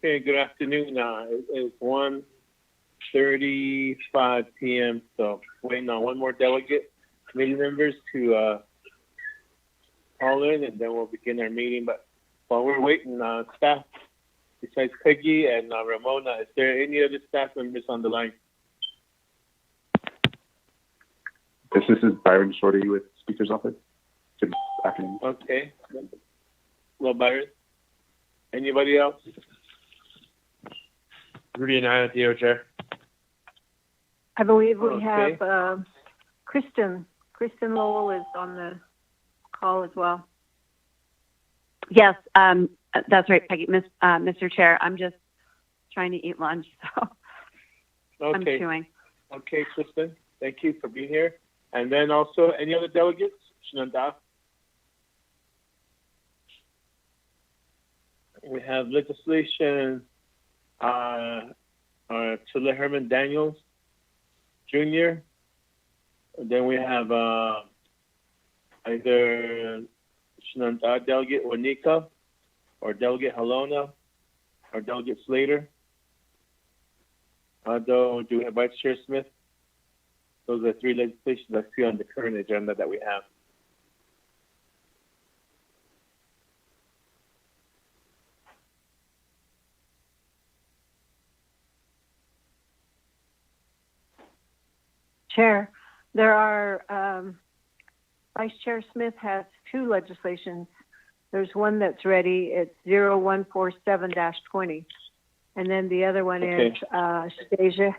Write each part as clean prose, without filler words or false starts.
Okay, good afternoon. It's 1:35 p.m. So waiting on one more delegate, committee members to call in, and then we'll begin our meeting. But while we're waiting, staff, besides Peggy and Ramona, is there any other staff members on the line? This is Byron Shorty with Speaker's Office. Good afternoon. Okay. Hello, Byron. Anybody else? Rudy and I, Theo Chair. I believe we have Kristen. Kristen Lowell is on the call as well. Yes, that's right, Peggy. Mr. Chair, I'm just trying to eat lunch, so I'm chewing. Okay, Kristen, thank you for being here. And then also, any other delegates? Shinanda? We have legislation, Tula Herman Daniels Jr. And then we have either Shinanda Delegate Wanika, or Delegate Halona, or Delegate Slater. Do we have Vice Chair Smith? Those are three legislations I see on the current agenda that we have. Chair, there are, Vice Chair Smith has two legislations. There's one that's ready. It's 0147-20. And then the other one is Shadeja.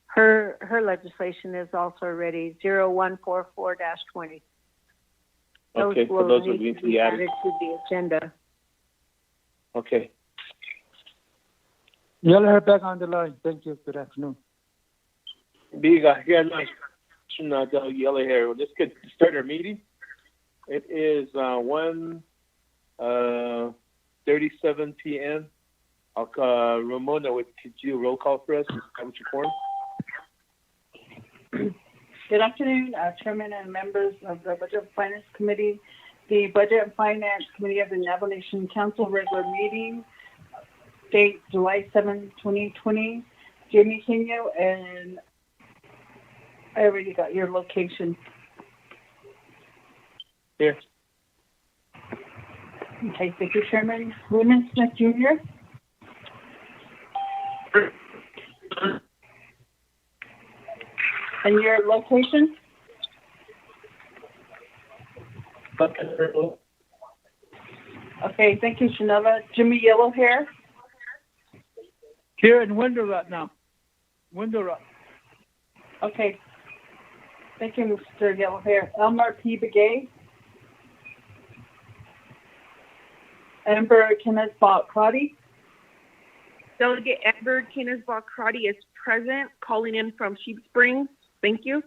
Her legislation is also ready, 0144-20. Those will need to be added to the agenda. Okay. Yellow hair back on the line. Thank you. Good afternoon. Biga, yeah, nice. Yellow hair. Let's get start our meeting. It is 1:37 p.m. Ramona, could you roll call for us? Good afternoon, Chairman and members of the Budget and Finance Committee. The Budget and Finance Committee of the Navajo Nation Council regular meeting, date July 7, 2020. Jamie Kenyo, and I already got your location. Here. Okay, thank you, Chairman. William Smith Jr. And your location? Okay, thank you, Shanova. Jimmy Yellow Hair? Here in Window Rock now. Window Rock. Okay. Thank you, Mr. Yellow Hair. Elmer P. Begay? Amber Kenneth Bach-Crotty? Delegate Amber Kenneth Bach-Crotty is present, calling in from Sheep Springs. Thank you.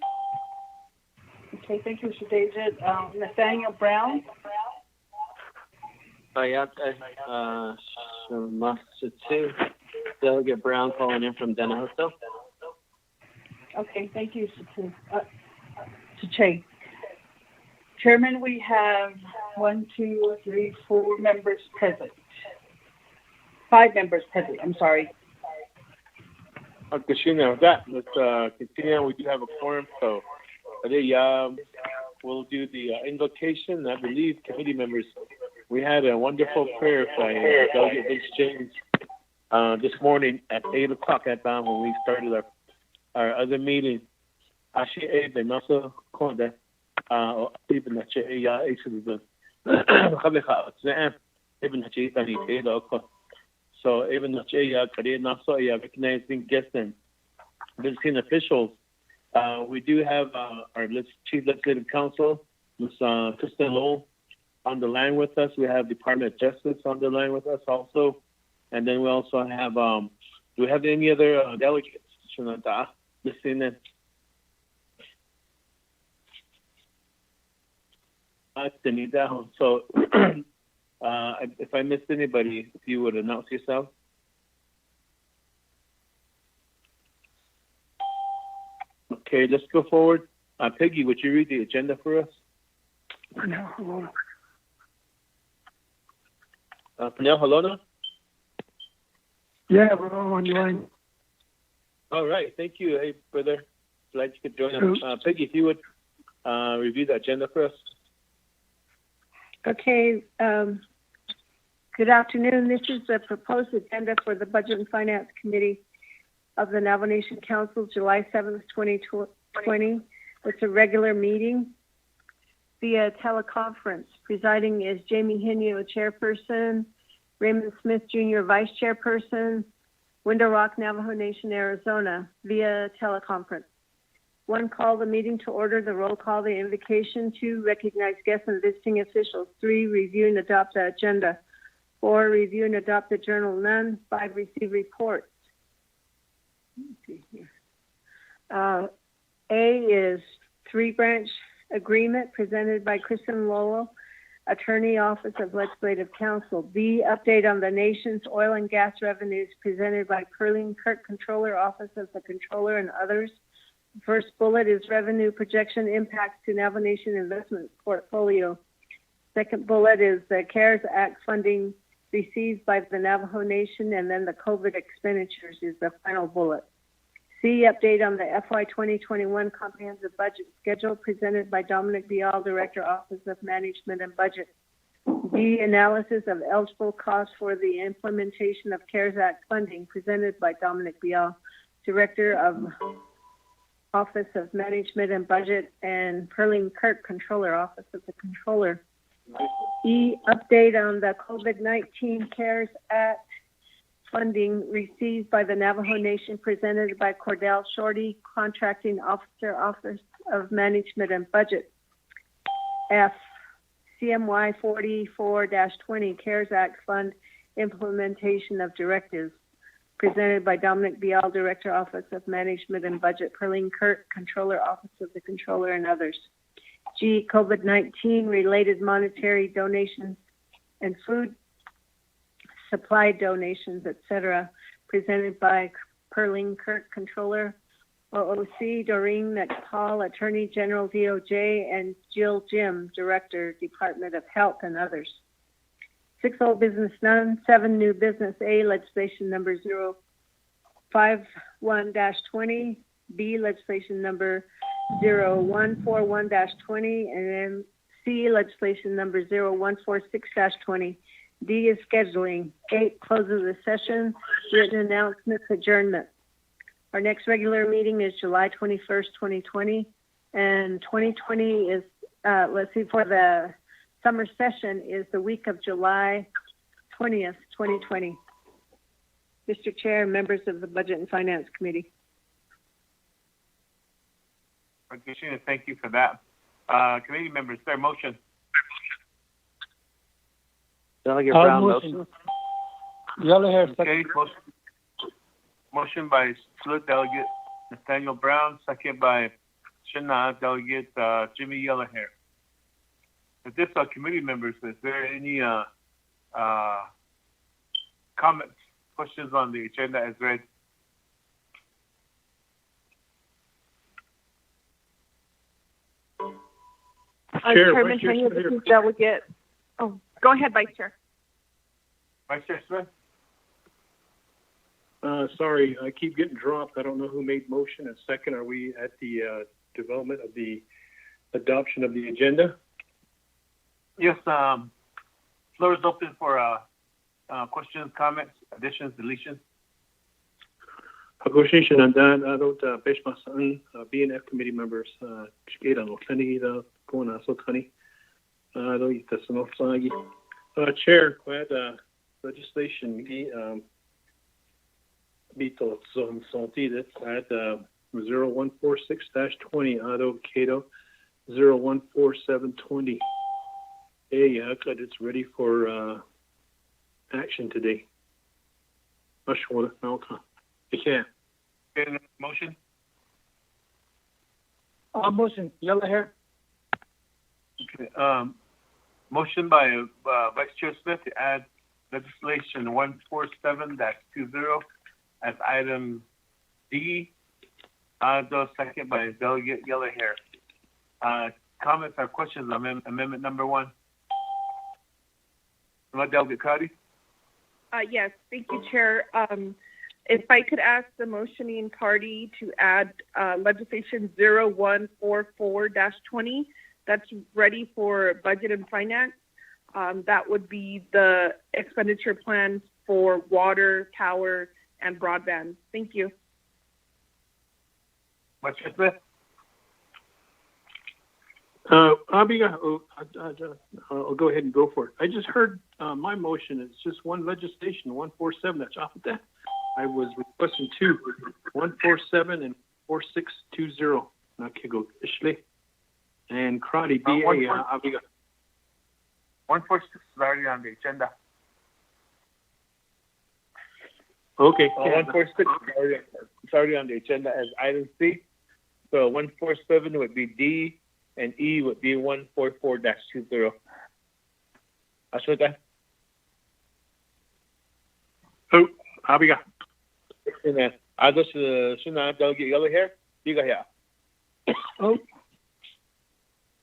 Okay, thank you, Mr. David. Nathaniel Brown? Delegate Brown calling in from Denahosto. Okay, thank you, Che. Chairman, we have 1, 2, 3, 4 members present. 5 members present, I'm sorry. Kashina, let's continue. We do have a quorum, so we'll do the invocation. I believe, committee members, we had a wonderful prayer by Delegate Vince James this morning at 8 o'clock at dawn when we started our other meeting. So even recognizing guests and visiting officials, we do have our Chief Legislative Counsel, Ms. Kristen Lowell, on the line with us. We have Department of Justice on the line with us also. And then we also have, do we have any other delegates listening in? So if I missed anybody, if you would announce yourself. Okay, let's go forward. Peggy, would you read the agenda for us? Pernell Halona? Yeah, we're all on the line. All right. Thank you. Hey, brother. Glad you could join us. Peggy, if you would review the agenda for us. Okay. Good afternoon. This is the proposed agenda for the Budget and Finance Committee of the Navajo Nation Council, July 7th, 2020. It's a regular meeting via teleconference. Presiding is Jamie Hinyo, chairperson, Raymond Smith Jr., vice chairperson, Window Rock, Navajo Nation, Arizona, via teleconference. 1, call the meeting to order, the roll call, the invocation. 2, recognize guests and visiting officials. 3, review and adopt the agenda. 4, review and adopt the journal. None. 5, receive reports. A is 3-branch agreement presented by Kristen Lowell, Attorney, Office of Legislative Counsel. B, update on the nation's oil and gas revenues presented by Perlene Kirk, Controller, Office of the Controller, and others. First bullet is revenue projection impacts to Navajo Nation investment portfolio. Second bullet is the CARES Act funding received by the Navajo Nation, and then the COVID expenditures is the final bullet. C, update on the FY 2021 comprehensive budget schedule presented by Dominic Bial, Director, Office of Management and Budget. D, analysis of eligible costs for the implementation of CARES Act funding presented by Dominic Bial, Director of Office of Management and Budget, and Perlene Kirk, Controller, Office of the Controller. E, update on the COVID-19 CARES Act funding received by the Navajo Nation presented by Cordell Shorty, Contracting Officer, Office of Management and Budget. F, CMY 44-20 CARES Act Fund Implementation of Directives presented by Dominic Bial, Director, Office of Management and Budget, Perlene Kirk, Controller, Office of the Controller, and others. G, COVID-19 related monetary donations and food supply donations, etc., presented by Perlene Kirk, Controller, OOC, Doreen McPaul, Attorney General, DOJ, and Jill Jim, Director, Department of Health, and others. 6, old business, none. 7, new business. A, legislation number 051-20. B, legislation number 0141-20. And then C, legislation number 0146-20. D is scheduling. 8, closes the session. Written announcements, adjournment. Our next regular meeting is July 21st, 2020. And 2020 is, for the summer session is the week of July 20th, 2020. Mr. Chair, members of the Budget and Finance Committee. Christina, thank you for that. Committee members, their motion. Delegate Brown, motion. Yellow hair, Okay, motion by Salute Delegate Nathaniel Brown, second by Shana Delegate Jimmy Yellowhair. With this, committee members, is there any comments, questions on the agenda as read? Chairman, this is Delegate. Oh, go ahead, Vice Chair. Vice Chair Smith? Sorry, I keep getting dropped. I don't know who made motion and second. Are we at the development of the adoption of the agenda? Yes, floor is open for questions, comments, additions, deletions. Negotiation and then I don't Bishmasan B&F committee members Chikeda no Tani the Kona so Tani I don't eat this no Sagi. Chair, quite legislation Bito Zone Salty that's at 0146-20 Auto Cato 014720. Hey, it's ready for action today. Ashwara Malta. Okay, motion? motion. Yellow hair. Okay, motion by Vice Chair Smith to add legislation 147-20 as item D. Second by Delegate Yellowhair. Comments or questions on amendment number 1? Delegate Cuddy? Yes, thank you, Chair. if I could ask the motioning party to add legislation 0144-20, that's ready for budget and finance. That would be the expenditure plans for water, power, and broadband. Thank you. Commissioner Smith? I'll go ahead and go for it. I just heard my motion. It's just one legislation, 147. That's off of that. I was requesting two, 147 and 4620. Nakigo Ishley and Crotty BA. 146 is already on the agenda. Okay. 146 is already on the agenda as item C. So 147 would be D, and E would be 144-20. Ashwita? Oh, Abiga. Shuna Delegate Yellow Hair? Diga here. Oh.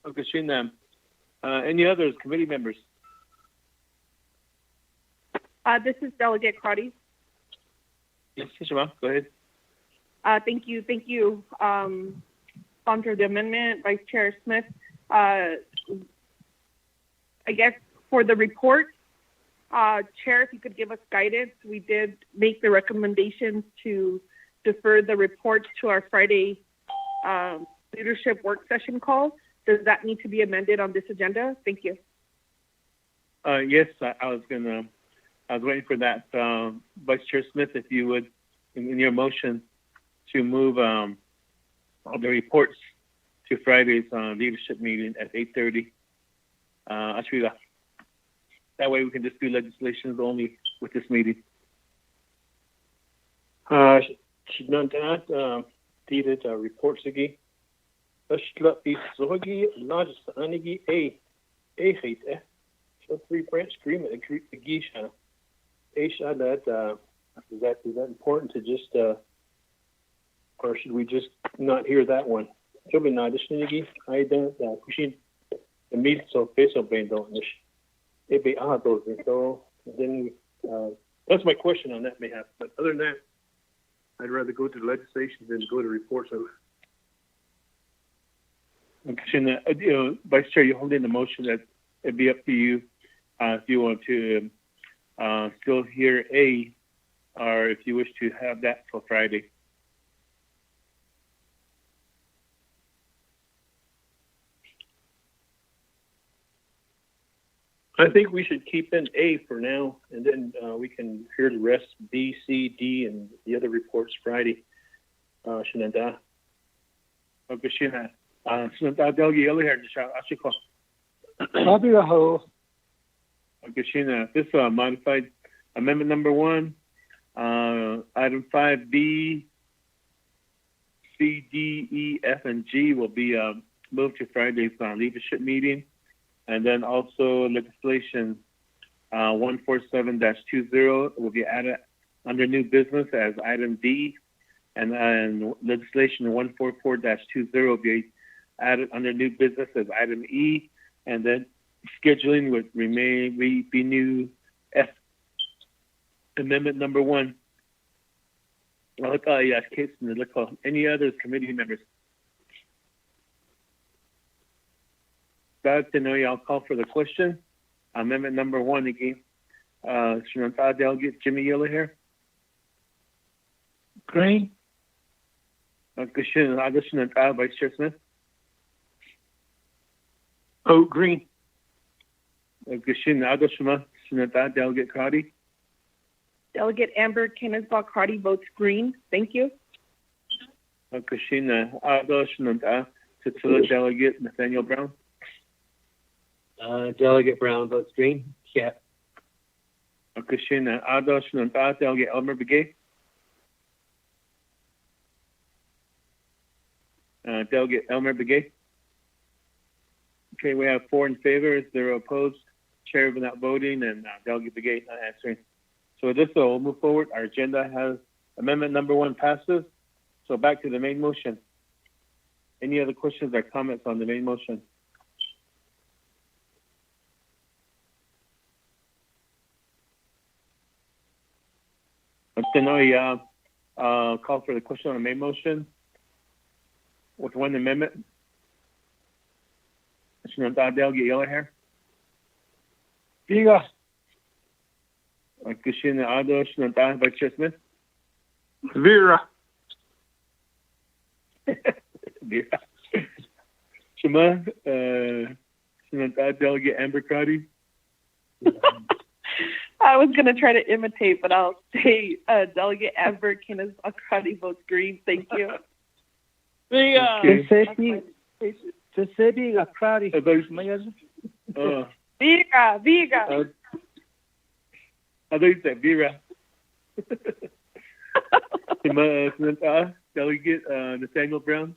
Okay, Shuna. Any others, committee members? This is Delegate Crotty. Yes, Shima, go ahead. Thank you. Sponsor the amendment, Vice Chair Smith. I guess for the report, Chair, if you could give us guidance. We did make the recommendations to defer the report to our Friday leadership work session call. Does that need to be amended on this agenda? Thank you. Yes, I was waiting for that. Vice Chair Smith, if you would, in your motion, to move the reports to Friday's leadership meeting at 8:30. Ashwita. That way we can just do legislations only with this meeting. Shinantat dated reports again. Ashla is Zogi, largest Anigi A hate. So 3 branch agreement agree Gisha. Aisha that is that important to just or should we just not hear that one? Should we not Shinigi? I don't pushing the meat so peso brain don't nish. It be those so then that's my question on that mayhap. But other than that, I'd rather go to the legislation than go to reports. Okay, Vice Chair, you're holding the motion that it'd be up to you if you want to still hear A, or if you wish to have that for Friday. I think we should keep in A for now, and then we can hear the rest, B, C, D, and the other reports Friday. Shinanda. Okay, Shina. Shinanda, Delgi, yellow hair, Ashiko. Abiga. Okay, Shina. This modified amendment number 1, item 5B, C, D, E, F, and G will be moved to Friday's leadership meeting. And then also legislation 147-20 will be added under new business as item D, and legislation 144-20 will be added under new business as item E, and then scheduling would be new F. Amendment number 1. Any others, committee members? I'll call for the question. Amendment number 1 again. Shinanta Delegate Jimmy Yellow Hair. Green. Shinanta Vice Chair Smith. Oh, green. Shinanta Delegate Crotty. Delegate Amber Kenneth-Bach Crotty votes green. Thank you. Shinanta Delegate Nathaniel Brown. Delegate Brown votes green. Yeah. Delegate Elmer Begay. Delegate Elmer Begay. Okay, we have 4 in favor, 0 opposed. Chair not voting, and Delegate Begay not answering. So with this, we'll move forward. Our agenda has amendment number 1 passes. So back to the main motion. Any other questions or comments on the main motion? call for the question on the main motion with one amendment. Sinunta Delegate Yellow Hair. Viga. Kushina Ado, Sinunta Vice Chair Smith. Vera. Vera. Shema, Sinunta Delegate Amber Crowdy. I was going to try to imitate, but I'll say Delegate Amber Kenneth Akradi votes green. Thank you. Viga. Okay. Giuseppe Acradi. Viga. I thought you said Vera. Sinunta Delegate Nathaniel Brown.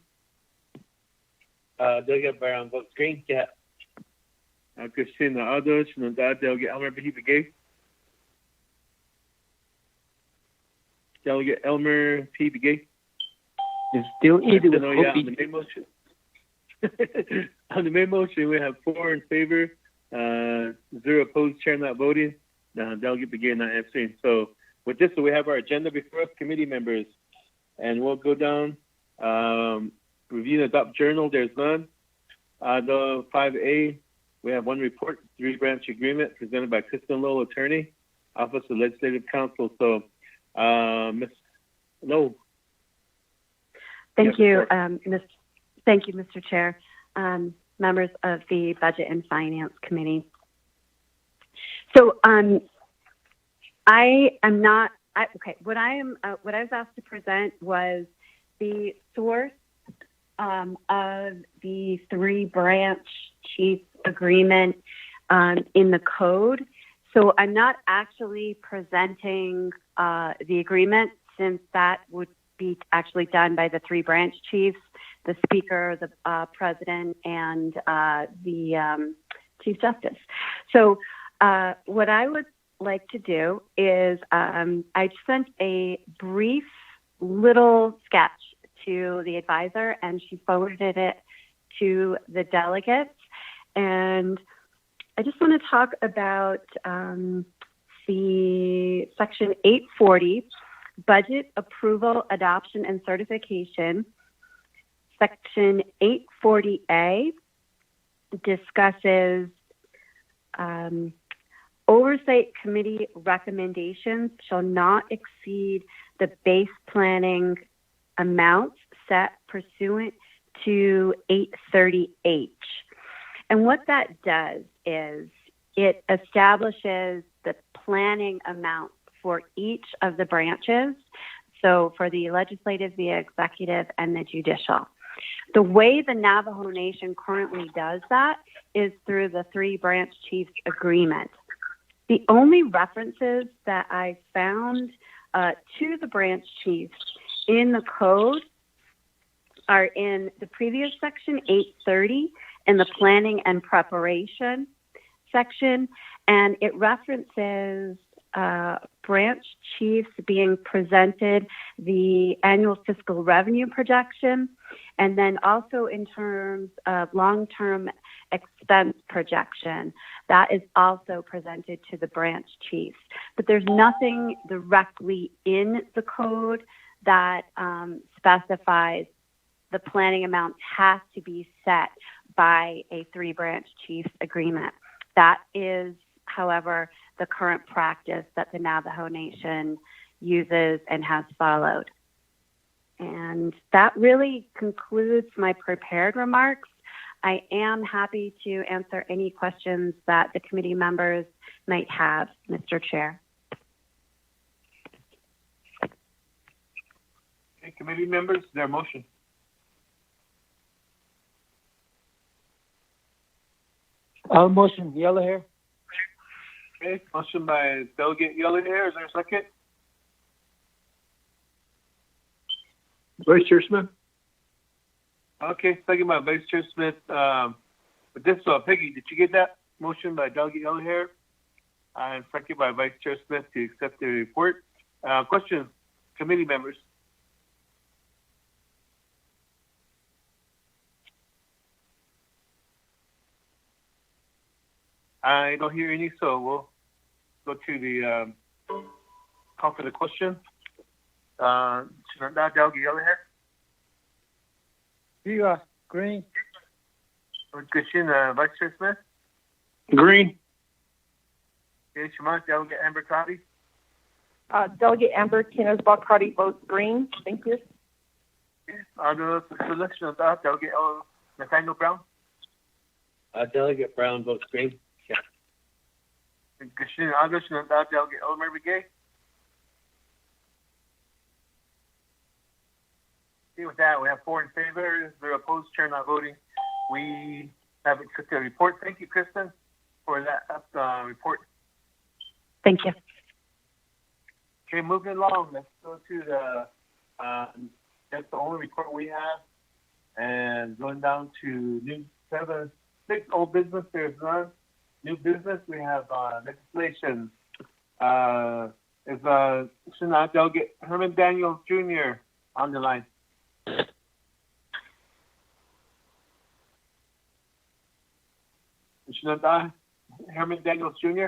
Delegate Brown votes green. Yeah. Christina Ado, Sinunta Delegate Elmer Bahita Gay. Delegate Elmer P. Begay. It's still easy with on the main motion. On the main motion, we have 4 in favor, 0 opposed, chair not voting. Delegate Begay not answering. So with this, we have our agenda before us, committee members, and we'll go down. Review and adopt journal. There's none. The 5A, we have 1 report, 3-branch agreement presented by Kristen Lowell, attorney, Office of Legislative Counsel. So, Ms. Lowe. Thank you, Mr. Chair, members of the Budget and Finance Committee. So, I am not. What I was asked to present was the source of the 3-branch chief agreement in the code. So I'm not actually presenting the agreement, since that would be actually done by the 3-branch chiefs, the speaker, the president, and the chief justice. So what I would like to do is I sent a brief little sketch to the advisor, and she forwarded it to the delegates. And I just want to talk about the Section 840, Budget Approval, Adoption, and Certification. Section 840A discusses Oversight Committee recommendations shall not exceed the base planning amounts set pursuant to 830H. And what that does is it establishes the planning amount for each of the branches, so for the legislative, the executive, and the judicial. The way the Navajo Nation currently does that is through the 3-branch chiefs agreement. The only references that I found to the branch chiefs in the code are in the previous section, 830, in the planning and preparation section, and it references branch chiefs being presented the annual fiscal revenue projection, and then also in terms of long-term expense projection, that is also presented to the branch chiefs. But there's nothing directly in the code that specifies the planning amount has to be set by a 3-branch chiefs agreement. That is, however, the current practice that the Navajo Nation uses and has followed. And that really concludes my prepared remarks. I am happy to answer any questions that the committee members might have, Mr. Chair. Okay, committee members, their motion. Motion, Yellow Hair. Okay, motion by Delegate Yellow Hair. Is there a second? Vice Chair Smith. Okay, second by Vice Chair Smith. But this, Peggy, did you get that? Motion by Delegate Yellow Hair and second by Vice Chair Smith to accept the report. Questions, committee members? I don't hear any, so we'll go to the call for the question. Shenandoah Delegate Yellowhair. Here, green. Christian, Vice Chair Smith. Green. Okay, Shemont, Delegate Amber Cotty. Delegate Amber Tinos-Balcarty votes green. Thank you. Okay, Honorable Selection of that, Delegate Nathaniel Brown. Delegate Brown votes green. Yeah. Christian August of that, Delegate Elmer Begay. Okay, with that, we have 4 in favor, 0 opposed, chair not voting. We have accepted a report. Thank you, Kristen, for that report. Thank you. Okay, moving along. Let's go to the, that's the only report we have. And going down to 6 old business, there's none. New business, we have legislation. Is Delegate Herman Daniels Jr. on the line? Herman Daniels Jr.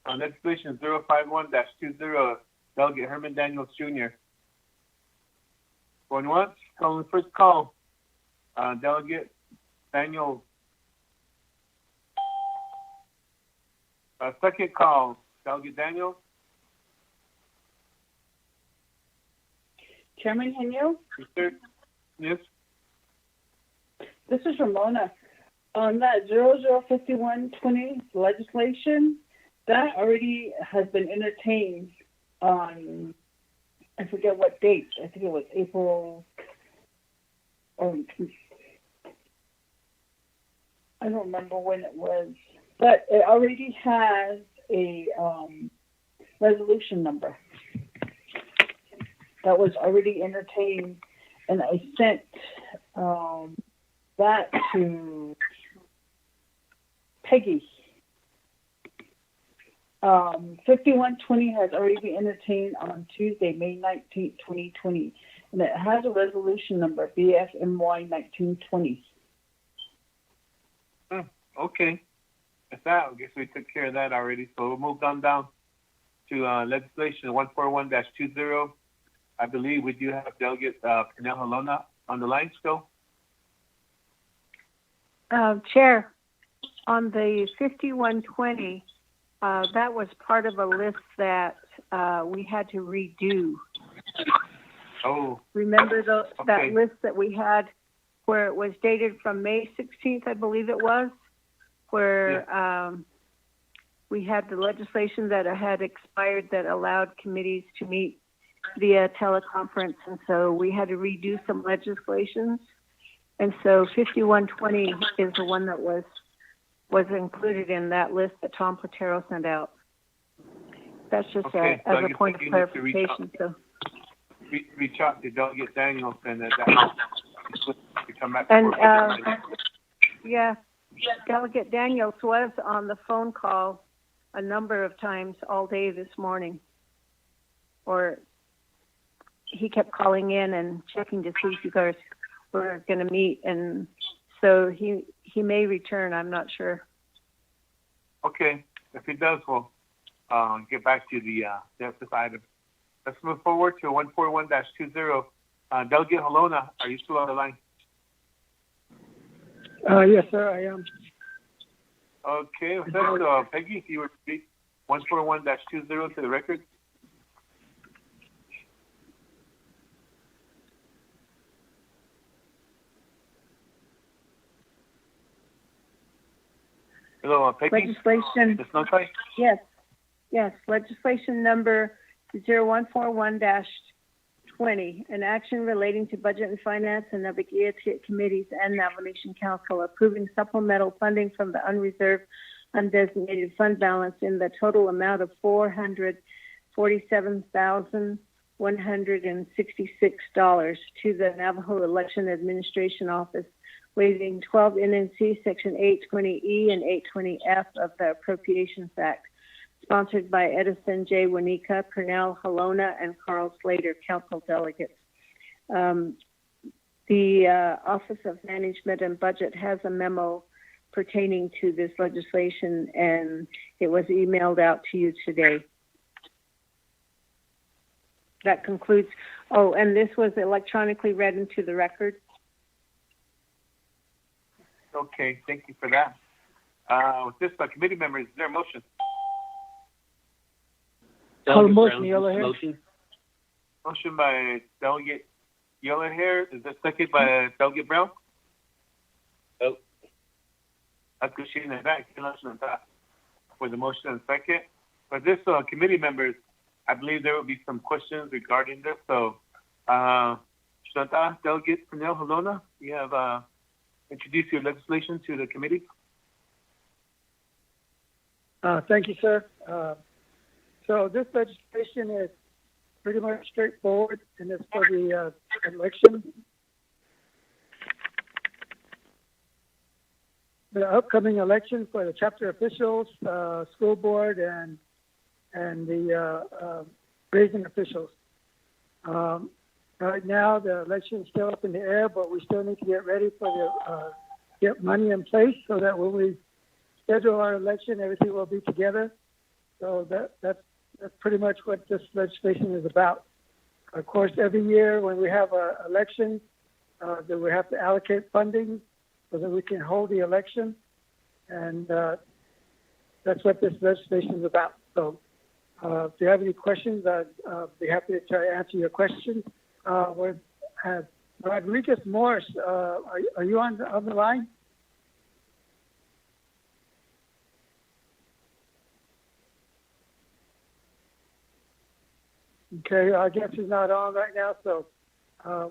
On legislation 051-20, Delegate Herman Daniels Jr. Going once, calling the first call. Delegate Daniels. Second call, Delegate Daniels. Chairman Henyo? Yes. This is Ramona. On that 005120 legislation, that already has been entertained on, I forget what date. I think it was April, I don't remember when it was, but it already has a resolution number that was already entertained, and I sent that to Peggy. 5120 has already been entertained on Tuesday, May 19th, 2020, and it has a resolution number, BFMY 1920. Okay. That's that. I guess we took care of that already. So we'll move on down to legislation 141-20. I believe we do have Delegate Pernell Halona on the line still. Chair, on the 5120, that was part of a list that we had to redo. Oh. Remember that list that we had where it was dated from May 16th, I believe it was, where we had the legislation that had expired that allowed committees to meet via teleconference, and so we had to redo some legislations. And so 5120 is the one that was included in that list that Tom Platero sent out. That's just as a point of clarification. So reach out to Delegate Daniels and that to come back. And yeah, Delegate Daniels was on the phone call a number of times all day this morning, or he kept calling in and checking to see if you guys were going to meet, and so he may return. I'm not sure. Okay, if he does, we'll get back to this item. Let's move forward to 141-20. Delegate Halona, are you still on the line? Yes, sir, I am. Okay, with that, Peggy, if you would read 141-20 to the record. Hello, Peggy. Legislation. Yes. Legislation number 0141-20, an action relating to budget and finance and Navigated committees and Navigation Council approving supplemental funding from the unreserved undesignated fund balance in the total amount of $447,166 to the Navajo Election Administration Office, waiving 12 NNC Section 820E and 820F of the Appropriations Act, sponsored by Edison J. Wanika, Pernell Halona, and Carl Slater, Council delegates. The Office of Management and Budget has a memo pertaining to this legislation, and it was emailed out to you today. That concludes. Oh, and this was electronically read into the record. Okay, thank you for that. With this, committee members, is there a motion? Delegate motion, Brown, yellow hair. motion. Motion by Delegate Yellow Hair. Is that second by Delegate Brown? Oh. That's good. She's in the back. For the motion and second. For this, committee members, I believe there will be some questions regarding this. So, Shanta, Delegate Pernell Halona, you have introduced your legislation to the committee. Thank you, sir. So this legislation is pretty much straightforward, and it's for the election. The upcoming election for the chapter officials, school board, and the grazing officials. Right now, the election is still up in the air, but we still need to get ready for the get money in place so that when we schedule our election, everything will be together. So that's pretty much what this legislation is about. Of course, every year when we have an election, then we have to allocate funding so that we can hold the election, and that's what this legislation is about. So if you have any questions, I'd be happy to try to answer your questions. Rodriguez Morris, are you on the line? Okay, I guess he's not on right now, so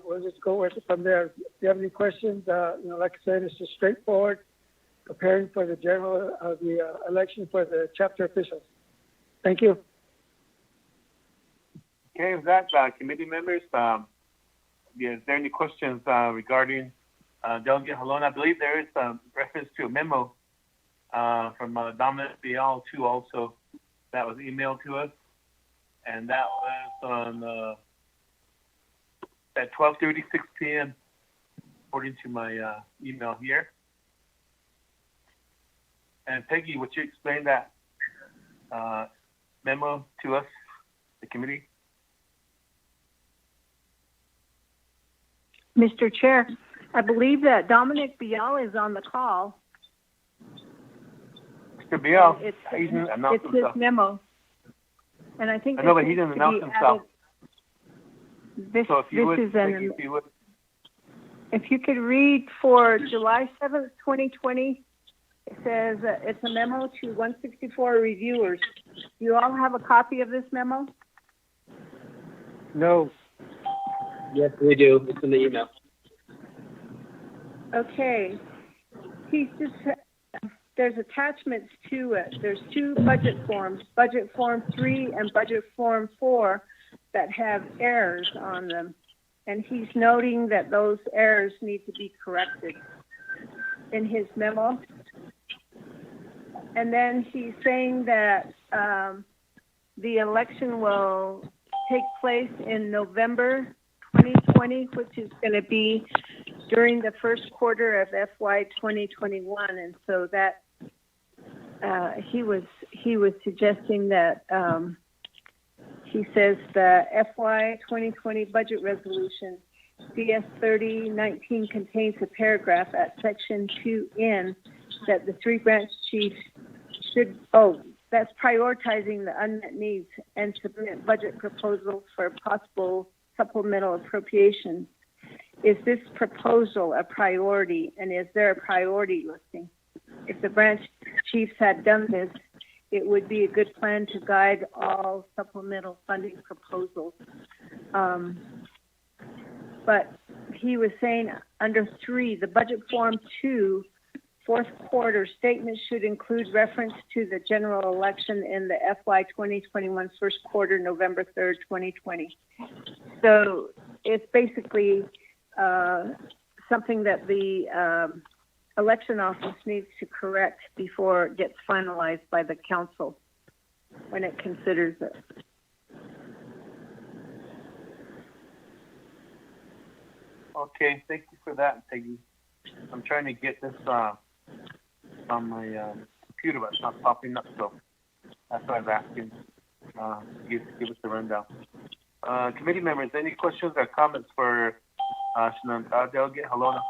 we'll just go with it from there. If you have any questions, like I said, it's just straightforward, preparing for the general election for the chapter officials. Thank you. Okay, with that, committee members, is there any questions regarding Delegate Halona? I believe there is reference to a memo from Dominic Bial too, also, that was emailed to us. And that was on at 12:36 p.m. according to my email here. And Peggy, would you explain that memo to us, the committee? Mr. Chair, I believe that Dominic Bial is on the call. Mr. Bial, It's himself. his memo. And I think I know, but he didn't announce himself. So if you would. If you could read for July 7th, 2020, it says it's a memo to 164 reviewers. Do you all have a copy of this memo? No. Yes, we do. It's in the email. Okay. There's attachments to it. There's two budget forms, Budget Form 3 and Budget Form 4, that have errors on them. And he's noting that those errors need to be corrected in his memo. And then he's saying that the election will take place in November 2020, which is going to be during the first quarter of FY 2021, and so that he was suggesting that he says the FY 2020 budget resolution CS 3019 contains a paragraph at section 2N that the three branch chiefs should that's prioritizing the unmet needs and submit budget proposals for possible supplemental appropriations. Is this proposal a priority, and is there a priority listing? If the branch chiefs had done this, it would be a good plan to guide all supplemental funding proposals. But he was saying under 3, the budget form 2, fourth quarter statement should include reference to the general election in the FY 2021 first quarter, November 3rd, 2020. So it's basically something that the election office needs to correct before it gets finalized by the council when it considers it. Okay, thank you for that, Peggy. I'm trying to get this on my computer, but it's not popping up, so that's why I was asking. Give us the rundown. Committee members, any questions or comments for Delegate Halona?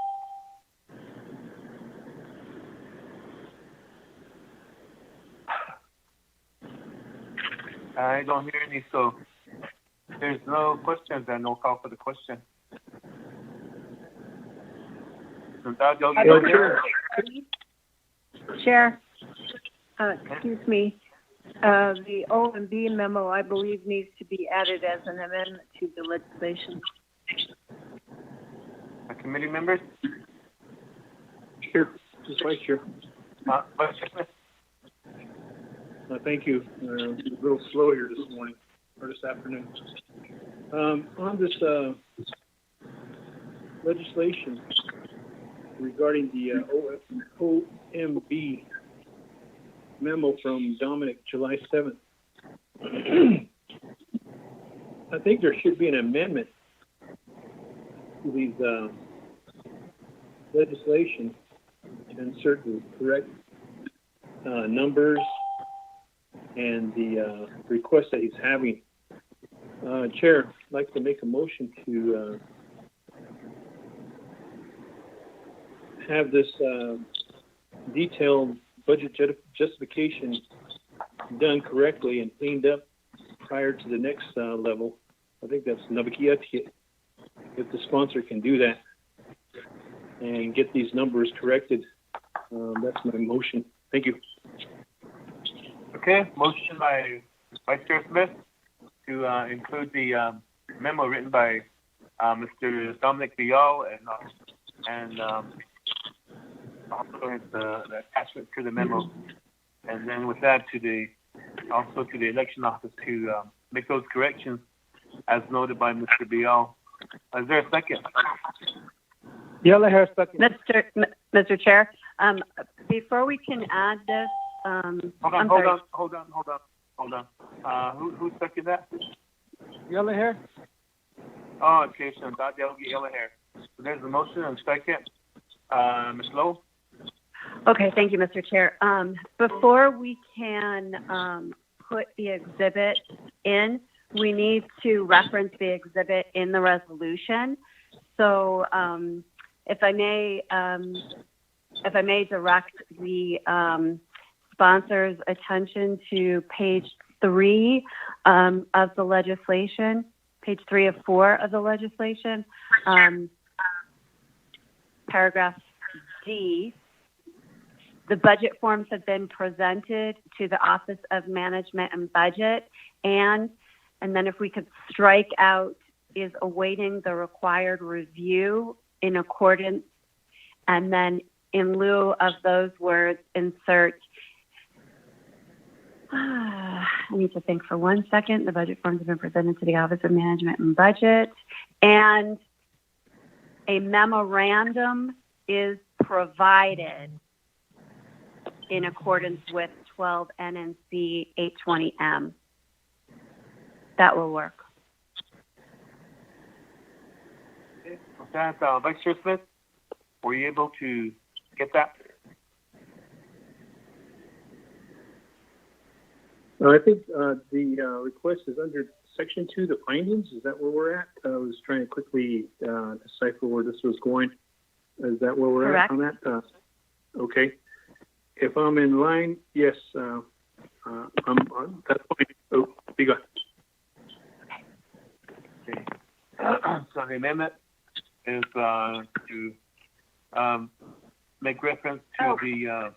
I don't hear any, so if there's no questions, then no call for the question. Chair, excuse me. The O and B memo, I believe, needs to be added as an amendment to the legislation. Committee members? Sure. Just Vice Chair. Vice Chair. Thank you. A little slow here this morning, or this afternoon. On this legislation regarding the OMB memo from Dominic, July 7th, I think there should be an amendment to these legislation to insert the correct numbers and the request that he's having. Chair, I'd like to make a motion to have this detailed budget justification done correctly and cleaned up prior to the next level. I think that's Nabakiati. If the sponsor can do that and get these numbers corrected, that's my motion. Thank you. Okay, motion by Vice Chair Smith to include the memo written by Mr. Dominic Vial and also the attachment to the memo, and then with that to the election office to make those corrections as noted by Mr. Vial. Is there a second? Yellowhair, second. Mr. Chair, before we can add this, Hold on. Who seconded that? Yellowhair. Oh, okay, so Delegate Yellowhair. So there's the motion and second. Ms. Lowe? Okay, thank you, Mr. Chair. Before we can put the exhibit in, we need to reference the exhibit in the resolution. So if I may direct the sponsor's attention to page 3 of the legislation, page 3 of 4 of the legislation, paragraph D. The budget forms have been presented to the Office of Management and Budget, and then if we could strike out is awaiting the required review in accordance, and then in lieu of those words, insert, I need to think for 1 second. The budget forms have been presented to the Office of Management and Budget, and a memorandum is provided in accordance with 12 NNC 820M. That will work. Okay. With that, Vice Chair Smith, were you able to get that? I think the request is under Section 2, the findings. Is that where we're at? I was trying to quickly decipher where this was going. Is that where we're Correct. at on that? Okay. If I'm in line, yes, I'm on. That's fine. Oh, be gone. Okay. So the amendment is to make reference to the...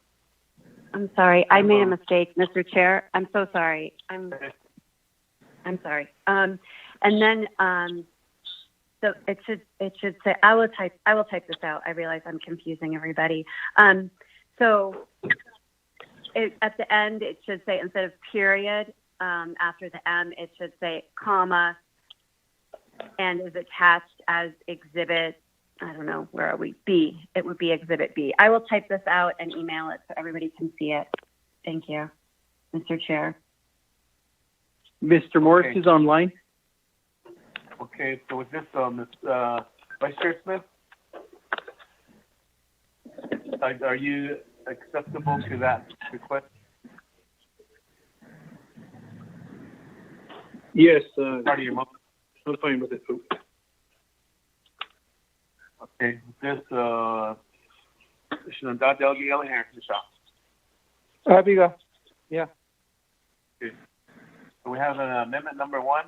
I'm sorry. I made a mistake, Mr. Chair. I'm so sorry. I'm sorry. And then so it should say, I will type this out. I realize I'm confusing everybody. So at the end, it should say, instead of period, after the M, it should say comma, and is attached as exhibit, I don't know, where are we? B. It would be exhibit B. I will type this out and email it so everybody can see it. Thank you, Mr. Chair. Mr. Morris is online. Okay, so with this, Vice Chair Smith, are you acceptable to that request? Yes, Part of your motion. I'm fine with it. Okay, this, Delegate Yellowhair, Michelle. Biga. Yeah. Okay. So we have amendment number 1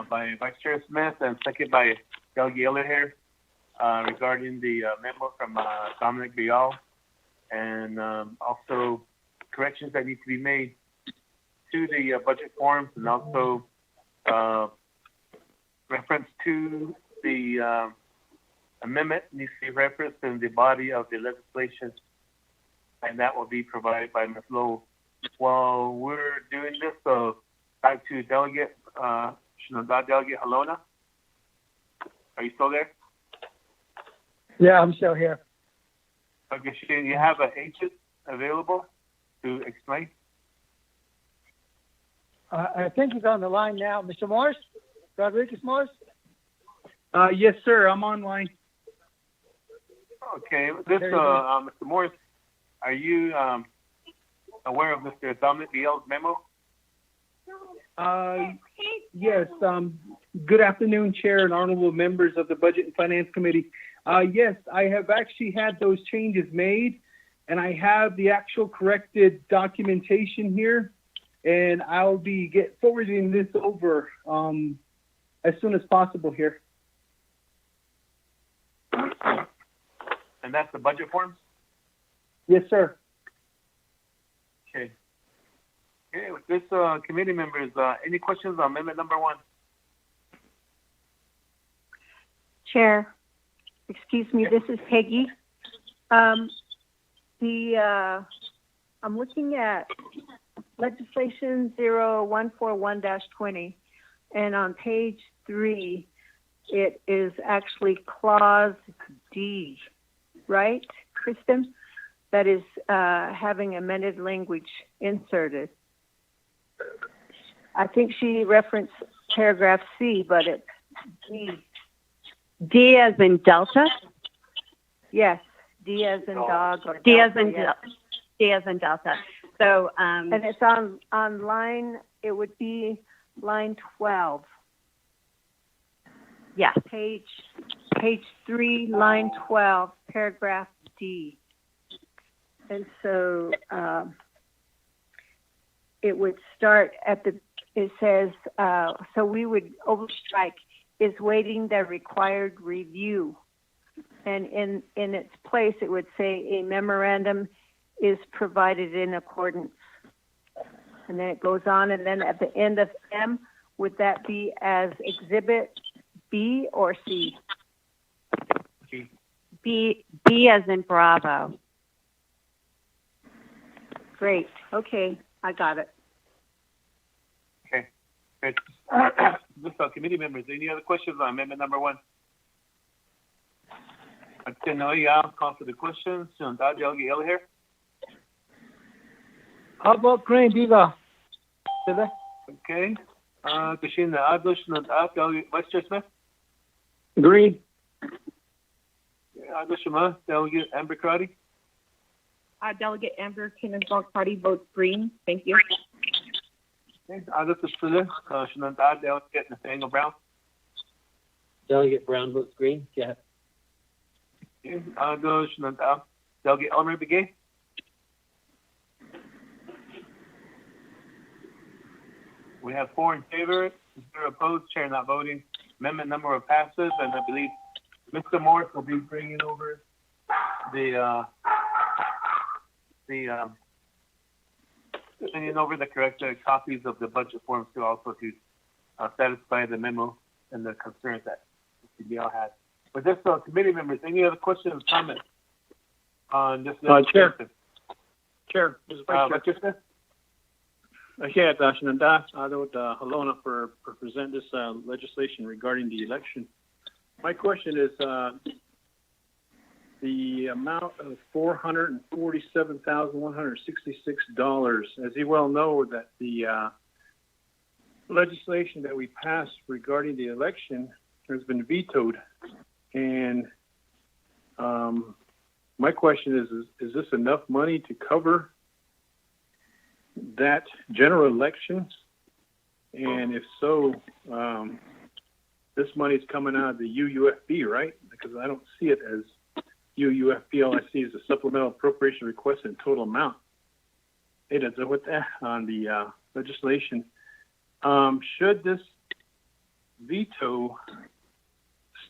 by Vice Chair Smith and second by Delegate Yellowhair regarding the memo from Dominic Bial and also corrections that need to be made to the budget forms and also reference to the amendment needs to be referenced in the body of the legislation, and that will be provided by Ms. Lowe. While we're doing this, so back to Delegate Delegate Halona. Are you still there? Yeah, I'm still here. Okay, Shane, you have an agent available to explain? I think he's on the line now. Mr. Morris? Rodriguez Morris? Yes, sir. I'm online. Okay, this, Mr. Morris, are you aware of Mr. Dominic Bial's memo? Yes. Good afternoon, Chair and honorable members of the Budget and Finance Committee. Yes, I have actually had those changes made, and I have the actual corrected documentation here, and I'll be forwarding this over as soon as possible here. And that's the budget forms? Yes, sir. Okay. Okay, with this, committee members, any questions on amendment number 1? Chair, excuse me, this is Peggy. I'm looking at legislation 0141-20, and on page 3, it is actually clause D, right, Kristen? That is having amended language inserted. I think she referenced paragraph C, but it's D. D as in Delta? Yes, D as in dog or D as Delta, in yes. D as in Delta. So, and it's on line, it would be line 12. Yes. Page 3, line 12, paragraph D. And so it would start at it says, so we would overstrike is waiting the required review. And in its place, it would say a memorandum is provided in accordance. And then it goes on, and then at the end of M, would that be as exhibit B or C? B as in Bravo. Great. Okay, I got it. Okay. Good. This, committee members, any other questions on amendment number 1? Okay, no, I'll call for the questions. Delegate Yellowhair. How about Crane, Biga? Okay. Kashina Adosh, Delegate Vice Chair Smith. Green. Adoshima, Delegate Amber Crowdy. Delegate Amber Kinnensbach Party votes green. Thank you. Okay. Adosh Shananda, Delegate Nathaniel Brown. Delegate Brown votes green. Yeah. Okay. Adosh Shananda, Delegate Elmer Begay. We have 4 in favor, 0 opposed, chair not voting. Amendment number of passes, and I believe Mr. Morris will be bringing over sending over the correct copies of the budget forms to also to satisfy the memo and the concerns that CBL had. With this, committee members, any other questions or comments on this? Chair. This is Vice Chair. Smith? Yeah, Shananda, Halona for present this legislation regarding the election. My question is the amount of $447,166. As you well know, that the legislation that we passed regarding the election has been vetoed, and my question is this enough money to cover that general election? And if so, this money is coming out of the UUFB, right? Because I don't see it as UUFB. All I see is a supplemental appropriation request in total amount. Hey, that's with that on the legislation. Should this veto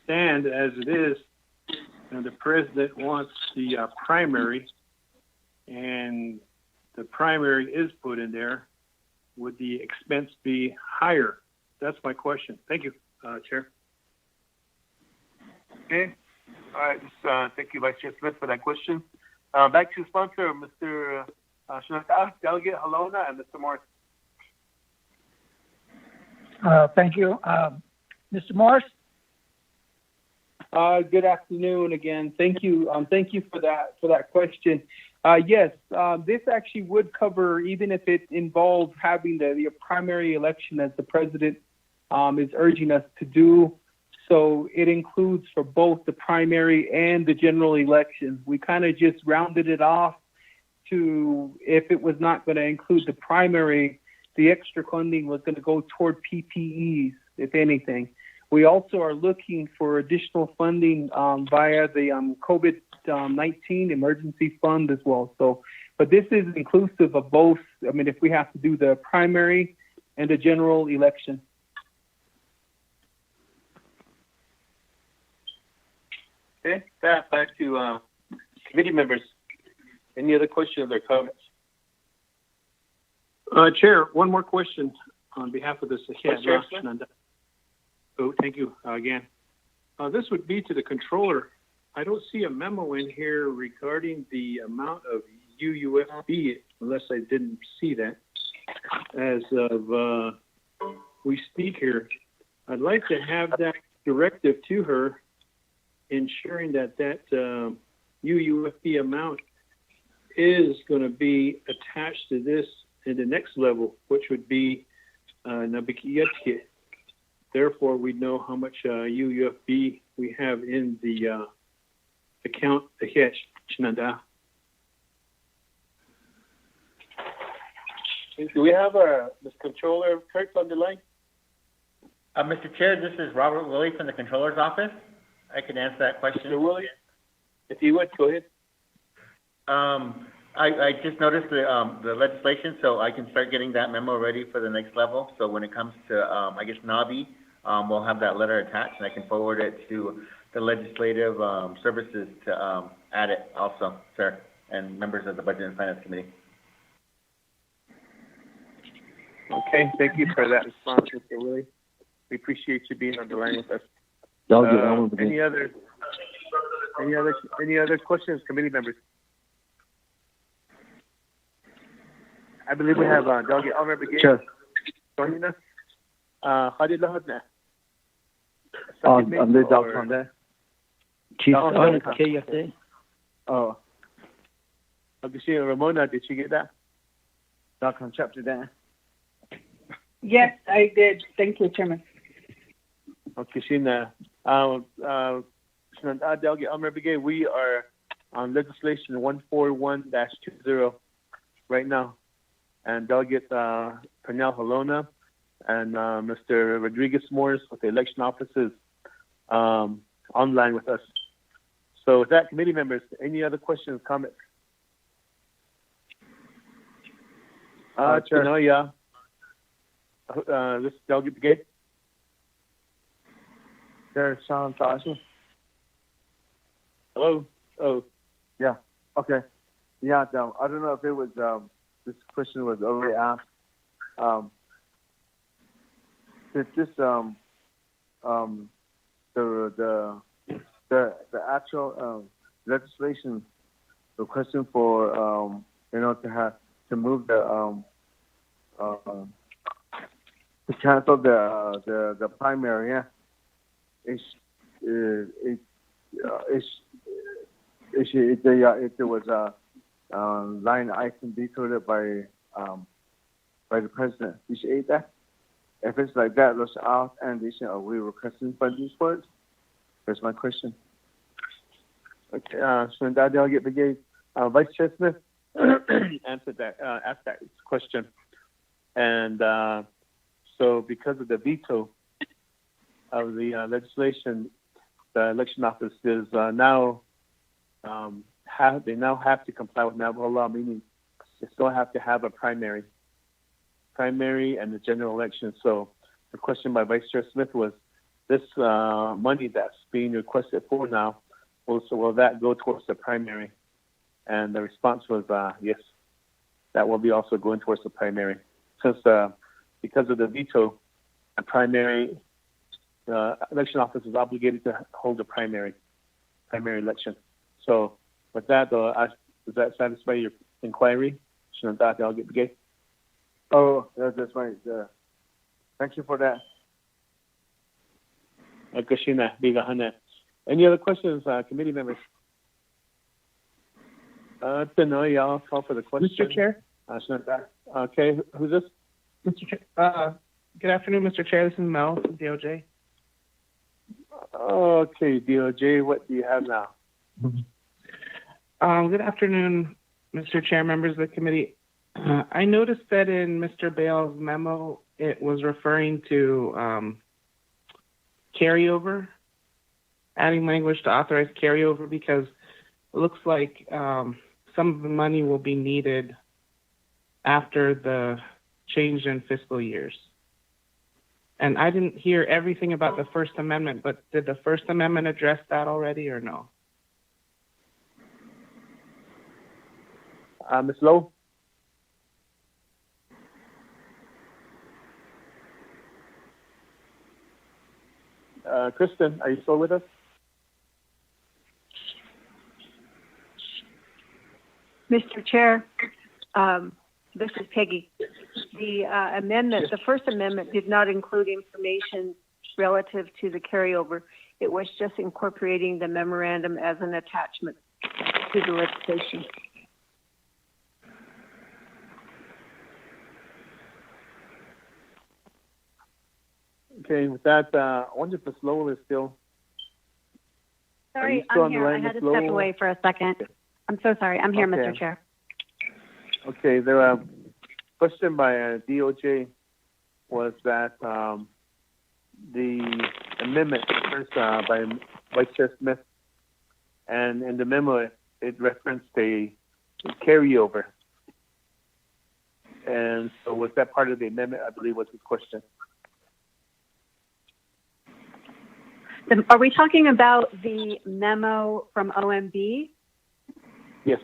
stand as it is, and the president wants the primary, and the primary is put in there, would the expense be higher? That's my question. Thank you, Chair. Okay. All right. Thank you, Vice Chair Smith, for that question. Back to sponsor, Mr. Shinata, Delegate Halona, and Mr. Morris. Thank you. Mr. Morris? Good afternoon again. Thank you. Thank you for that question. Yes, this actually would cover, even if it involves having the primary election as the president is urging us to do. So it includes for both the primary and the general elections. We kind of just rounded it off to, if it was not going to include the primary, the extra funding was going to go toward PPEs, if anything. We also are looking for additional funding via the COVID-19 emergency fund as well. So, but this is inclusive of both. I mean, if we have to do the primary and the general election. Okay, back to committee members. Any other questions or comments? Chair, one more question on behalf of the Chair, Oh, thank you again. This would be to the controller. I don't see a memo in here regarding the amount of UUFB, unless I didn't see that. As of we speak here, I'd like to have that directive to her, ensuring that UUFB amount is going to be attached to this in the next level, which would be Nabikiyatke. Therefore, we know how much UUFB we have in the account. Do we have the controller, Kurt, on the line? Mr. Chair, this is Robert Willie from the Controller's Office. I can answer that question. Mr. Willie, if you would, go ahead. I just noticed the legislation, so I can start getting that memo ready for the next level. So when it comes to, I guess, NABI, we'll have that letter attached, and I can forward it to the legislative services to add it also, sir, and members of the Budget and Finance Committee. Okay, thank you for that response, Mr. Willie. We appreciate you being on the line with us. Any other questions, committee members? I believe we have Delegate Elmer Begay. Sure. Joining us. How did you know? I'm the doctor on there. Chief KFA. Oh. Have you seen Ramona? Did she get that? Doctor on chapter there. Yes, I did. Thank you, Chairman. Okay, Sheena. Delegate Elmer Begay, we are on legislation 141-20 right now. And Delegate Pernell Halona and Mr. Rodriguez Morris with the election offices online with us. So with that, committee members, any other questions, comments? Sure. No, yeah. This is Delegate Begay. There's Sean Johnson. Hello. Oh. Yeah. Okay. Yeah. I don't know if it was this question was already asked. This the actual legislation requesting for to move to cancel the primary. Yeah. If there was a line item vetoed by the president, you should aid that. If it's like that, let's out and they say, are we requesting funding for it? That's my question. Okay, Trinidad Delegate Brigade, Vice Chair Smith asked that question. And so because of the veto of the legislation, the election office is now have to comply with Navajo law, meaning they still have to have a primary and the general election. So the question by Vice Chair Smith was, this money that's being requested for now, will that go towards the primary? And the response was yes, that will be also going towards the primary. Since because of the veto, the primary election office is obligated to hold a primary election. So with that, does that satisfy your inquiry? Delegate Brigade? Oh, that's right. Thank you for that. Any other questions, committee members? I'll call for the question. Mr. Chair? Okay, who's this? Mr. Chair, good afternoon, Mr. Chair. This is Mel from DOJ. Okay, DOJ, what do you have now? Good afternoon, Mr. Chair, members of the committee. I noticed that in Mr. Bale's memo, it was referring to carryover, adding language to authorize carryover, because it looks like some of the money will be needed after the change in fiscal years. And I didn't hear everything about the First Amendment, but did the First Amendment address that already or no? Ms. Lowe? Kristen, are you still with us? Mr. Chair, this is Peggy. The amendment, the First Amendment, did not include information relative to the carryover. It was just incorporating the memorandum as an attachment to the legislation. Okay, with that, I wonder if Ms. Lowell is still. Sorry, I'm here. I had to step away for a second. I'm so sorry. I'm here, Mr. Chair. Okay, the question by DOJ was that the amendment first by Vice Chair Smith, and in the memo it referenced a carryover. And so was that part of the amendment, I believe was his question. Are we talking about the memo from OMB? Yes.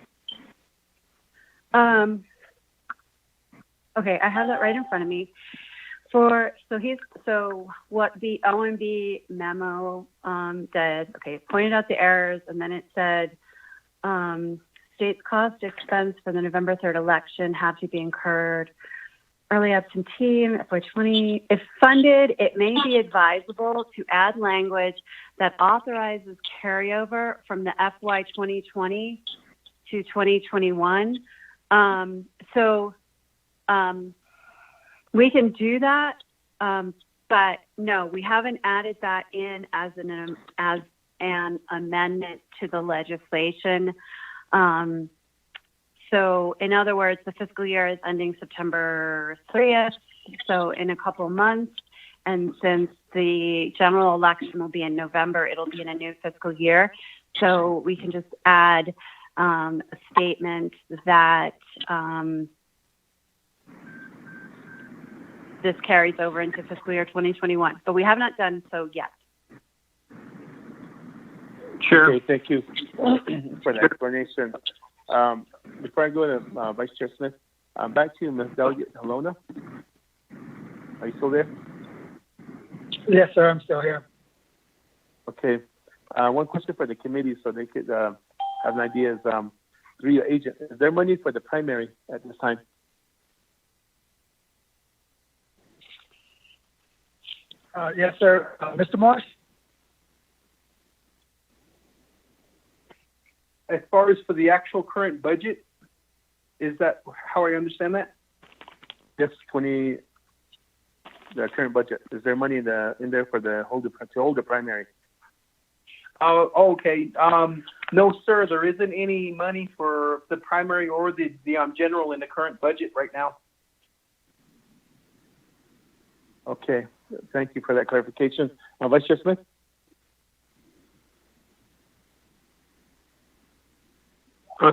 Okay, I have that right in front of me. So what the OMB memo did, okay, it pointed out the errors, and then it said state's cost expense for the November 3rd election have to be incurred. Early absentee, FY20. If funded, it may be advisable to add language that authorizes carryover from the FY 2020 to 2021. We can do that, but no, we haven't added that in as an amendment to the legislation. So in other words, the fiscal year is ending September 30th, so in a couple months. And since the general election will be in November, it'll be in a new fiscal year. So we can just add a statement that this carries over into fiscal year 2021. But we have not done so yet. Sure. Okay, thank you for that explanation. Before I go to Vice Chair Smith, back to you, Ms. Delegate Helona. Are you still there? Yes, sir, I'm still here. Okay. One question for the committee so they could have an idea is, through your agent, is there money for the primary at this time? Yes, sir. Mr. Morris? As far as for the actual current budget, is that how I understand that? Yes, the current budget. Is there money in there for to hold the primary? Oh, okay. No, sir, there isn't any money for the primary or the general in the current budget right now. Okay, thank you for that clarification. Vice Chair Smith?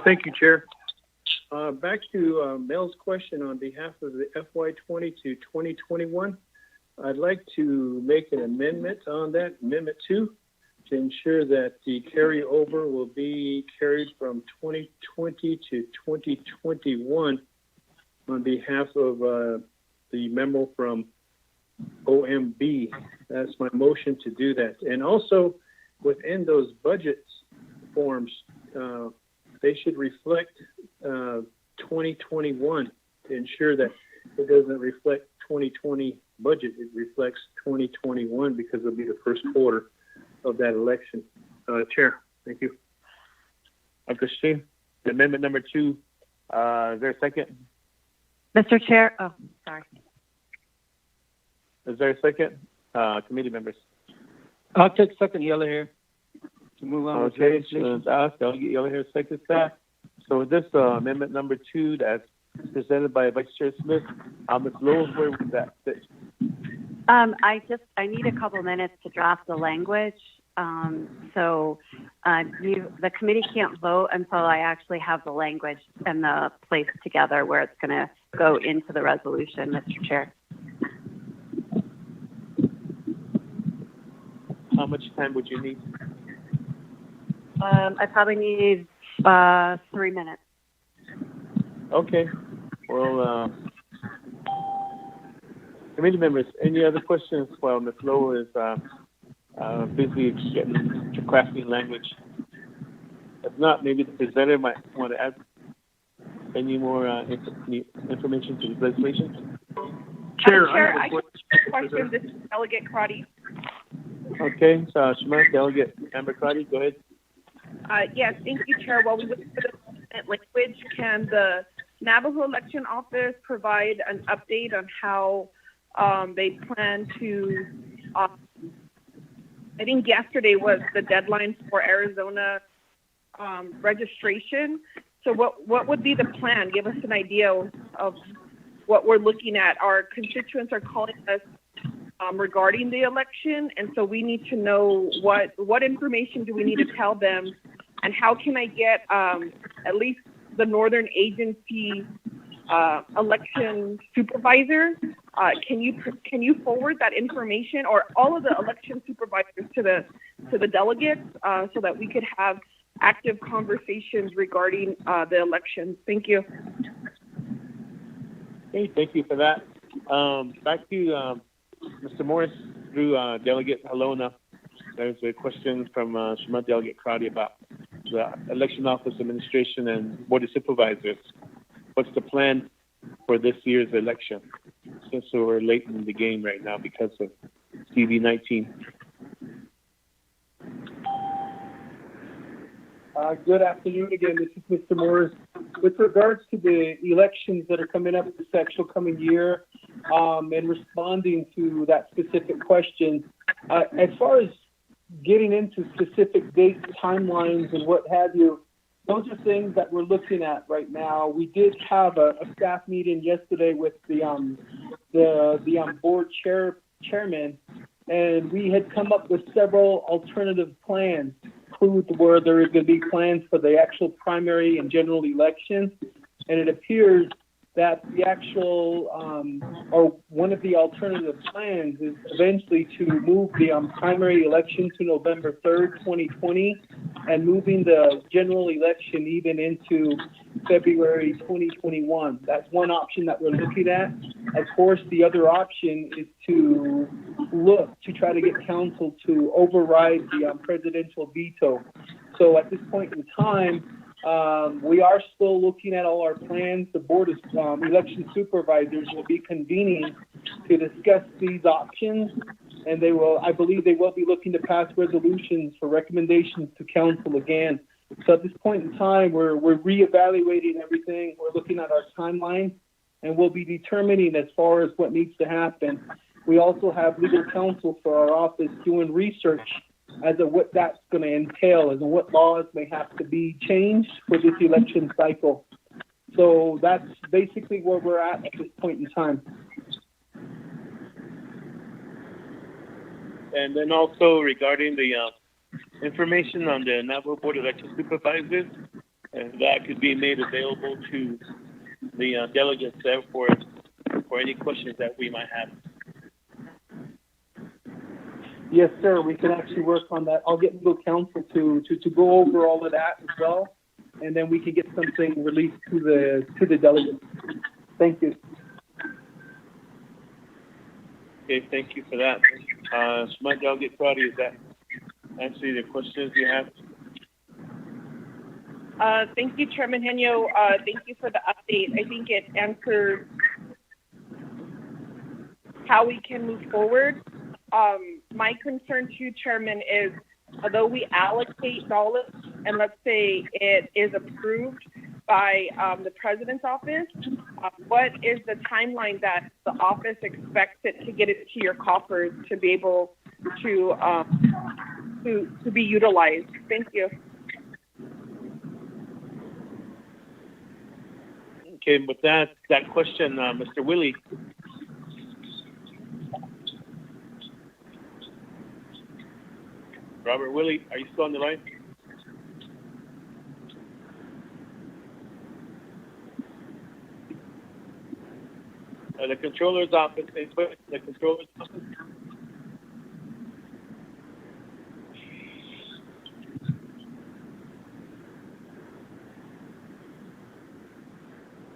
Thank you, Chair. Back to Mel's question on behalf of the FY20 to 2021. I'd like to make an amendment on that, Amendment 2, to ensure that the carryover will be carried from 2020 to 2021 on behalf of the memo from OMB. That's my motion to do that. And also, within those budget forms, they should reflect 2021 to ensure that it doesn't reflect 2020 budget. It reflects 2021 because it'll be the first quarter of that election. Chair, thank you. Christine, amendment number 2, is there a second? Mr. Chair, oh, sorry. Is there a second? Committee members. I'll take second, Yellow Hair, to move on. Okay, so Delegate Yellow Hair seconds that. So with this amendment number 2 that's presented by Vice Chair Smith, Ms. Lowell, where was that sit? I need a couple minutes to draft the language. The committee can't vote until I actually have the language and the place together where it's going to go into the resolution, Mr. Chair. How much time would you need? I probably need 3 minutes. Okay. Well, committee members, any other questions while Ms. Lowe is busy crafting language? If not, maybe the presenter might want to add any more information to the legislation. Chair, I have a question. This is Delegate Crotty. Okay, so Delegate Amber Crotty, go ahead. Yes, thank you, Chair. While we wait for the language, can the Navajo Election Office provide an update on how they plan to, I think yesterday was the deadline for Arizona registration. So what would be the plan? Give us an idea of what we're looking at. Our constituents are calling us regarding the election, and so we need to know what information do we need to tell them, and how can I get at least the Northern Agency election supervisor? Can you forward that information, or all of the election supervisors to the delegates, so that we could have active conversations regarding the elections? Thank you. Okay, thank you for that. Back to Mr. Morris through Delegate Halona. There's a question from Delegate Crowdy about the election office administration and board of supervisors. What's the plan for this year's election, since we're late in the game right now because of COVID-19? Good afternoon again. This is Mr. Morris. With regards to the elections that are coming up this actual coming year, and responding to that specific question, as far as getting into specific dates, timelines, and what have you, those are things that we're looking at right now. We did have a staff meeting yesterday with the board chairman, and we had come up with several alternative plans, where there is going to be plans for the actual primary and general elections, and it appears that the actual, or one of the alternative plans is eventually to move the primary election to November 3rd, 2020, and moving the general election even into February 2021. That's one option that we're looking at. Of course, the other option is to look to try to get council to override the presidential veto. So at this point in time, we are still looking at all our plans. The Board of Election Supervisors will be convening to discuss these options, and I believe they will be looking to pass resolutions for recommendations to council again. So at this point in time, we're reevaluating everything. We're looking at our timeline, and we'll be determining as far as what needs to happen. We also have legal counsel for our office doing research as to what that's going to entail, as to what laws may have to be changed for this election cycle. So that's basically where we're at this point in time. And then also regarding the information on the Navajo Board of Election Supervisors, and that could be made available to the delegates there for any questions that we might have. Yes, sir. We can actually work on that. I'll get legal counsel to go over all of that as well, and then we can get something released to the delegates. Thank you. Okay, thank you for that. Smart Delegate Crowdy, is that answer the questions you have? Thank you, Chairman Henyo. Thank you for the update. I think it answered how we can move forward. My concern too, Chairman, is although we allocate dollars and let's say it is approved by the President's office, what is the timeline that the office expects it to get it to your coffers to be able to be utilized? Thank you. Okay, with that question, Mr. Willie. Robert Willie, are you still on the line? The controller's office, they put the controller's office.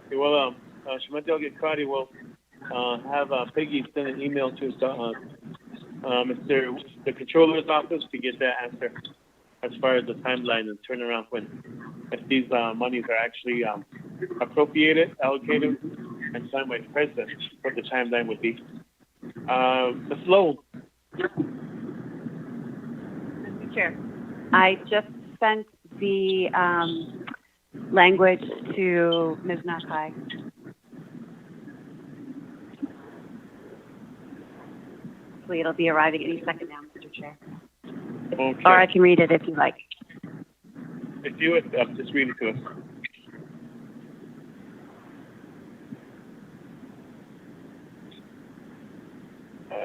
Okay, well, Shema Delegate Crowdy will have Peggy send an email to the controller's office to get that answer as far as the timeline and turnaround if these monies are actually appropriated, allocated, and signed by the President, what the timeline would be. Ms. Lowe. Mr. Chair, I just sent the language to Ms. Nakai. Hopefully it'll be arriving any second now, Mr. Chair. Okay. Or I can read it if you like. If you would, just read it to us.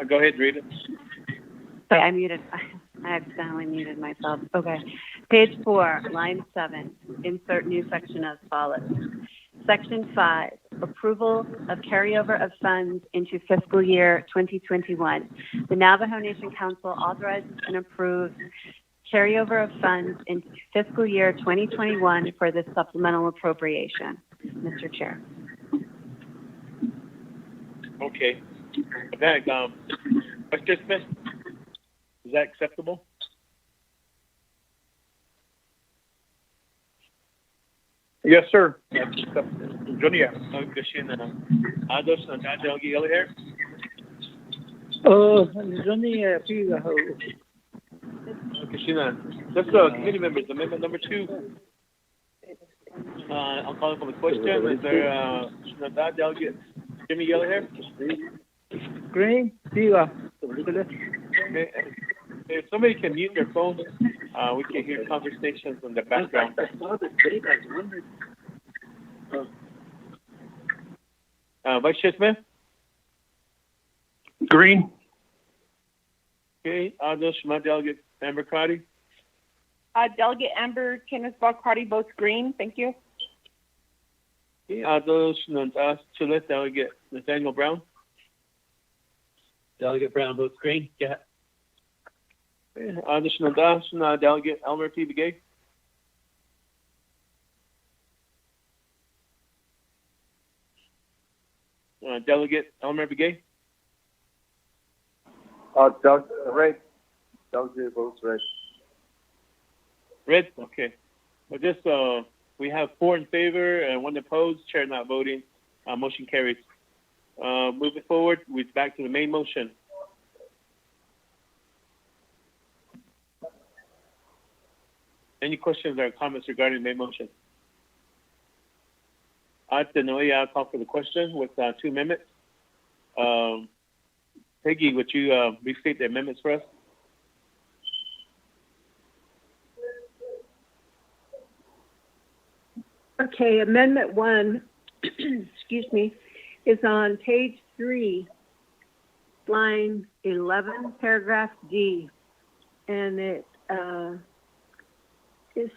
Go ahead, read it. Sorry, I muted. I accidentally muted myself. Okay. Page 4, line 7. Insert new section as follows. Section 5, approval of carryover of funds into fiscal year 2021. The Navajo Nation Council authorizes and approves carryover of funds into fiscal year 2021 for this supplemental appropriation. Mr. Chair. Okay. Okay, Mr. Smith, is that acceptable? Yes, sir. Johnny, question. Ados and Delegate Yellowhair. Johnny, Kashina, let's committee members. Amendment number 2. I'll call it for the question. Is there Delegate Jimmy Yellowhair? Green, Diga. Okay. If somebody can mute their phone, we can hear conversations in the background. Vice Chair Smith? Green. Okay. Ados, my Delegate Amber Crowdy. Delegate Amber Kenneth-Ball Crowdy votes green. Thank you. Okay. Ados, Chile, Delegate Nathaniel Brown. Delegate Brown votes green. Yeah. Ados, Delegate Elmer P. Begay. Delegate Elmer Begay. Red. Delegate votes red. Red. Okay. Well, just we have 4 in favor and 1 opposed. Chair not voting. Motion carries. Moving forward, we're back to the main motion. Any questions or comments regarding the main motion? I'll call for the question with 2 amendments. Peggy, would you restate the amendments for us? Okay, Amendment 1, excuse me, is on page 3, line 11, paragraph D. And it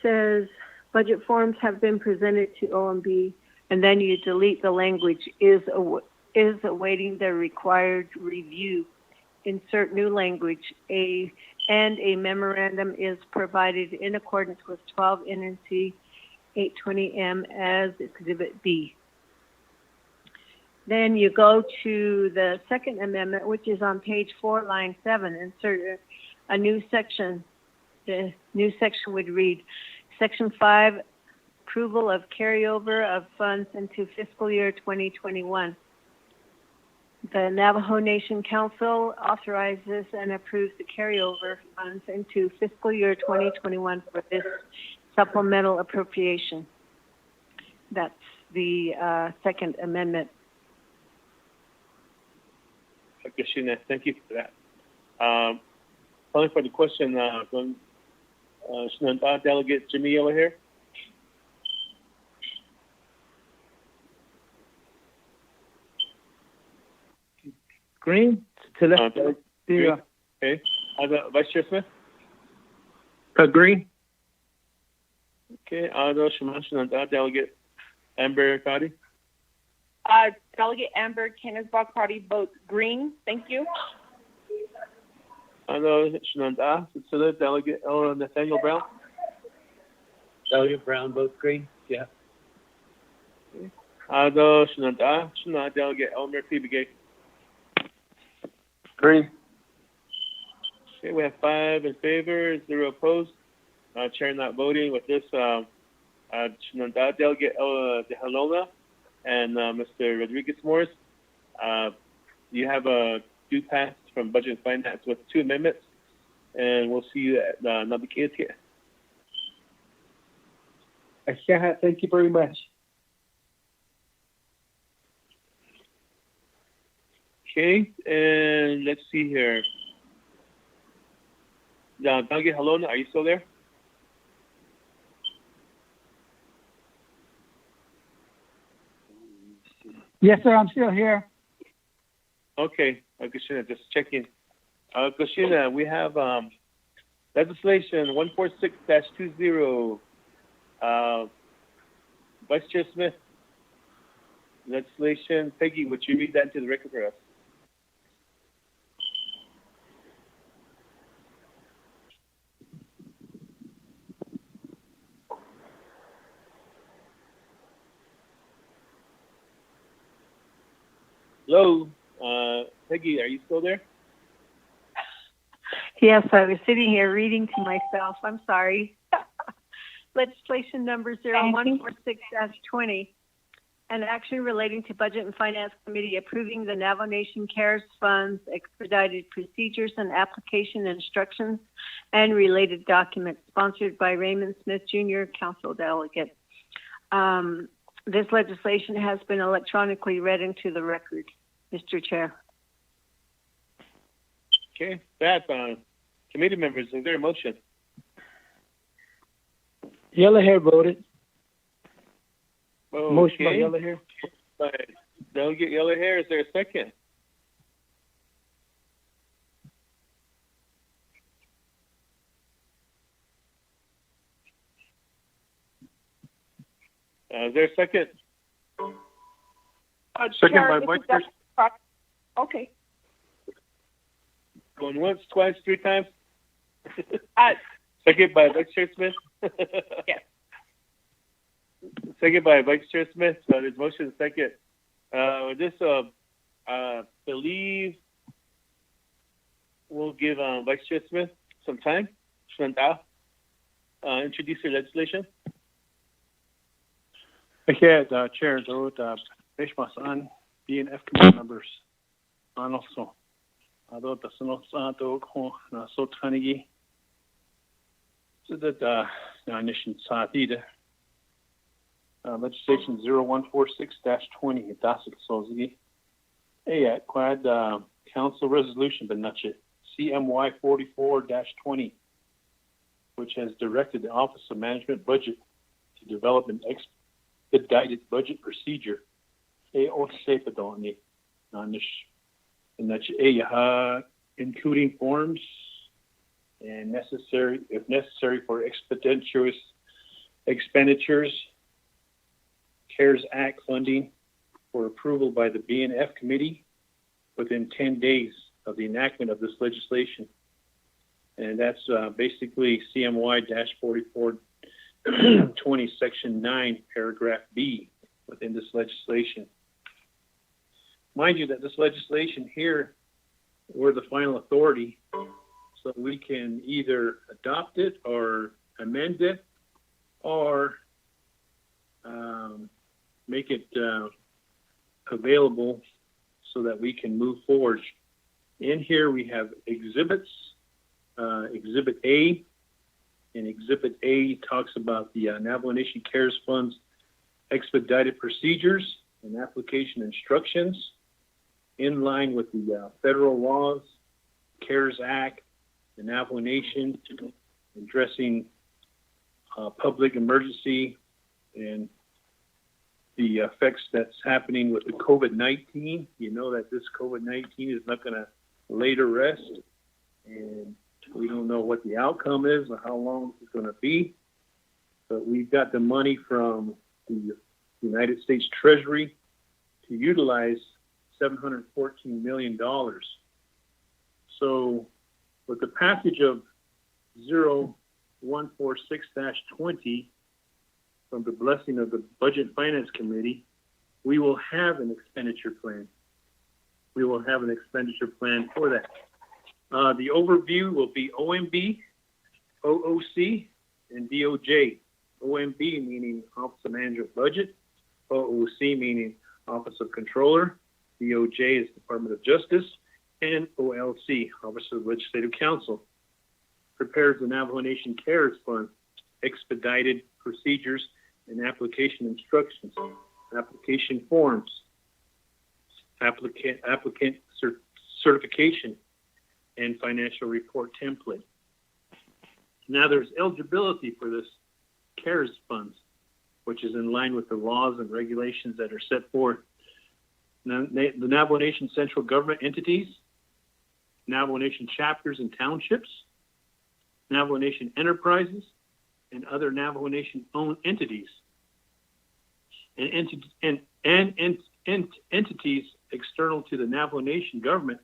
says, budget forms have been presented to OMB, and then you delete the language, is awaiting the required review. Insert new language, and a memorandum is provided in accordance with 12 NNC 820M as Exhibit B. Then you go to the second amendment, which is on page 4, line 7. Insert a new section. The new section would read, Section 5, approval of carryover of funds into fiscal year 2021. The Navajo Nation Council authorizes and approves the carryover funds into fiscal year 2021 for this supplemental appropriation. That's the second amendment. Okay, Sheena, thank you for that. Calling for the question, Delegate Jimmy Yellow here. Green? To left. Green. Okay. Vice Chair Smith? Green. Okay. Delegate Amber Cotty? Delegate Amber Kenneth-Bach votes green. Thank you. Delegate Nathaniel Brown? Delegate Brown votes green. Yeah. Delegate Elmer P. Begay? Green. Okay, we have 5 in favor, 0 opposed. Chair not voting. With this, Delegate De Halona and Mr. Rodriguez Morris, you have a due pass from Budget and Finance with 2 amendments, and we'll see you at Nabikias here. Thank you very much. Okay, and let's see here. Delegate Halona, are you still there? Yes, sir, I'm still here. Okay, Kushina, just checking. Kushina, we have legislation 146-20. Vice Chair Smith, legislation. Peggy, would you read that into the record for us? Hello, Peggy, are you still there? Yes, I was sitting here reading to myself. I'm sorry. Legislation number 0146-20, an action relating to Budget and Finance Committee approving the Navajo Nation CARES Funds, expedited procedures and application instructions, and related documents, sponsored by Raymond Smith Jr., Council Delegate. This legislation has been electronically read into the record, Mr. Chair. Okay, that committee members, is there a motion? Yellow hair voted. Okay. Motion by Yellow hair. Delegate Yellow hair, is there a second? Is there a second? Second by Vice Chair. Okay. Going once, twice, 3 times? Second by Vice Chair Smith? Yes. Second by Vice Chair Smith. There's motion second. This, believe we'll give Vice Chair Smith some time to introduce your legislation. Okay, Chair, Bishmasan, BNF committee members, and also, the Sanosa, so Tanigi, so that Nation Satida, legislation 0146-20, Dasik Sozigi, Quad Council Resolution, but not yet, CMY 44-20, which has directed the Office of Management Budget to develop an expedited budget procedure. O sepadoni including forms and necessary, if necessary, for expenditures, CARES Act funding for approval by the BNF committee within 10 days of the enactment of this legislation. And that's basically CMY-4420, Section 9, Paragraph B within this legislation. Mind you that this legislation here, we're the final authority, so we can either adopt it or amend it or make it available so that we can move forward. In here we have exhibits, Exhibit A, and Exhibit A talks about the Navajo Nation CARES Funds expedited procedures and application instructions in line with the federal laws, CARES Act, the Navajo Nation, addressing public emergency and the effects that's happening with the COVID-19. You know that this COVID-19 is not going to lay to rest, and we don't know what the outcome is or how long it's going to be. But we've got the money from the United States Treasury to utilize $714 million. So with the passage of 0146-20 from the blessing of the Budget and Finance Committee, we will have an expenditure plan. We will have an expenditure plan for that. The overview will be OMB, OOC, and DOJ. OMB meaning Office of Management Budget, OOC meaning Office of Controller, DOJ is Department of Justice, and OLC, Office of Legislative Counsel, prepares the Navajo Nation CARES Fund, expedited procedures and application instructions, application forms, applicant certification, and financial report template. Now there's eligibility for this CARES funds, which is in line with the laws and regulations that are set forth. Now, the Navajo Nation central government entities, Navajo Nation chapters and townships, Navajo Nation enterprises, and other Navajo Nation owned entities, and entities external to the Navajo Nation government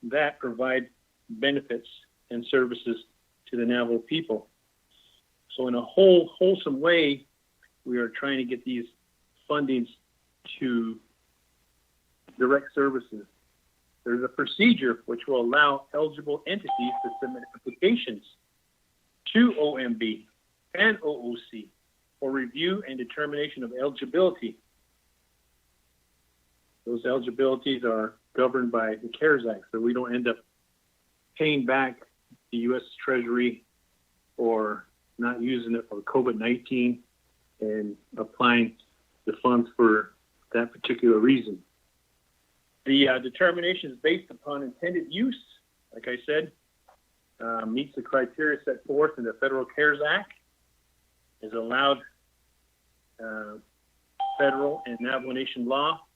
that provide benefits and services to the Navajo people. So in a wholesome way, we are trying to get these fundings to direct services. There's a procedure which will allow eligible entities to submit applications to OMB and OOC for review and determination of eligibility. Those eligibilities are governed by the CARES Act, so we don't end up paying back the U.S. Treasury or not using it for COVID-19 and applying the funds for that particular reason. The determination is based upon intended use, like I said, meets the criteria set forth in the Federal CARES Act, is allowed federal and Navajo Nation law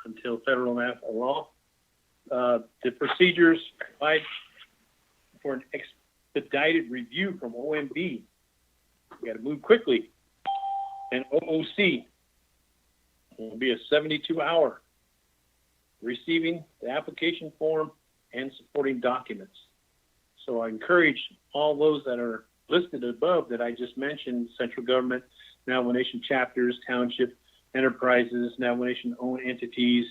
until federal law. The procedures provide for an expedited review from OMB. You got to move quickly. And OOC will be a 72-hour receiving the application form and supporting documents. So I encourage all those that are listed above that I just mentioned, central government, Navajo Nation chapters, township, enterprises, Navajo Nation owned entities,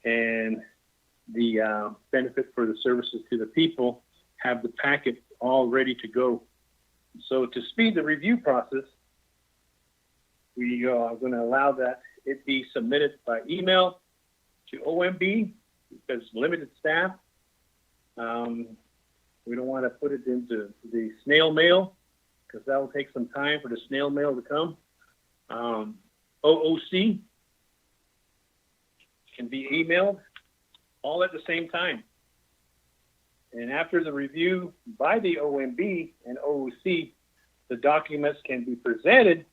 and the benefit for the services to the people, have the packet all ready to go. So to speed the review process, we are going to allow that it be submitted by email to OMB because limited staff. We don't want to put it into the snail mail because that will take some time for the snail mail to come. OOC can be emailed all at the same time. And after the review by the OMB and OOC, the documents can be presented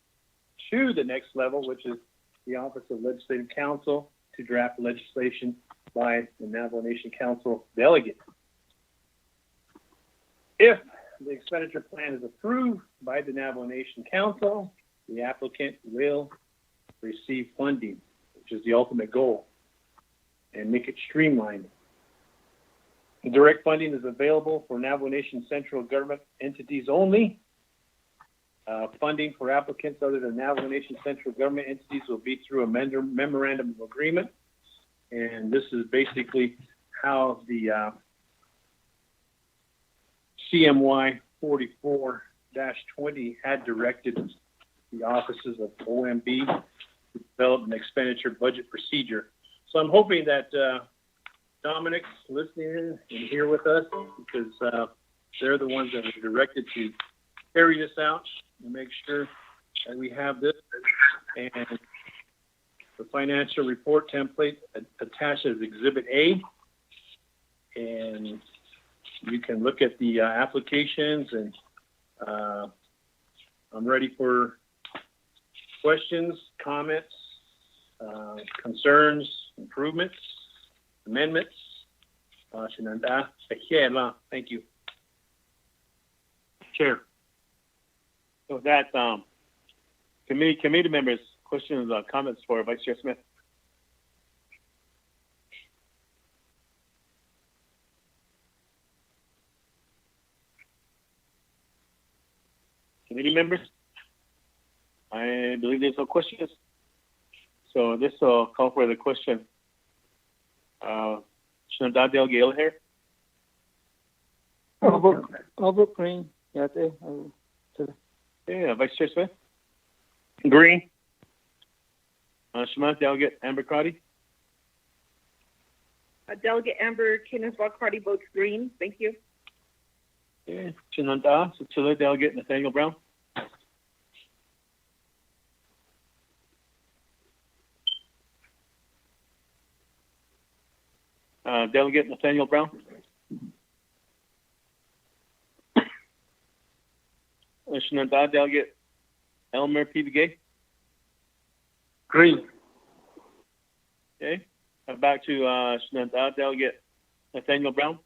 to the next level, which is the Office of Legislative Counsel, to draft legislation by the Navajo Nation Council delegate. If the expenditure plan is approved by the Navajo Nation Council, the applicant will receive funding, which is the ultimate goal, and make it streamlined. The direct funding is available for Navajo Nation central government entities only. Funding for applicants other than Navajo Nation central government entities will be through a memorandum of agreement. And this is basically how the CMY 44-20 had directed the offices of OMB to develop an expenditure budget procedure. So I'm hoping that Dominic's listening in and here with us, because they're the ones that are directed to carry this out and make sure that we have this. And the financial report template attached as Exhibit A. And you can look at the applications, and I'm ready for questions, comments, concerns, improvements, amendments. Thank you. Chair. So with that, committee members, questions, comments for Vice Chair Smith. Committee members? I believe there's no questions. So this will call for the question. Shanada Delgado here. I'll vote green. Yeah, Vice Chair Smith? Green. Shemant Delegate Amber Crotty. Delegate Amber Kenneth-Crotty votes green. Thank you. Okay. Shananta, Chile Delegate Nathaniel Brown. Delegate Nathaniel Brown. Shananta Delegate Elmer P. Begay. Green. Okay. Back to Shananta Delegate Nathaniel Brown.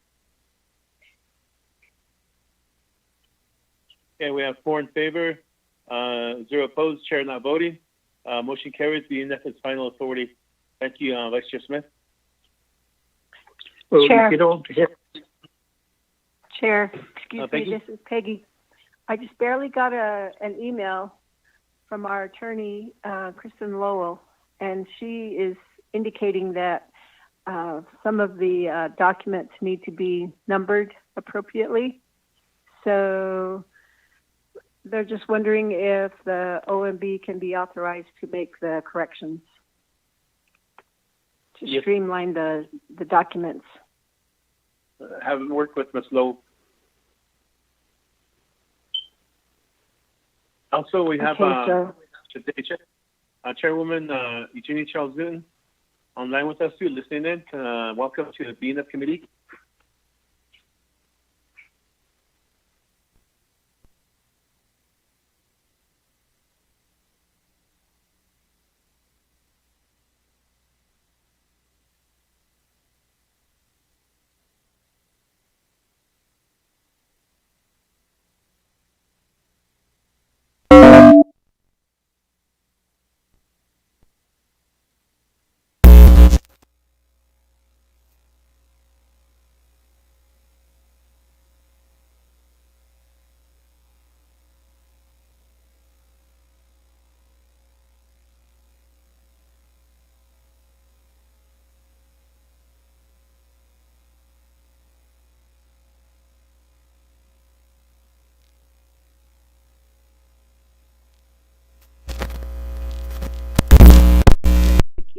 Okay, we have 4 in favor, 0 opposed, chair not voting. Motion carries, the INDEF final authority. Thank you, Vice Chair Smith. Chair. Chair, excuse me, this is Peggy. I just barely got an email from our attorney, Kristen Lowell, and she is indicating that some of the documents need to be numbered appropriately. So they're just wondering if the OMB can be authorized to make the corrections to streamline the documents. Haven't worked with Ms. Lowe. Also, we have Chairwoman Eugenie Charles Newton online with us too, listening in. Welcome to the BNF committee.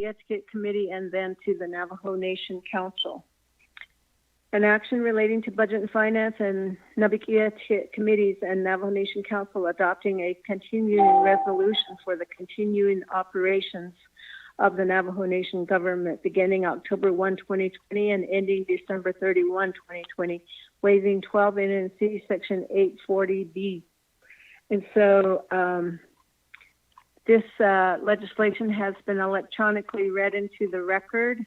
Etiquette Committee and then to the Navajo Nation Council. An action relating to Budget and Finance and Nabiki Etiquette Committees and Navajo Nation Council adopting a continuing resolution for the continuing operations of the Navajo Nation government beginning October 1, 2020 and ending December 31, 2020, waiving 12 NNC Section 840B. And so This legislation has been electronically read into the record,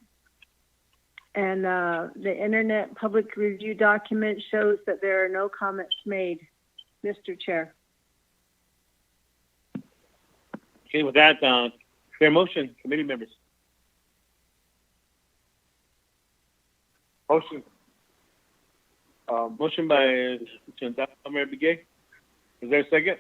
and the Internet Public Review document shows that there are no comments made, Mr. Chair. Okay, with that, fair motion, committee members. Motion by Mayor Begay. Is there a second?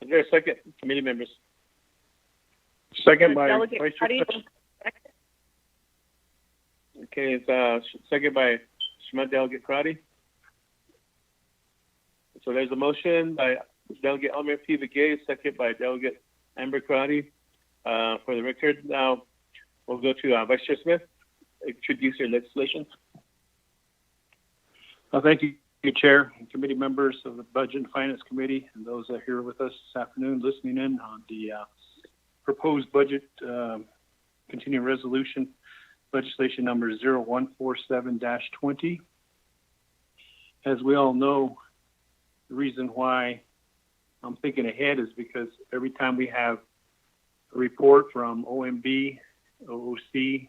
Is there a second, committee members? Second by Delegate Vice Crotty. Chair. Okay, it's second by Delegate Crotty. So there's a motion by Delegate Elmer P. Begay, second by Delegate Amber Crotty. For the record, now we'll go to Vice Chair Smith. Introduce your legislation. Thank you, Chair, and committee members of the Budget and Finance Committee, and those that are here with us this afternoon listening in on the proposed budget continuing resolution, legislation number 0147-20. As we all know, the reason why I'm thinking ahead is because every time we have a report from OMB, OOC,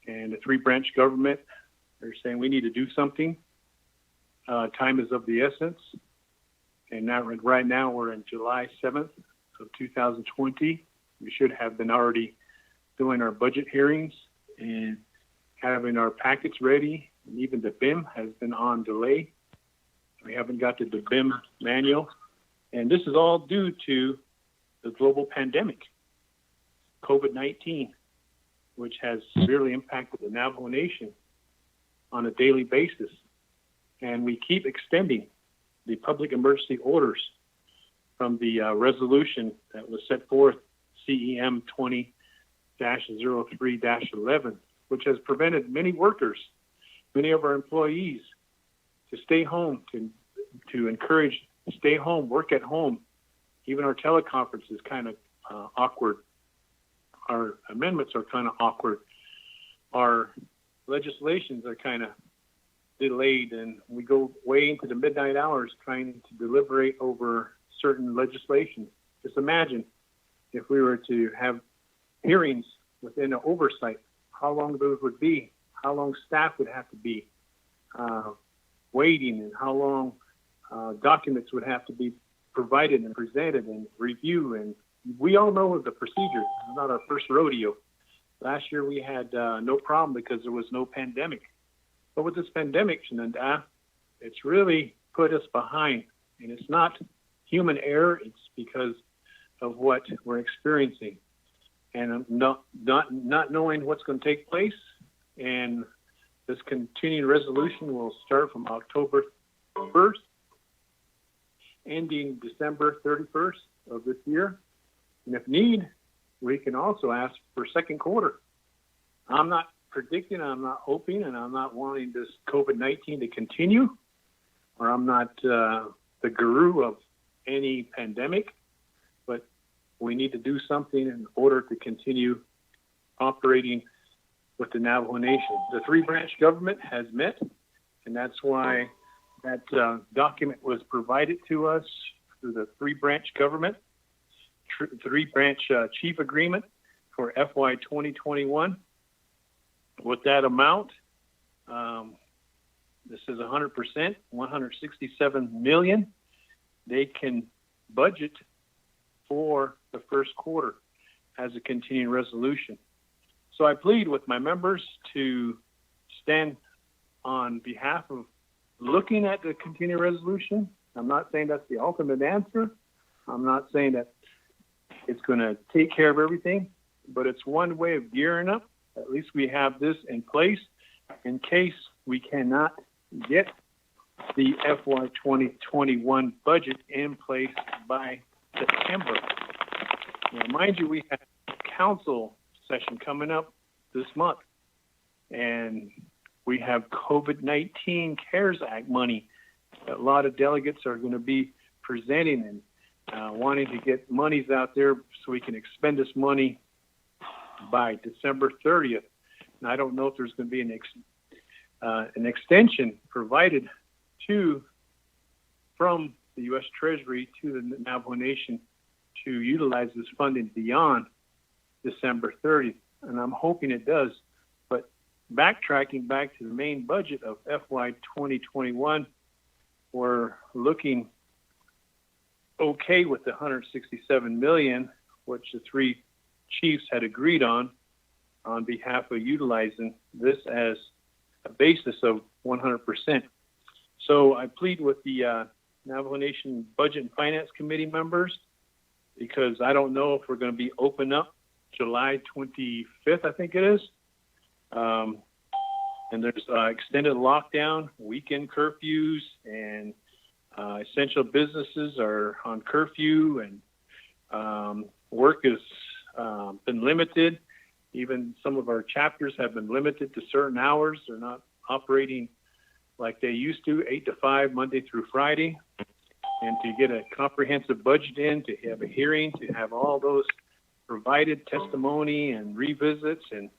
and the three-branch government, they're saying we need to do something. Time is of the essence. And now, right now, we're in July 7th of 2020. We should have been already doing our budget hearings and having our packets ready. And even the BIM has been on delay. We haven't got to the BIM manual. And this is all due to the global pandemic, COVID-19, which has severely impacted the Navajo Nation on a daily basis. And we keep extending the public emergency orders from the resolution that was set forth, CEM 20-03-11, which has prevented many workers, many of our employees, to stay home, to encourage stay home, work at home. Even our teleconference is kind of awkward. Our amendments are kind of awkward. Our legislations are kind of delayed, and we go way into the midnight hours trying to deliberate over certain legislation. Just imagine if we were to have hearings within an oversight, how long those would be, how long staff would have to be waiting, and how long documents would have to be provided and presented and reviewed. And we all know the procedure. It's not our first rodeo. Last year we had no problem because there was no pandemic. But with this pandemic, it's really put us behind. And it's not human error. It's because of what we're experiencing. And not knowing what's going to take place. And this continuing resolution will start from October 1st, ending December 31st of this year. And if need, we can also ask for second quarter. I'm not predicting, I'm not hoping, and I'm not wanting this COVID-19 to continue, or I'm not the guru of any pandemic, but we need to do something in order to continue operating with the Navajo Nation. The three-branch government has met, and that's why that document was provided to us through the three-branch government, three-branch chief agreement for FY 2021. With that amount, this is 100%, 167 million. They can budget for the first quarter as a continuing resolution. So I plead with my members to stand on behalf of looking at the continuing resolution. I'm not saying that's the ultimate answer. I'm not saying that it's going to take care of everything, but it's one way of gearing up. At least we have this in place in case we cannot get the FY 2021 budget in place by September. Now, mind you, we have a council session coming up this month, and we have COVID-19 CARES Act money that a lot of delegates are going to be presenting and wanting to get monies out there so we can expend this money by December 30th. And I don't know if there's going to be an extension provided from the U.S. Treasury to the Navajo Nation to utilize this funding beyond December 30th, and I'm hoping it does. But backtracking back to the main budget of FY 2021, we're looking okay with the $167 million, which the three chiefs had agreed on behalf of utilizing this as a basis of 100%. So I plead with the Navajo Nation Budget and Finance Committee members, because I don't know if we're going to be open up July 25th, I think it is. And there's extended lockdown, weekend curfews, and essential businesses are on curfew, and work has been limited. Even some of our chapters have been limited to certain hours. They're not operating like they used to, 8 to 5, Monday through Friday. And to get a comprehensive budget in, to have a hearing, to have all those provided, testimony and revisits, and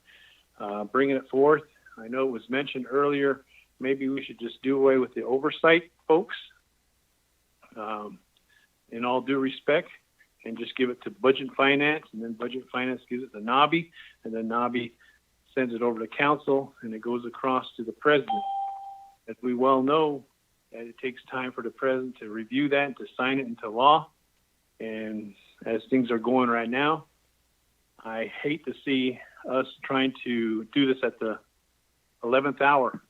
bringing it forth. I know it was mentioned earlier, maybe we should just do away with the oversight folks, in all due respect, and just give it to Budget and Finance, and then Budget and Finance gives it to NABI, and then NABI sends it over to Council, and it goes across to the President. As we well know, that it takes time for the President to review that and to sign it into law. And as things are going right now, I hate to see us trying to do this at the 11th hour.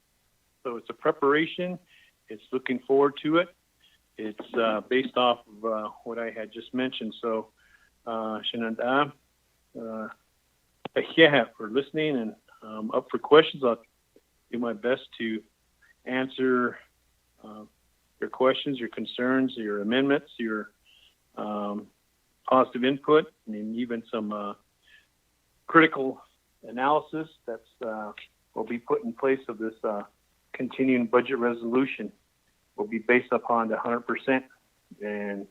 So it's a preparation. It's looking forward to it. It's based off of what I had just mentioned. So, Shananda, for listening, and up for questions. I'll do my best to answer your questions, your concerns, your amendments, your positive input, and even some critical analysis that's will be put in place of this continuing budget resolution. Will be based upon the 100%. And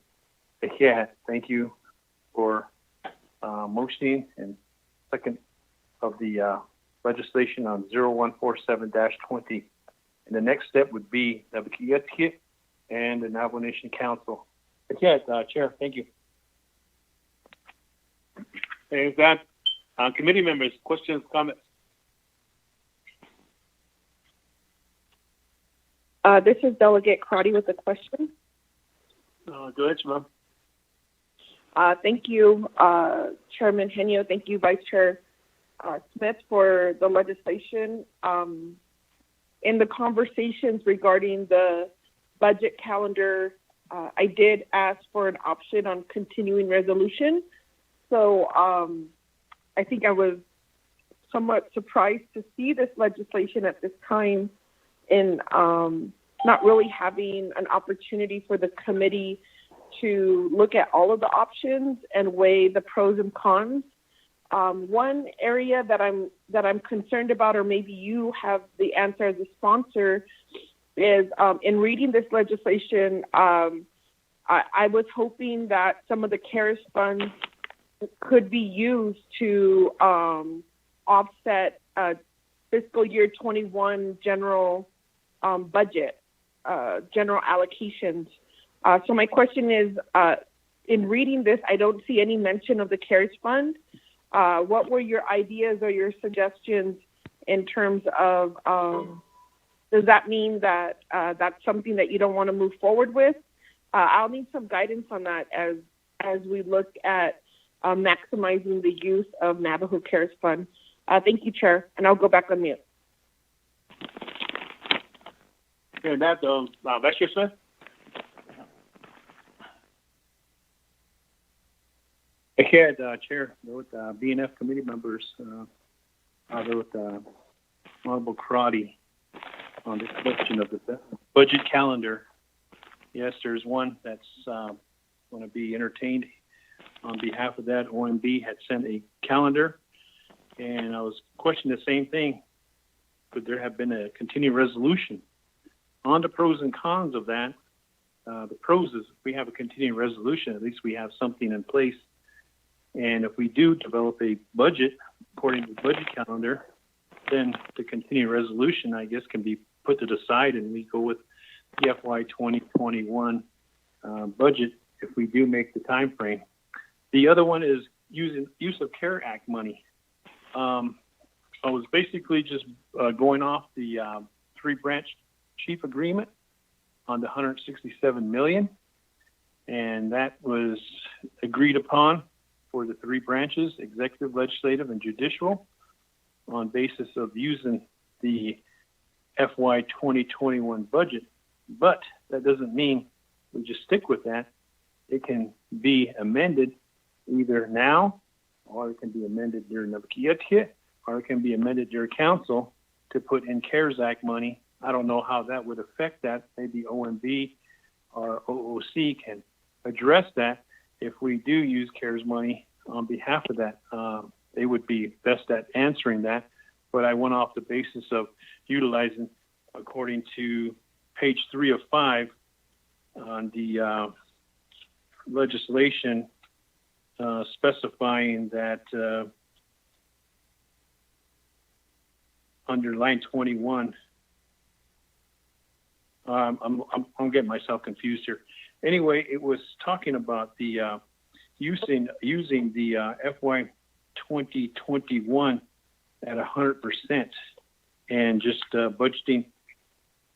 thank you for motioning and second of the legislation on 0147-20. And the next step would be the Kiyatki and the Navajo Nation Council. Chair, thank you. And with that, committee members, questions, comments? This is Delegate Crotty with a question. Go ahead, Shimon. Thank you, Chairman Henio. Thank you, Vice Chair Smith, for the legislation. In the conversations regarding the budget calendar, I did ask for an option on continuing resolution. So I think I was somewhat surprised to see this legislation at this time, in not really having an opportunity for the committee to look at all of the options and weigh the pros and cons. One area that I'm concerned about, or maybe you have the answer as a sponsor, is in reading this legislation, I was hoping that some of the CARES funds could be used to offset fiscal year 21 general budget, general allocations. So my question is, in reading this, I don't see any mention of the CARES fund. What were your ideas or your suggestions in terms of, does that mean that that's something that you don't want to move forward with? I'll need some guidance on that as we look at maximizing the use of Navajo CARES Fund. Thank you, Chair, and I'll go back on mute. Hearing that, Vice Chair Smith? Chair, with BNF committee members, with Honorable Crotty on the question of the budget calendar. Yes, there's one that's going to be entertained. On behalf of that, OMB had sent a calendar, and I was questioning the same thing. Could there have been a continuing resolution on the pros and cons of that? The pros is if we have a continuing resolution, at least we have something in place. And if we do develop a budget according to the budget calendar, then the continuing resolution, I guess, can be put to the side and we go with the FY 2021 budget if we do make the time frame. The other one is use of CARE Act money. I was basically just going off the 3-branch chief agreement on the $167 million, and that was agreed upon for the 3 branches, executive, legislative, and judicial, on basis of using the FY 2021 budget. But that doesn't mean we just stick with that. It can be amended either now, or it can be amended during the Kiyatia, or it can be amended during council to put in CARES Act money. I don't know how that would affect that. Maybe OMB or OOC can address that. If we do use CARES money on behalf of that, they would be best at answering that. But I went off the basis of utilizing, according to page 3 of 5 on the legislation, specifying that under line 21, I'm getting myself confused here. Anyway, it was talking about the using the FY 2021 at 100% and just budgeting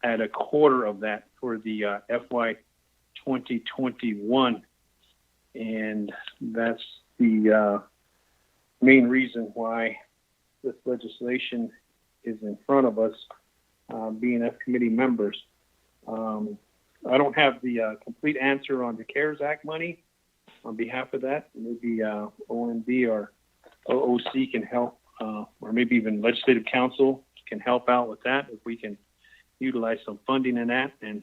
at a quarter of that for the FY 2021, and that's the main reason why this legislation is in front of us, being as committee members. I don't have the complete answer on the CARES Act money on behalf of that. Maybe OMB or OOC can help, or maybe even Legislative Council can help out with that if we can utilize some funding in that and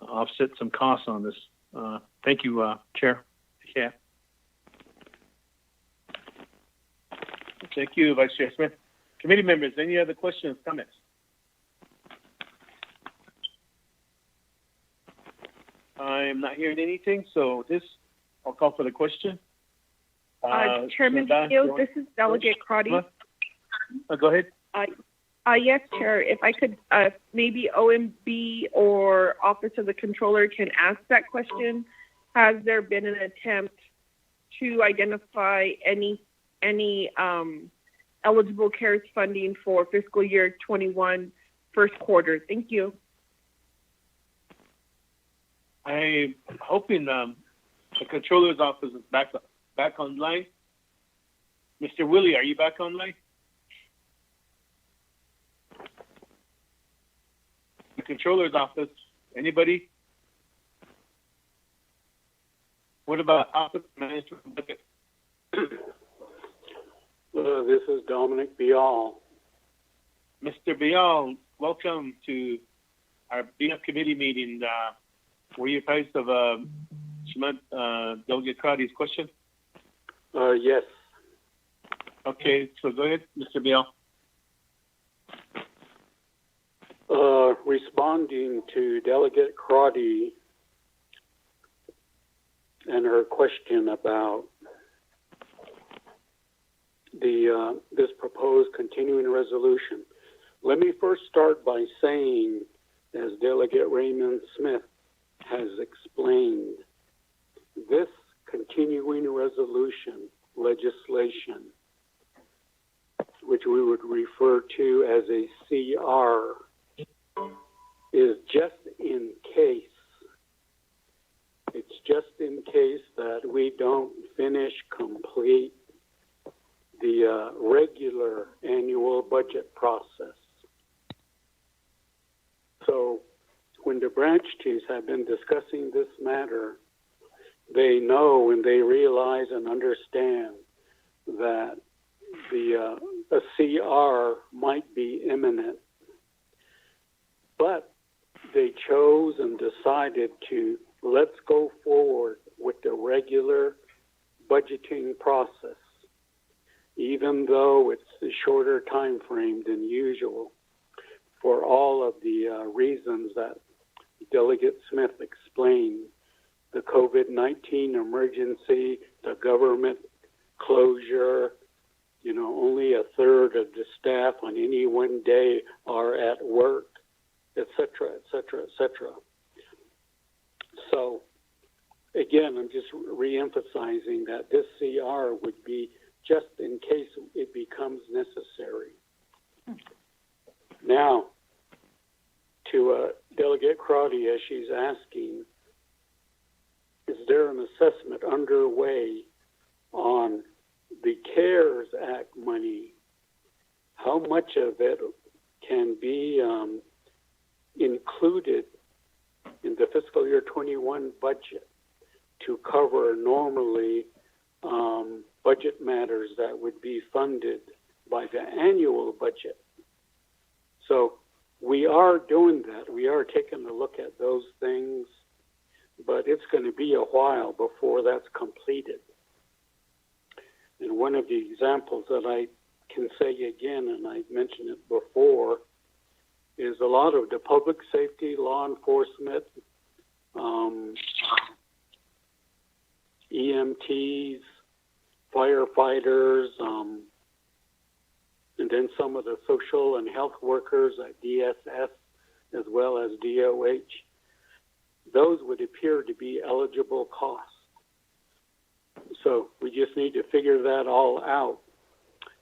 offset some costs on this. Thank you, Chair. Yeah. Thank you, Vice Chair Smith. Committee members, any other questions, comments? I'm not hearing anything, so I'll call for the question. Chairman Hill, this is Delegate Crotty. Go ahead. Yes, Chair. If I could, maybe OMB or Office of the Controller can ask that question. Has there been an attempt to identify any eligible CARES funding for fiscal year 21 first quarter? Thank you. I'm hoping the Controller's Office is back online. Mr. Willie, are you back online? The Controller's Office, anybody? What about Office of Management Budget? This is Dominic Bial. Mr. Bial, welcome to our BF committee meeting. Were you advised of Delegate Crowdy's question? Yes. Okay, so go ahead, Mr. Bial. Responding to Delegate Crotty and her question about this proposed continuing resolution. Let me first start by saying, as Delegate Raymond Smith has explained, this continuing resolution legislation, which we would refer to as a CR, is just in case. It's just in case that we don't complete the regular annual budget process. So when the branch chiefs have been discussing this matter, they know and they realize and understand that a CR might be imminent. But they chose and decided to let's go forward with the regular budgeting process, even though it's a shorter time frame than usual, for all of the reasons that Delegate Smith explained: the COVID-19 emergency, the government closure, only a third of the staff on any one day are at work, et cetera, et cetera, et cetera. So, again, I'm just re-emphasizing that this CR would be just in case it becomes necessary. Now, to Delegate Crotty, as she's asking, is there an assessment underway on the CARES Act money? How much of it can be included in the fiscal year 21 budget to cover normally budget matters that would be funded by the annual budget? So we are doing that. We are taking a look at those things, but it's going to be a while before that's completed. And one of the examples that I can say again, and I mentioned it before, is a lot of the public safety, law enforcement, EMTs, firefighters, and then some of the social and health workers at DSS as well as DOH. Those would appear to be eligible costs. So we just need to figure that all out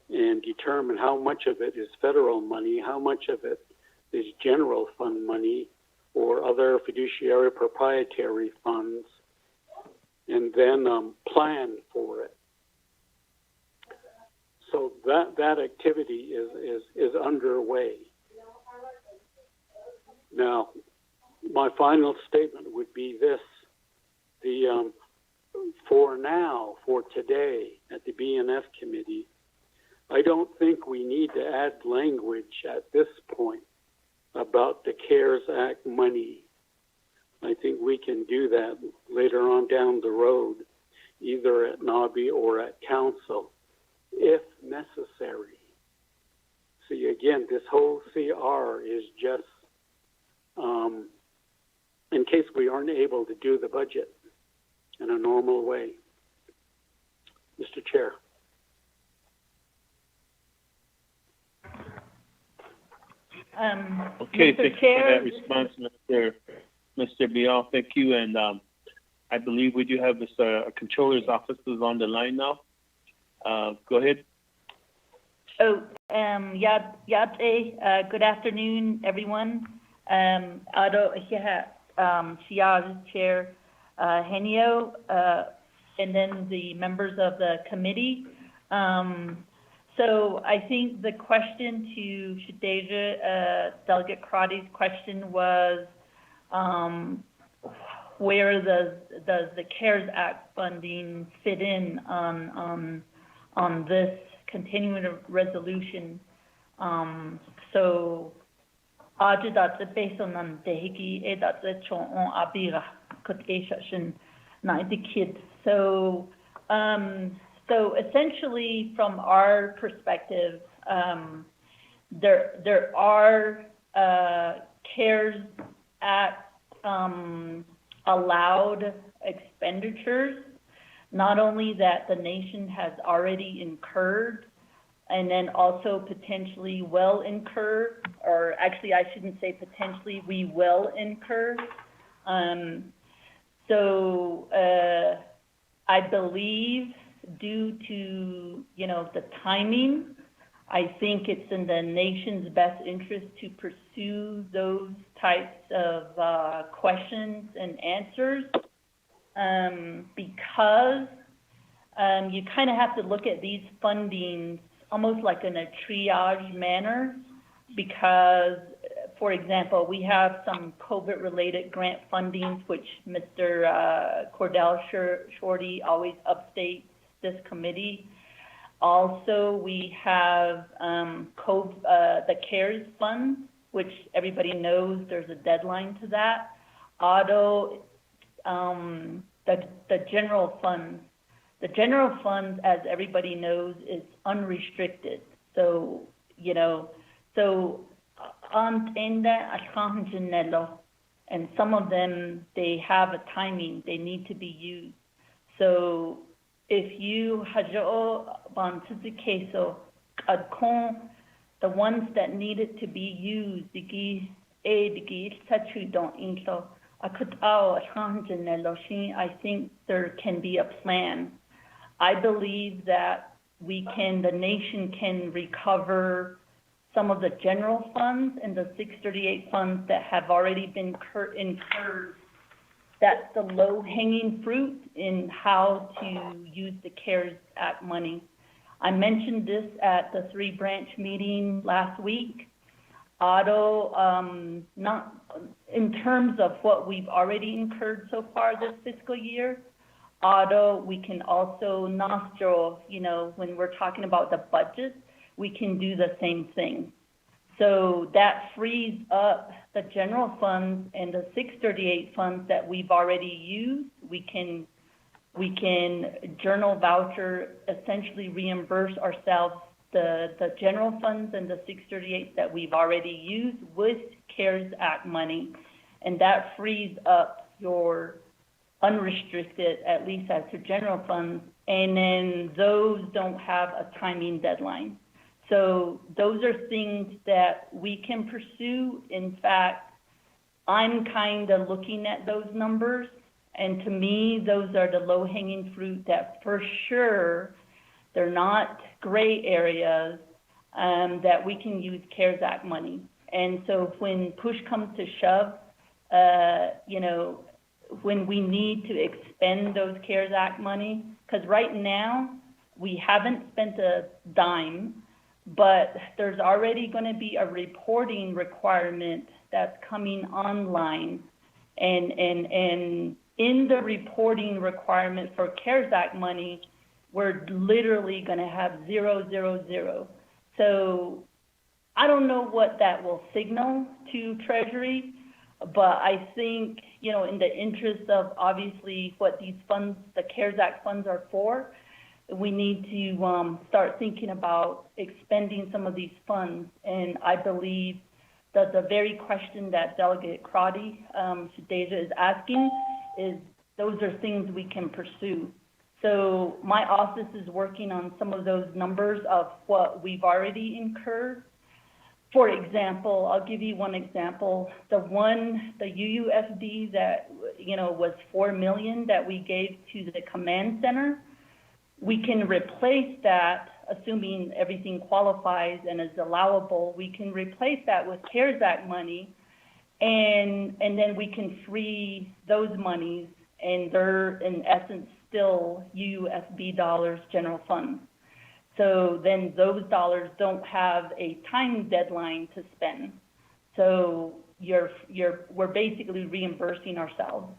and determine how much of it is federal money, how much of it is general fund money or other fiduciary proprietary funds, and then plan for it. So that activity is underway. Now, my final statement would be this: for now, for today, at the BNF committee, I don't think we need to add language at this point about the CARES Act money. I think we can do that later on down the road, either at NABI or at council, if necessary. See, again, this whole CR is just in case we aren't able to do the budget in a normal way. Mr. Chair. Okay, thank you for that response, Mr. Bial. Thank you. And I believe we do have this controller's office is on the line now. Go ahead. Oh, good afternoon, everyone. Chair Henio, and then the members of the committee. So I think the question to Shadeja, Delegate Crotty's question was, where does the CARES Act funding fit in on this continuing resolution? So aja that's based on the hiki that's a chon abira cotation na the kid. So so essentially from our perspective, there are CARES Act allowed expenditures, not only that the nation has already incurred, and then also potentially will incur, or actually I shouldn't say potentially, we will incur. So I believe due to, the timing, I think it's in the nation's best interest to pursue those types of questions and answers, because you kind of have to look at these fundings almost like in a triage manner, because, for example, we have some COVID-related grant fundings, which Mr. Cordell Shorty always updates this committee. Also, we have the CARES funds, which everybody knows there's a deadline to that. Although the general funds. The general funds, as everybody knows, is unrestricted. So, and some of them, they have a timing, they need to be used. So if you hajo bantuzi queso, adkon, the ones that needed to be used, digi satu don't inso, I think there can be a plan. I believe that the nation can recover some of the general funds and the 638 funds that have already been incurred. That's the low-hanging fruit in how to use the CARES Act money. I mentioned this at the 3-branch meeting last week. Not in terms of what we've already incurred so far this fiscal year. We can also nostril, when we're talking about the budget, we can do the same thing. So that frees up the general funds and the 638 funds that we've already used. We can journal voucher, essentially reimburse ourselves the general funds and the 638 that we've already used with CARES Act money, and that frees up your unrestricted, at least as to general funds, and then those don't have a timing deadline. So those are things that we can pursue. In fact, I'm kind of looking at those numbers, and to me, those are the low-hanging fruit that for sure they're not gray areas that we can use CARES Act money. And so when push comes to shove, when we need to expend those CARES Act money, because right now we haven't spent a dime, but there's already going to be a reporting requirement that's coming online. And in the reporting requirement for CARES Act money, we're literally going to have 000. So I don't know what that will signal to Treasury, but I think, in the interest of obviously what these funds, the CARES Act funds are for, we need to start thinking about expending some of these funds. And I believe that the very question that Delegate Crotty, Shadeja, is asking is those are things we can pursue. So my office is working on some of those numbers of what we've already incurred. For example, I'll give you one example. The UUSD that, was $4 million that we gave to the command center, we can replace that, assuming everything qualifies and is allowable, we can replace that with CARES Act money, and then we can free those monies, and they're, in essence, still UUSB dollars, general funds. So then those dollars don't have a time deadline to spend. So we're basically reimbursing ourselves.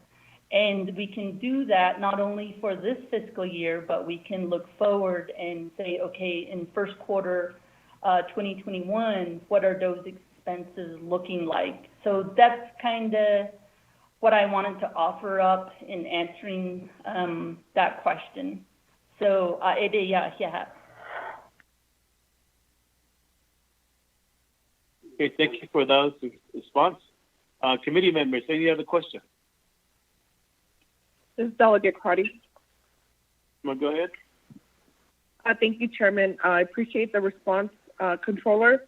And we can do that not only for this fiscal year, but we can look forward and say, okay, in first quarter 2021, what are those expenses looking like? So that's kind of what I wanted to offer up in answering that question. So, yeah. Okay, thank you for those response. Committee members, any other questions? This is Delegate Crotty. Go ahead. Thank you, Chairman. I appreciate the response, Controller.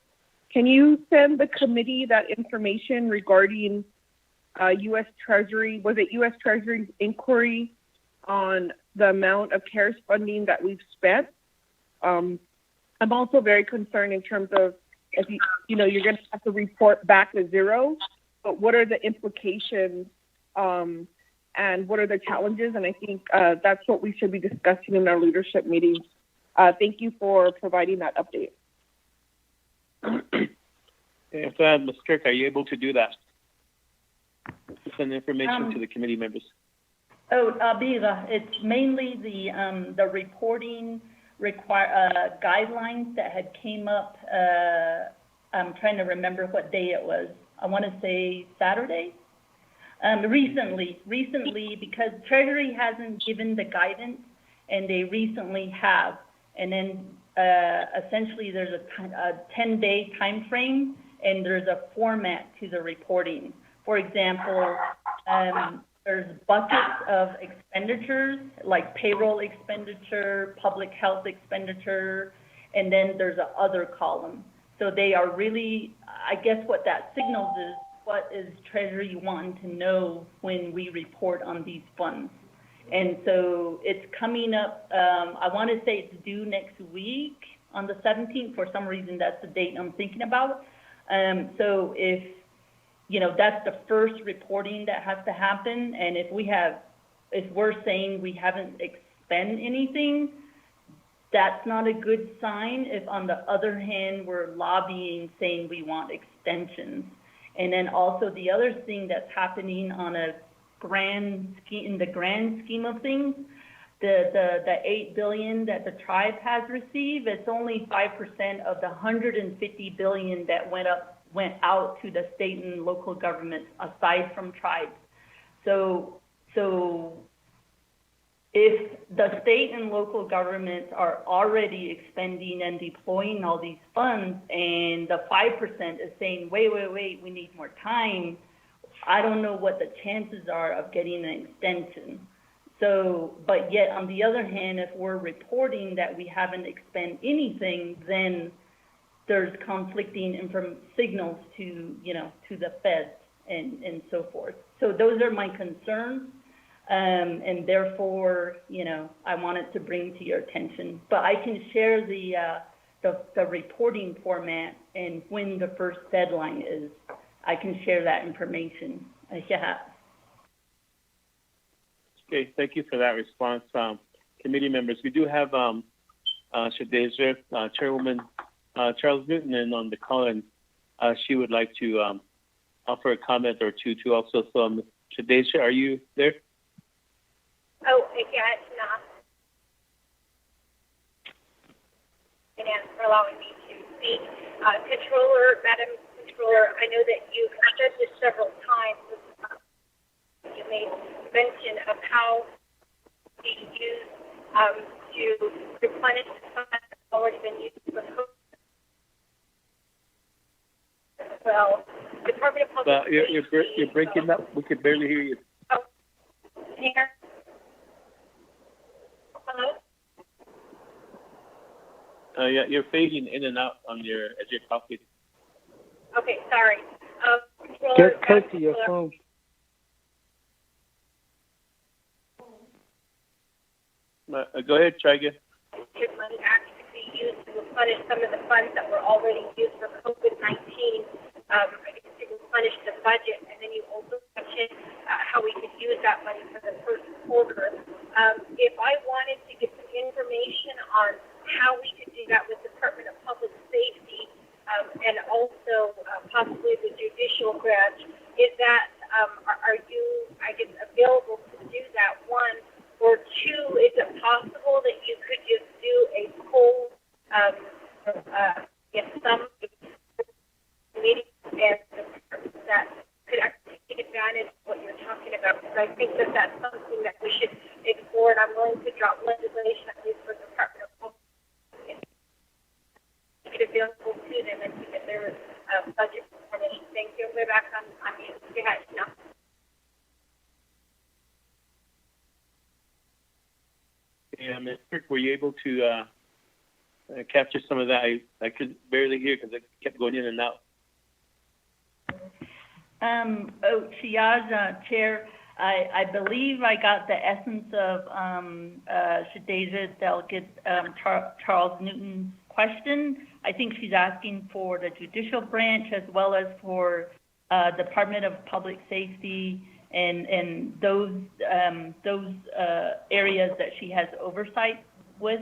Can you send the committee that information regarding U.S. Treasury? Was it U.S. Treasury's inquiry on the amount of CARES funding that we've spent? I'm also very concerned in terms of if you're going to have to report back to zero, but what are the implications and what are the challenges? And I think that's what we should be discussing in our leadership meetings. Thank you for providing that update. Ms. Kirk, are you able to do that? Send information to the committee members. Bira, it's mainly the reporting guidelines that had came up. I'm trying to remember what day it was. I want to say Saturday. Recently, because Treasury hasn't given the guidance, and they recently have. And then essentially there's a 10-day time frame, and there's a format to the reporting. For example, there's buckets of expenditures, like payroll expenditure, public health expenditure, and then there's a other column. So they are really, I guess what that signals is, what is Treasury wanting to know when we report on these funds? And so it's coming up, I want to say it's due next week on the 17th. For some reason, that's the date I'm thinking about. So if, you know, that's the first reporting that has to happen. And if we're saying we haven't expended anything, that's not a good sign. If on the other hand, we're lobbying saying we want extensions. And then also the other thing that's happening on a in the grand scheme of things, the $8 billion that the tribe has received, it's only 5% of the $150 billion that went out to the state and local governments aside from tribes. So if the state and local governments are already expending and deploying all these funds, and the 5% is saying, wait, we need more time, I don't know what the chances are of getting an extension. So, but yet on the other hand, if we're reporting that we haven't expended anything, then there's conflicting signals to, you know, to the feds and so forth. So those are my concerns. And therefore, you know, I wanted to bring to your attention. But I can share the reporting format and when the first deadline is. I can share that information. Yeah. Okay, thank you for that response. Committee members, we do have Shadeja, Chairwoman Charles Newton, and on the call, and she would like to offer a comment or two too also. So, Shadeja, are you there? Oh, yeah, it's not. And for allowing me to speak. Madam Controller, I know that you've said this several times. You made mention of how we use to replenish the funds that have already been used for COVID. Well, Department of Public Safety. You're breaking up. We could barely hear you. Oh, here. Hello? Yeah, you're fading in and out on your as you're talking. Okay, sorry. Get close to your phone. Go ahead, try again. Money actually be used to replenish some of the funds that were already used for COVID-19, to replenish the budget. And then you also mentioned how we could use that money for the first quarter. If I wanted to get some information on how we could do that with the Department of Public Safety, and also possibly the judicial branch, is that, are you, I guess, available to do that, one? Or two, is it possible that you could just do a full, some meeting and that could actually take advantage of what you're talking about? Because I think that that's something that we should explore, and I'm willing to drop legislation at least for the Department of Public Safety. Make it available to them and to get their budget information. Thank you. We're back on you. Yeah, Yeah, Ms. Kirk, were you able to capture some of that? I could barely hear because it kept going in and out. Shiaz, Chair, I believe I got the essence of Shadeja Delegate Charles Newton's question. I think she's asking for the judicial branch as well as for Department of Public Safety and those areas that she has oversight with.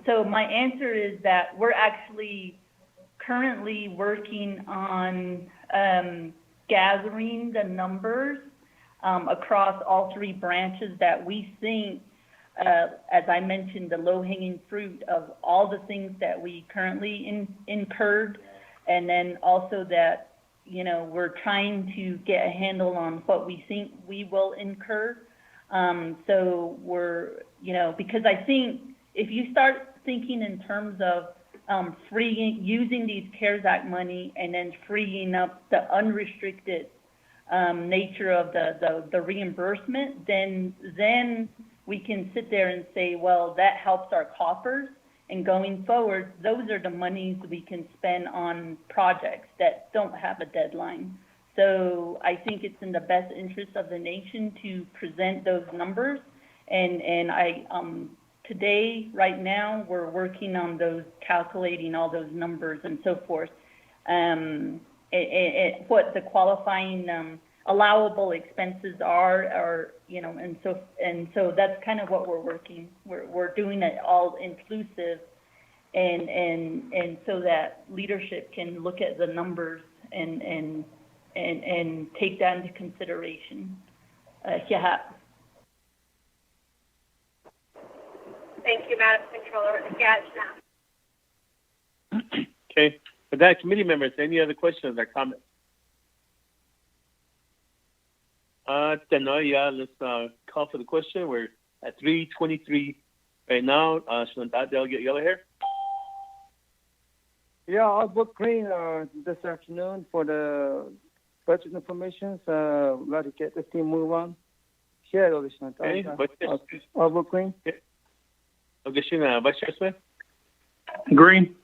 So my answer is that we're actually currently working on gathering the numbers across all three branches that we think, as I mentioned, the low-hanging fruit of all the things that we currently incurred, and then also that, you know, we're trying to get a handle on what we think we will incur. So we're, you know, because I think if you start thinking in terms of using these CARES Act money and then freeing up the unrestricted nature of the reimbursement, then we can sit there and say, well, that helps our coffers. And going forward, those are the monies we can spend on projects that don't have a deadline. So I think it's in the best interest of the nation to present those numbers. And I today, right now, we're working on those, calculating all those numbers and so forth. What the qualifying allowable expenses are, you know, and so that's kind of what we're working. We're doing it all inclusive, and so that leadership can look at the numbers and take that into consideration. Yeah. Thank you, Madam Controller. Yes, now. Okay. For that, committee members, any other questions or comments? Let's call for the question. We're at 3:23 right now. Delegate Yellowhair. Yeah, I'll book Green this afternoon for the budget information. So let us get the team move on. Share all this. Okay. I'll book Green. Okay, Vice Chair Smith. Green.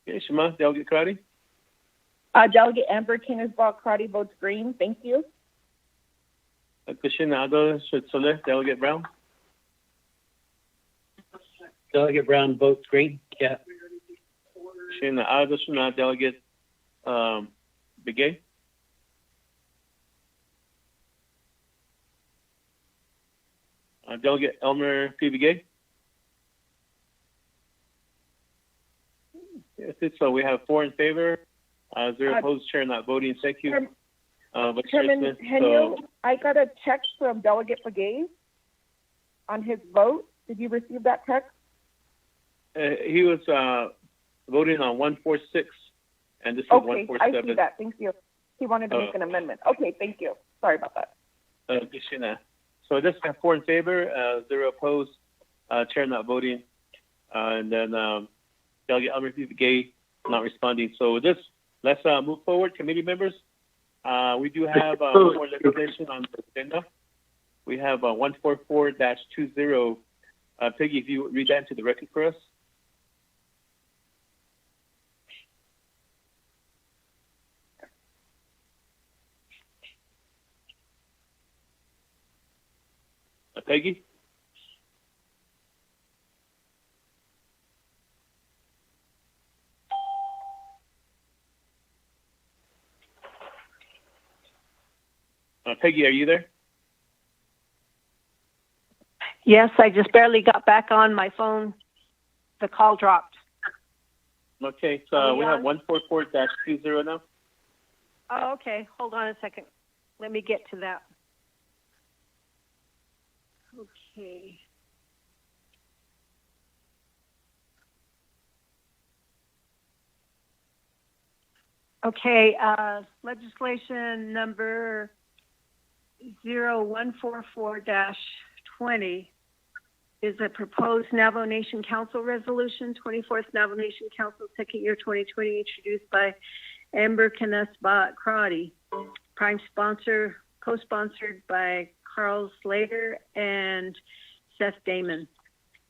Okay, Shema, Delegate Karate. Delegate Amber Kinersbaugh-Crotty votes green. Thank you. Aldo Soler, Delegate Brown. Delegate Brown votes green. Yeah. Aldo Delegate Begay. Delegate Elmer P. Begay. Yes, so we have 4 in favor, 0 opposed, chair not voting. Thank you. Chairman Henyo, I got a text from Delegate Begay on his vote. Did you receive that text? He was voting on 146, and this is 147. I see that. Thank you. He wanted to make an amendment. Okay, thank you. Sorry about that. So this has 4 in favor, 0 opposed, chair not voting, and then Delegate Elmer P. Begay not responding. So with this, let's move forward, committee members. We do have more legislation on the agenda. We have 144-20. Peggy, if you read that into the record for us. Peggy? Peggy, are you there? Yes, I just barely got back on my phone. The call dropped. Okay, so we have 144-20 now. Oh, okay. Hold on a second. Let me get to that. Okay. Okay, legislation number 0144-20 is a proposed Navajo Nation Council resolution, 24th Navajo Nation Council, second year 2020, introduced by Amber Kinersbaugh-Crotty, prime sponsor, co-sponsored by Carl Slater and Seth Damon,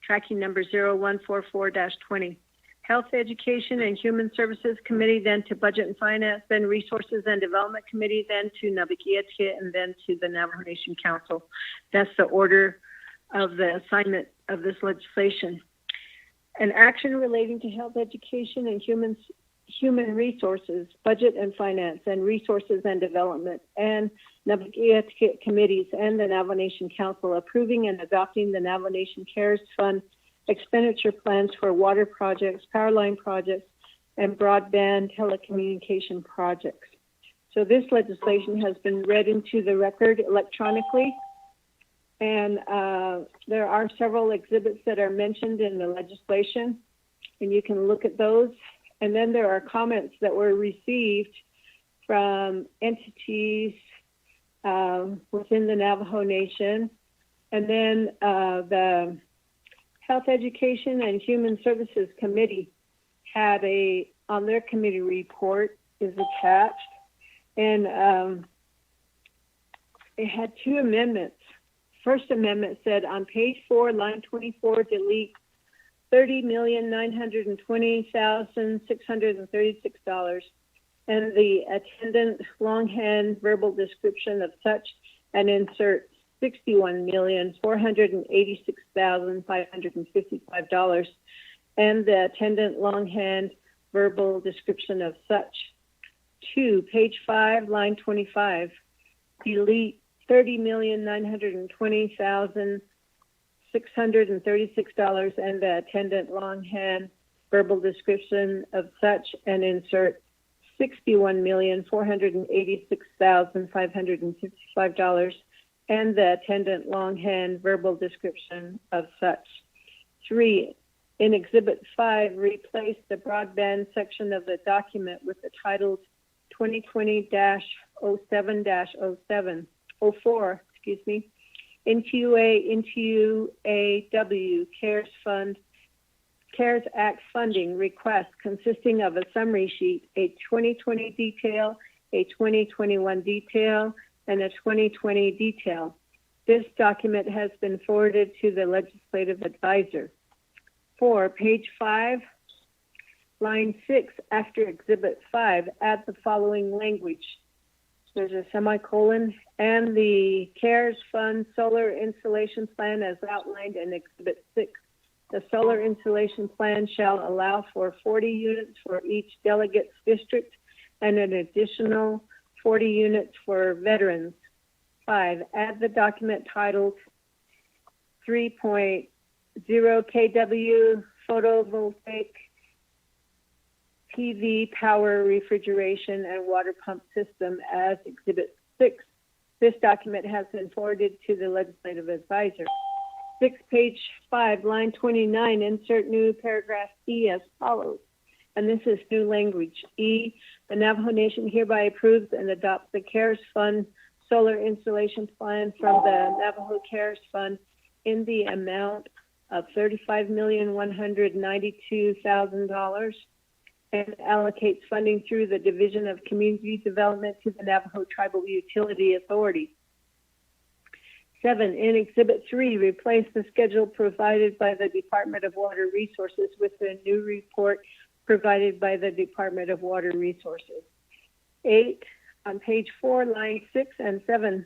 tracking number 0144-20. Health, Education, and Human Services Committee, then to Budget and Finance, then Resources and Development Committee, then to Navigiatia, and then to the Navajo Nation Council. That's the order of the assignment of this legislation. An action relating to health, education, and human resources, budget and finance, and resources and development, and Navigiatia committees and the Navajo Nation Council approving and adopting the Navajo Nation CARES Fund expenditure plans for water projects, power line projects, and broadband telecommunication projects. So this legislation has been read into the record electronically, and there are several exhibits that are mentioned in the legislation, and you can look at those. And then there are comments that were received from entities within the Navajo Nation, and then the Health, Education, and Human Services Committee had on their committee report is attached, And it had two amendments. First amendment said on page 4, line 24, delete $30,920,636 and the attendant longhand verbal description of such and insert $61,486,555 and the attendant longhand verbal description of such. 2, page 5, line 25, delete $30,920,636 and the attendant longhand verbal description of such and insert $61,486,555 and the attendant longhand verbal description of such. 3, in Exhibit 5, replace the broadband section of the document with the titles 2020-07-04, into UAW CARES Act funding request consisting of a summary sheet, a 2020 detail, a 2021 detail, and a 2020 detail. This document has been forwarded to the legislative advisor. 4, page 5, line 6, after Exhibit 5, add the following language. There's a semicolon, and the CARES Fund solar installation plan as outlined in Exhibit 6. The solar installation plan shall allow for 40 units for each delegate's district and an additional 40 units for veterans. 5, add the document titled 3.0 kW photovoltaic PV power refrigeration and water pump system as Exhibit 6. This document has been forwarded to the legislative advisor. 6, page 5, line 29, insert new paragraph E as follows. And this is new language. E, the Navajo Nation hereby approves and adopts the CARES Fund solar installation plan from the Navajo CARES Fund in the amount of $35,192,000 and allocates funding through the Division of Community Development to the Navajo Tribal Utility Authority. 7, in Exhibit 3, replace the schedule provided by the Department of Water Resources with the new report provided by the Department of Water Resources. 8, on page 4, line 6 and 7,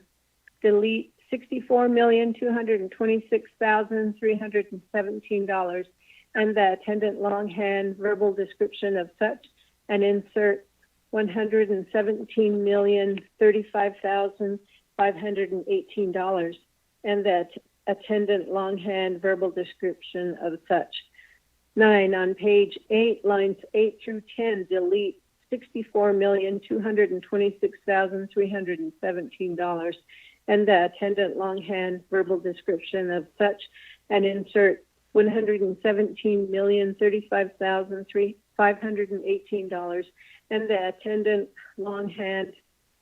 delete $64,226,317 and the attendant longhand verbal description of such and insert $117,035,518 and the attendant longhand verbal description of such. 9, on page 8, lines 8 through 10, delete $64,226,317 and the attendant longhand verbal description of such and insert $117,035,518 and the attendant longhand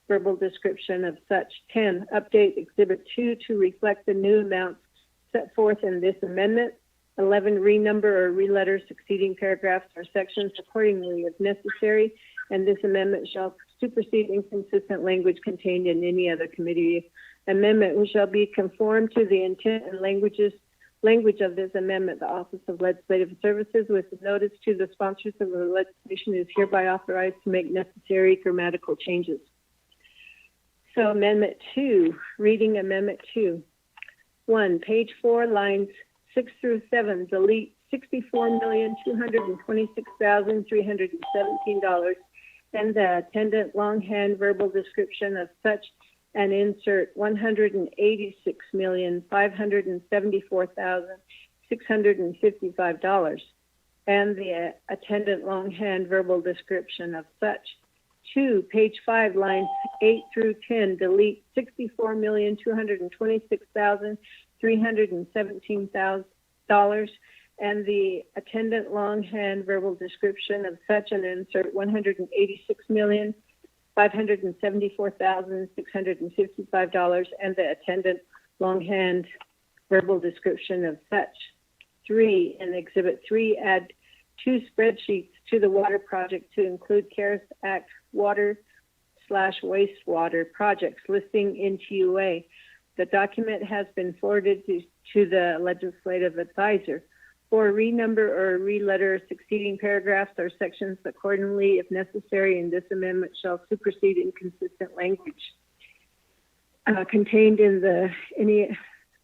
verbal description of such. 10, update Exhibit 2 to reflect the new amounts set forth in this amendment. 11, renumber or reletter succeeding paragraphs or sections accordingly if necessary, and this amendment shall supersede inconsistent language contained in any other committee amendment, which shall be conformed to the intent and language of this amendment. The Office of Legislative Services, with notice to the sponsors of the legislation, is hereby authorized to make necessary grammatical changes. So Amendment 2, reading Amendment 2. 1, page 4, lines 6 through 7, delete $64,226,317 and the attendant longhand verbal description of such and insert $186,574,655 and the attendant longhand verbal description of such. 2, page 5, lines 8 through 10, delete $64,226,317 and the attendant longhand verbal description of such and insert $186,574,655 and the attendant longhand verbal description of such. 3, in Exhibit 3, add 2 spreadsheets to the water project to include CARES Act water/ water/wastewater projects listing NTUA. The document has been forwarded to the legislative advisor. For renumber or reletter succeeding paragraphs or sections accordingly, if necessary, and this amendment shall supersede inconsistent language contained in any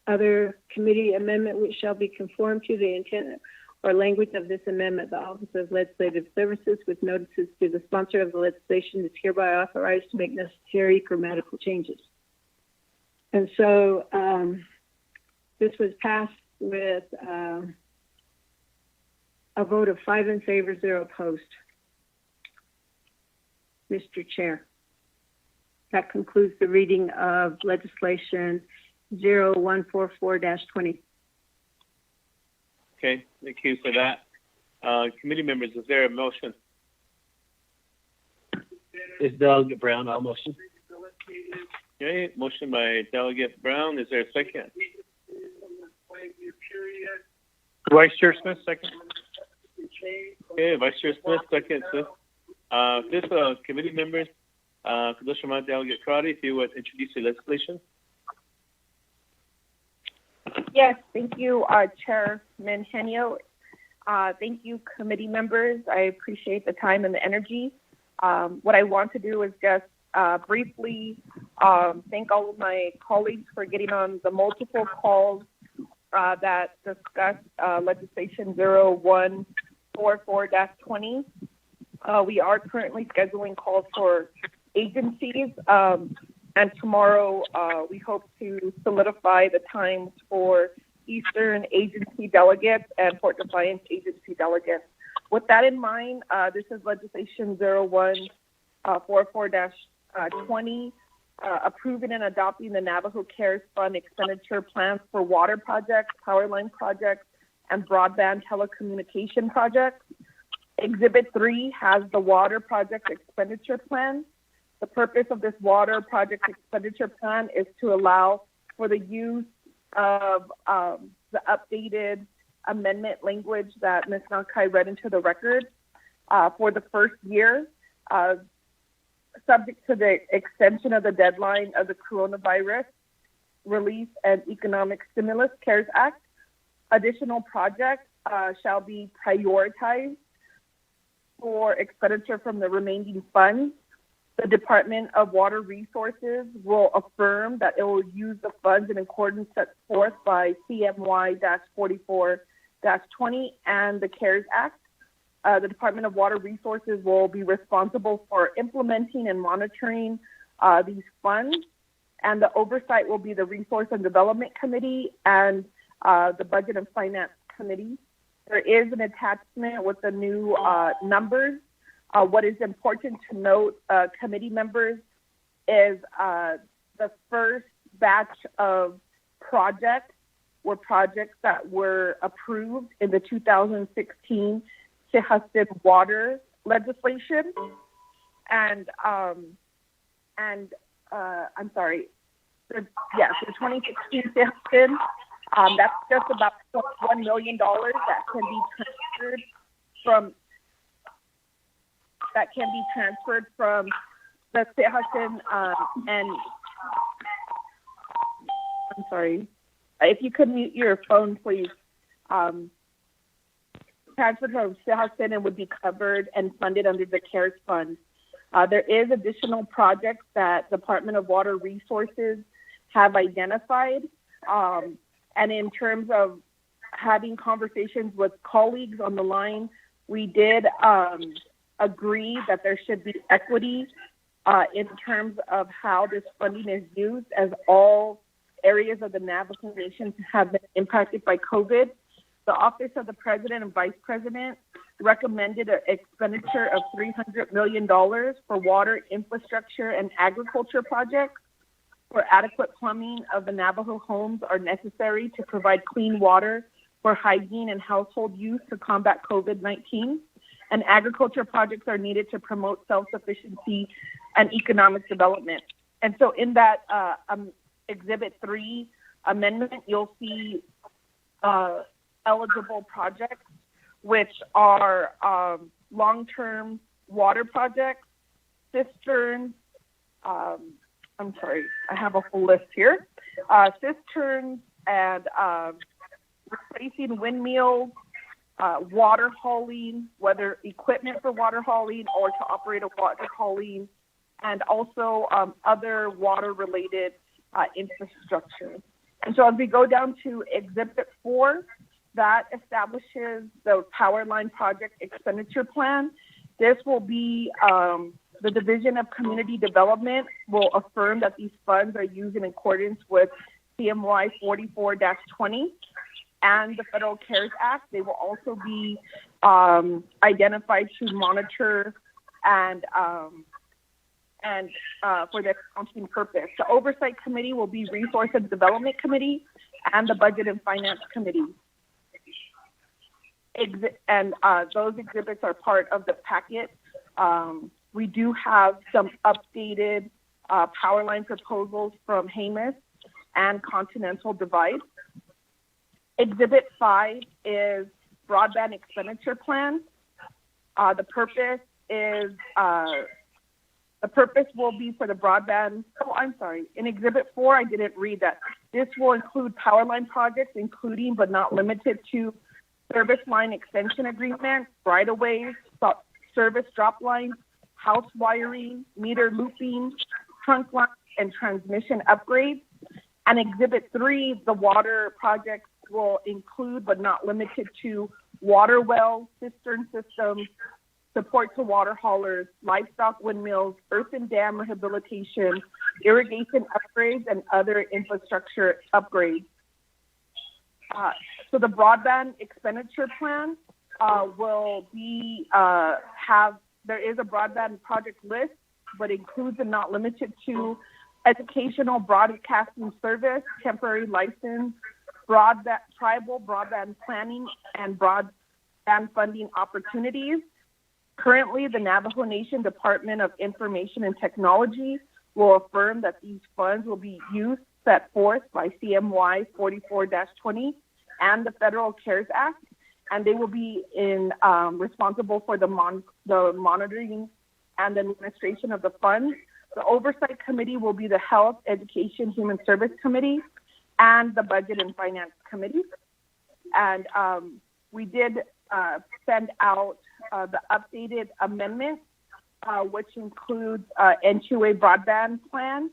other committee amendment which shall be conformed to the intent or language of this amendment. The Office of Legislative Services, with notices to the sponsor of the legislation, is hereby authorized to make necessary grammatical changes. And so this was passed with a vote of 5 in favor, 0 opposed. Mr. Chair, that concludes the reading of legislation 0144-20. Okay, thank you for that. Committee members, is there a motion? It's Delegate Brown, I'll motion. Okay, motion by Delegate Brown. Is there a second? Vice Chair Smith, second. Okay, Vice Chair Smith, second. This committee members, Commissioner Delegate Crowdy, if you would introduce the legislation. Yes, thank you, Chairman Henio. Thank you, committee members. I appreciate the time and the energy. What I want to do is just briefly thank all of my colleagues for getting on the multiple calls that discuss legislation 0144-20. We are currently scheduling calls for agencies, and tomorrow we hope to solidify the times for Eastern agency delegates and Port Defiance agency delegates. With that in mind, this is legislation 0144-20, approving and adopting the Navajo CARES Fund expenditure plans for water projects, power line projects, and broadband telecommunication projects. Exhibit 3 has the water project expenditure plan. The purpose of this water project expenditure plan is to allow for the use of the updated amendment language that Ms. Nakai read into the record for the first year, subject to the extension of the deadline of the Coronavirus Relief and Economic Stimulus CARES Act. Additional projects shall be prioritized for expenditure from the remaining funds. The Department of Water Resources will affirm that it will use the funds in accordance set forth by CMY-44-20 and the CARES Act. The Department of Water Resources will be responsible for implementing and monitoring these funds, and the oversight will be the Resource and Development Committee and the Budget and Finance Committee. There is an attachment with the new numbers. What is important to note, committee members, is the first batch of projects were projects that were approved in the 2016 Sehastin water legislation. And I'm sorry, the 2016 Sehastin, that's just about $1 million that can be transferred from the Sehastin, and I'm sorry, if you could mute your phone, please. Transferred from Sehastin and would be covered and funded under the CARES Fund. There is additional projects that Department of Water Resources have identified. And in terms of having conversations with colleagues on the line, we did agree that there should be equity in terms of how this funding is used, as all areas of the Navajo Nation have been impacted by COVID. The Office of the President and Vice President recommended an expenditure of $300 million for water infrastructure and agriculture projects, where adequate plumbing of the Navajo homes are necessary to provide clean water for hygiene and household use to combat COVID-19. And agriculture projects are needed to promote self-sufficiency and economic development. And so in that Exhibit 3 amendment, you'll see eligible projects, which are long-term water projects, cisterns, I'm sorry, I have a whole list here. Cisterns and replacing windmills, water hauling, whether equipment for water hauling or to operate a water hauling, and also other water-related infrastructure. And so as we go down to Exhibit 4, that establishes the power line project expenditure plan. This will be the Division of Community Development will affirm that these funds are used in accordance with CMY 44-20 and the Federal CARES Act. They will also be identified to monitor and for the accounting purpose. The Oversight Committee will be Resource and Development Committee and the Budget and Finance Committee. Those exhibits are part of the packet. We do have some updated power line proposals from Hamas and Continental Divide. Exhibit 5 is broadband expenditure plan. The purpose will be for the broadband. Oh, I'm sorry. In Exhibit 4, I didn't read that. This will include power line projects, including but not limited to service line extension agreements, right-of-ways, service drop lines, house wiring, meter looping, trunk lines, and transmission upgrades. And Exhibit 3, the water projects will include but not limited to water wells, cistern systems, support to water haulers, livestock windmills, earthen dam rehabilitation, irrigation upgrades, and other infrastructure upgrades. So the broadband expenditure plan will be there is a broadband project list, but includes and not limited to educational broadcasting service, temporary license, tribal broadband planning, and broadband funding opportunities. Currently, the Navajo Nation Department of Information and Technology will affirm that these funds will be used set forth by CMY 44-20 and the Federal CARES Act, and they will be responsible for the monitoring and the administration of the funds. The Oversight Committee will be the Health, Education, Human Service Committee, and the Budget and Finance Committee. And we did send out the updated amendment, which includes NQA broadband plan,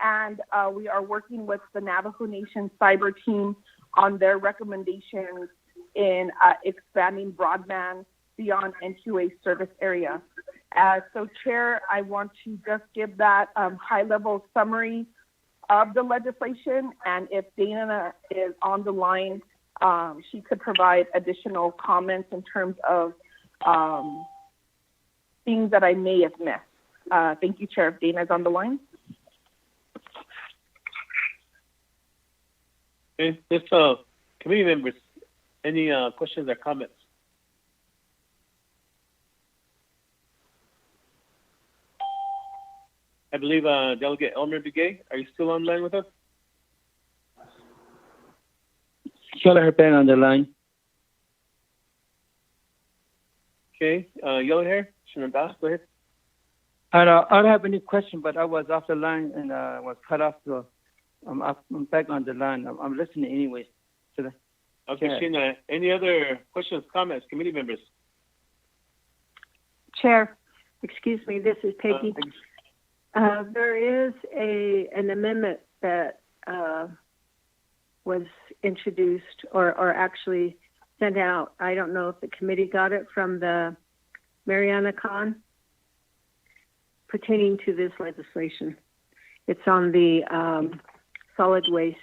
and we are working with the Navajo Nation cyber team on their recommendations in expanding broadband beyond NQA service area. So, Chair, I want to just give that high-level summary of the legislation, and if Dana is on the line, she could provide additional comments in terms of things that I may have missed. Thank you, Chair. If Dana is on the line. Okay. This committee members, any questions or comments? I believe Delegate Elmer Begay, are you still online with us? Yellow hair on the line. Okay, yellow hair, Shinada, go ahead. I don't have any question, but I was off the line and was cut off, so I'm back on the line. I'm listening anyway. Okay, Sheena, any other questions, comments, committee members? Chair, excuse me, this is Peggy. There is an amendment that was introduced or actually sent out. I don't know if the committee got it from the Mariana Khan pertaining to this legislation. It's on the solid waste.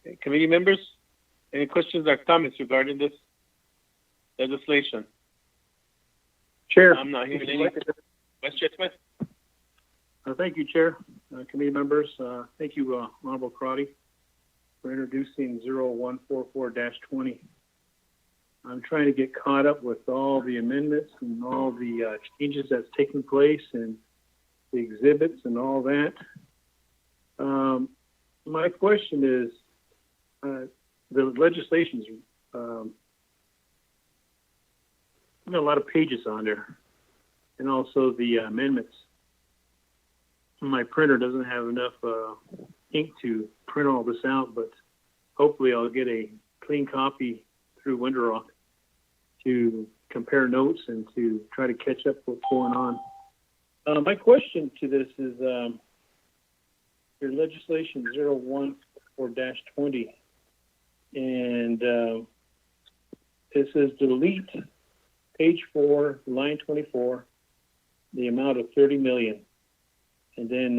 Okay, committee members, any questions or comments regarding this legislation? Chair. I'm not hearing any. Vice Chair Smith. Thank you, Chair. Committee members, thank you, Honorable Crotty, for introducing 0144-20. I'm trying to get caught up with all the amendments and all the changes that's taking place and the exhibits and all that. My question is, the legislation's got a lot of pages on there. and also the amendments. My printer doesn't have enough ink to print all this out, but hopefully I'll get a clean copy through Winterrock to compare notes and to try to catch up what's going on. My question to this is your legislation 014-20, and it says delete page 4, line 24, the amount of 30 million. And then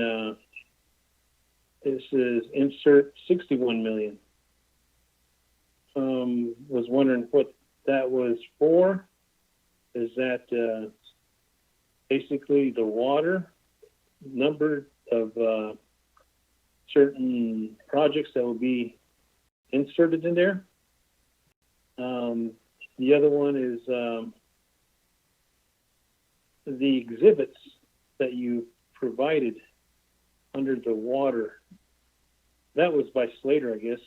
this is insert 61 million. Was wondering what that was for. Is that basically the water number of certain projects that will be inserted in there? The other one is the exhibits that you provided under the water. That was by Slater, I guess.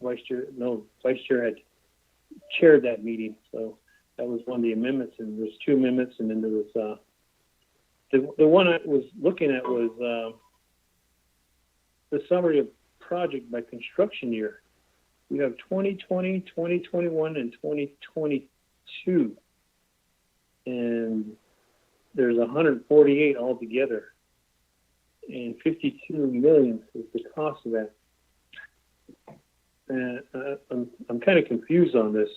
Vice Chair had chaired that meeting, so that was one of the amendments. And there's two amendments, and then there was the one I was looking at was the summary of project by construction year. We have 2020, 2021, and 2022, and there's 148 altogether, and 52 million is the cost of that. And I'm kind of confused on this.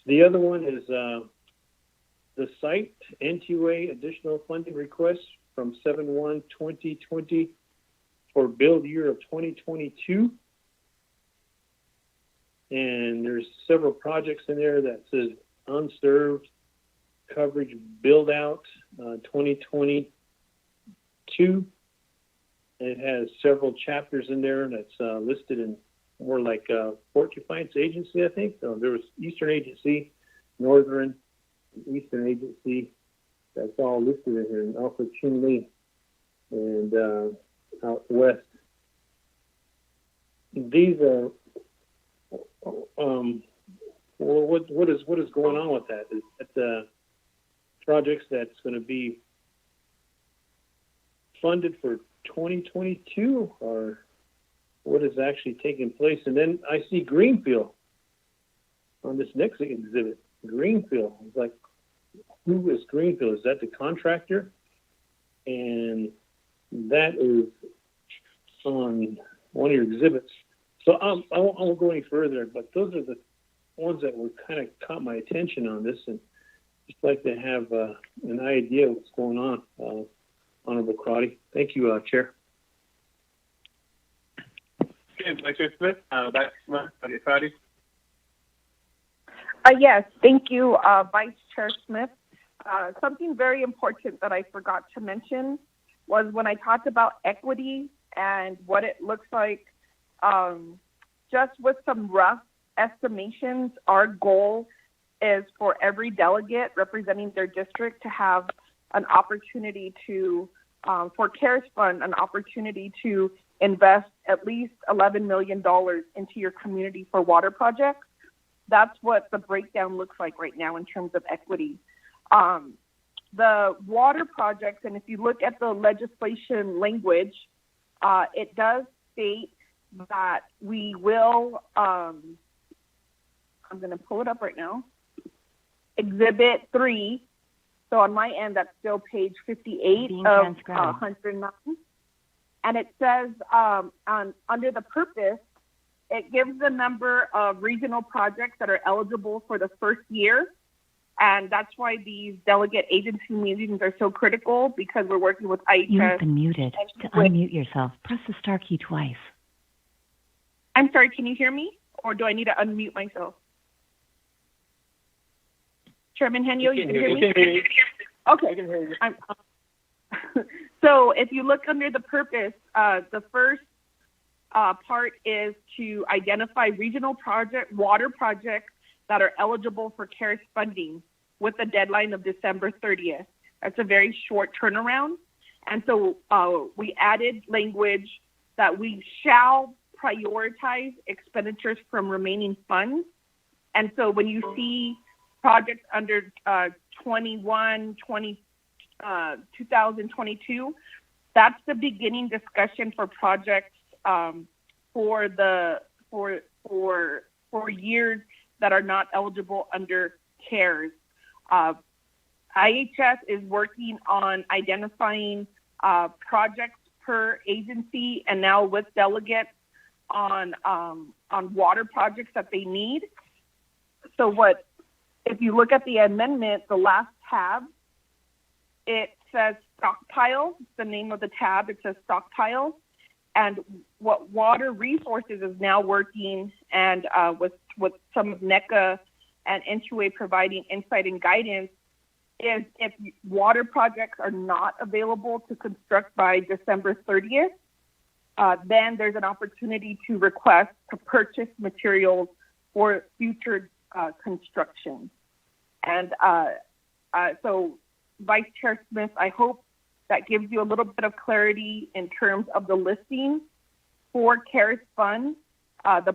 The other one is the site NTUA additional funding request from 7/1/2020 for build year of 2022. And there's several projects in there that says unserved coverage build out 2022. It has several chapters in there that's listed in more like Port Defiance Agency, I think. So there was Eastern Agency, Northern, Eastern Agency. That's all listed in here, and also Chinle and out west. These are what is going on with that? Is that projects that's going to be funded for 2022, or what is actually taking place? And then I see Greenfield on this next exhibit. Greenfield. It's like, who is Greenfield? Is that the contractor? And that is on one of your exhibits. So I won't go any further, but those are the ones that were kind of caught my attention on this, and just like to have an idea of what's going on. Honorable Crotty. Thank you, Chair. Okay, Vice Chair Smith, back to Crotty. Yes, thank you, Vice Chair Smith. Something very important that I forgot to mention was when I talked about equity and what it looks like, just with some rough estimations, our goal is for every delegate representing their district to have an opportunity to, for CARES Fund, an opportunity to invest at least $11 million into your community for water projects. That's what the breakdown looks like right now in terms of equity. The water projects, and if you look at the legislation language, it does state that we will, I'm going to pull it up right now, Exhibit 3. So on my end, that's still page 58 of 109. And it says under the purpose, it gives the number of regional projects that are eligible for the first year. And that's why these delegate agency meetings are so critical, because we're working with IHS. You have been muted. To unmute yourself, press the star key twice. I'm sorry, can you hear me? Or do I need to unmute myself? Chairman Henyo, you can hear me? Okay. I can hear you. So if you look under the purpose, the first part is to identify regional water projects that are eligible for CARES funding with a deadline of December 30th. That's a very short turnaround. And so we added language that we shall prioritize expenditures from remaining funds. And so when you see projects under 2022. That's the beginning discussion for projects for years that are not eligible under CARES. IHS is working on identifying projects per agency and now with delegates on water projects that they need. So if you look at the amendment, the last tab, it says stockpile, the name of the tab, it says stockpile. And what Water Resources is now working and with some of NECA and NQA providing insight and guidance is if water projects are not available to construct by December 30th, then there's an opportunity to request to purchase materials for future construction. And so, Vice Chair Smith, I hope that gives you a little bit of clarity in terms of the listing for CARES funds. The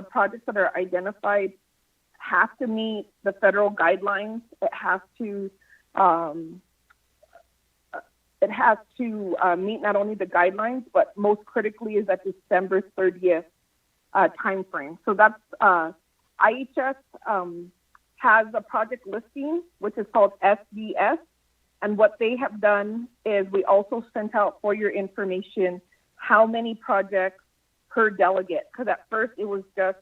projects that are identified have to meet the federal guidelines. It has to meet not only the guidelines, but most critically is that December 30th timeframe. So that's IHS has a project listing, which is called SDS. And what they have done is we also sent out for your information how many projects per delegate. Because at first it was just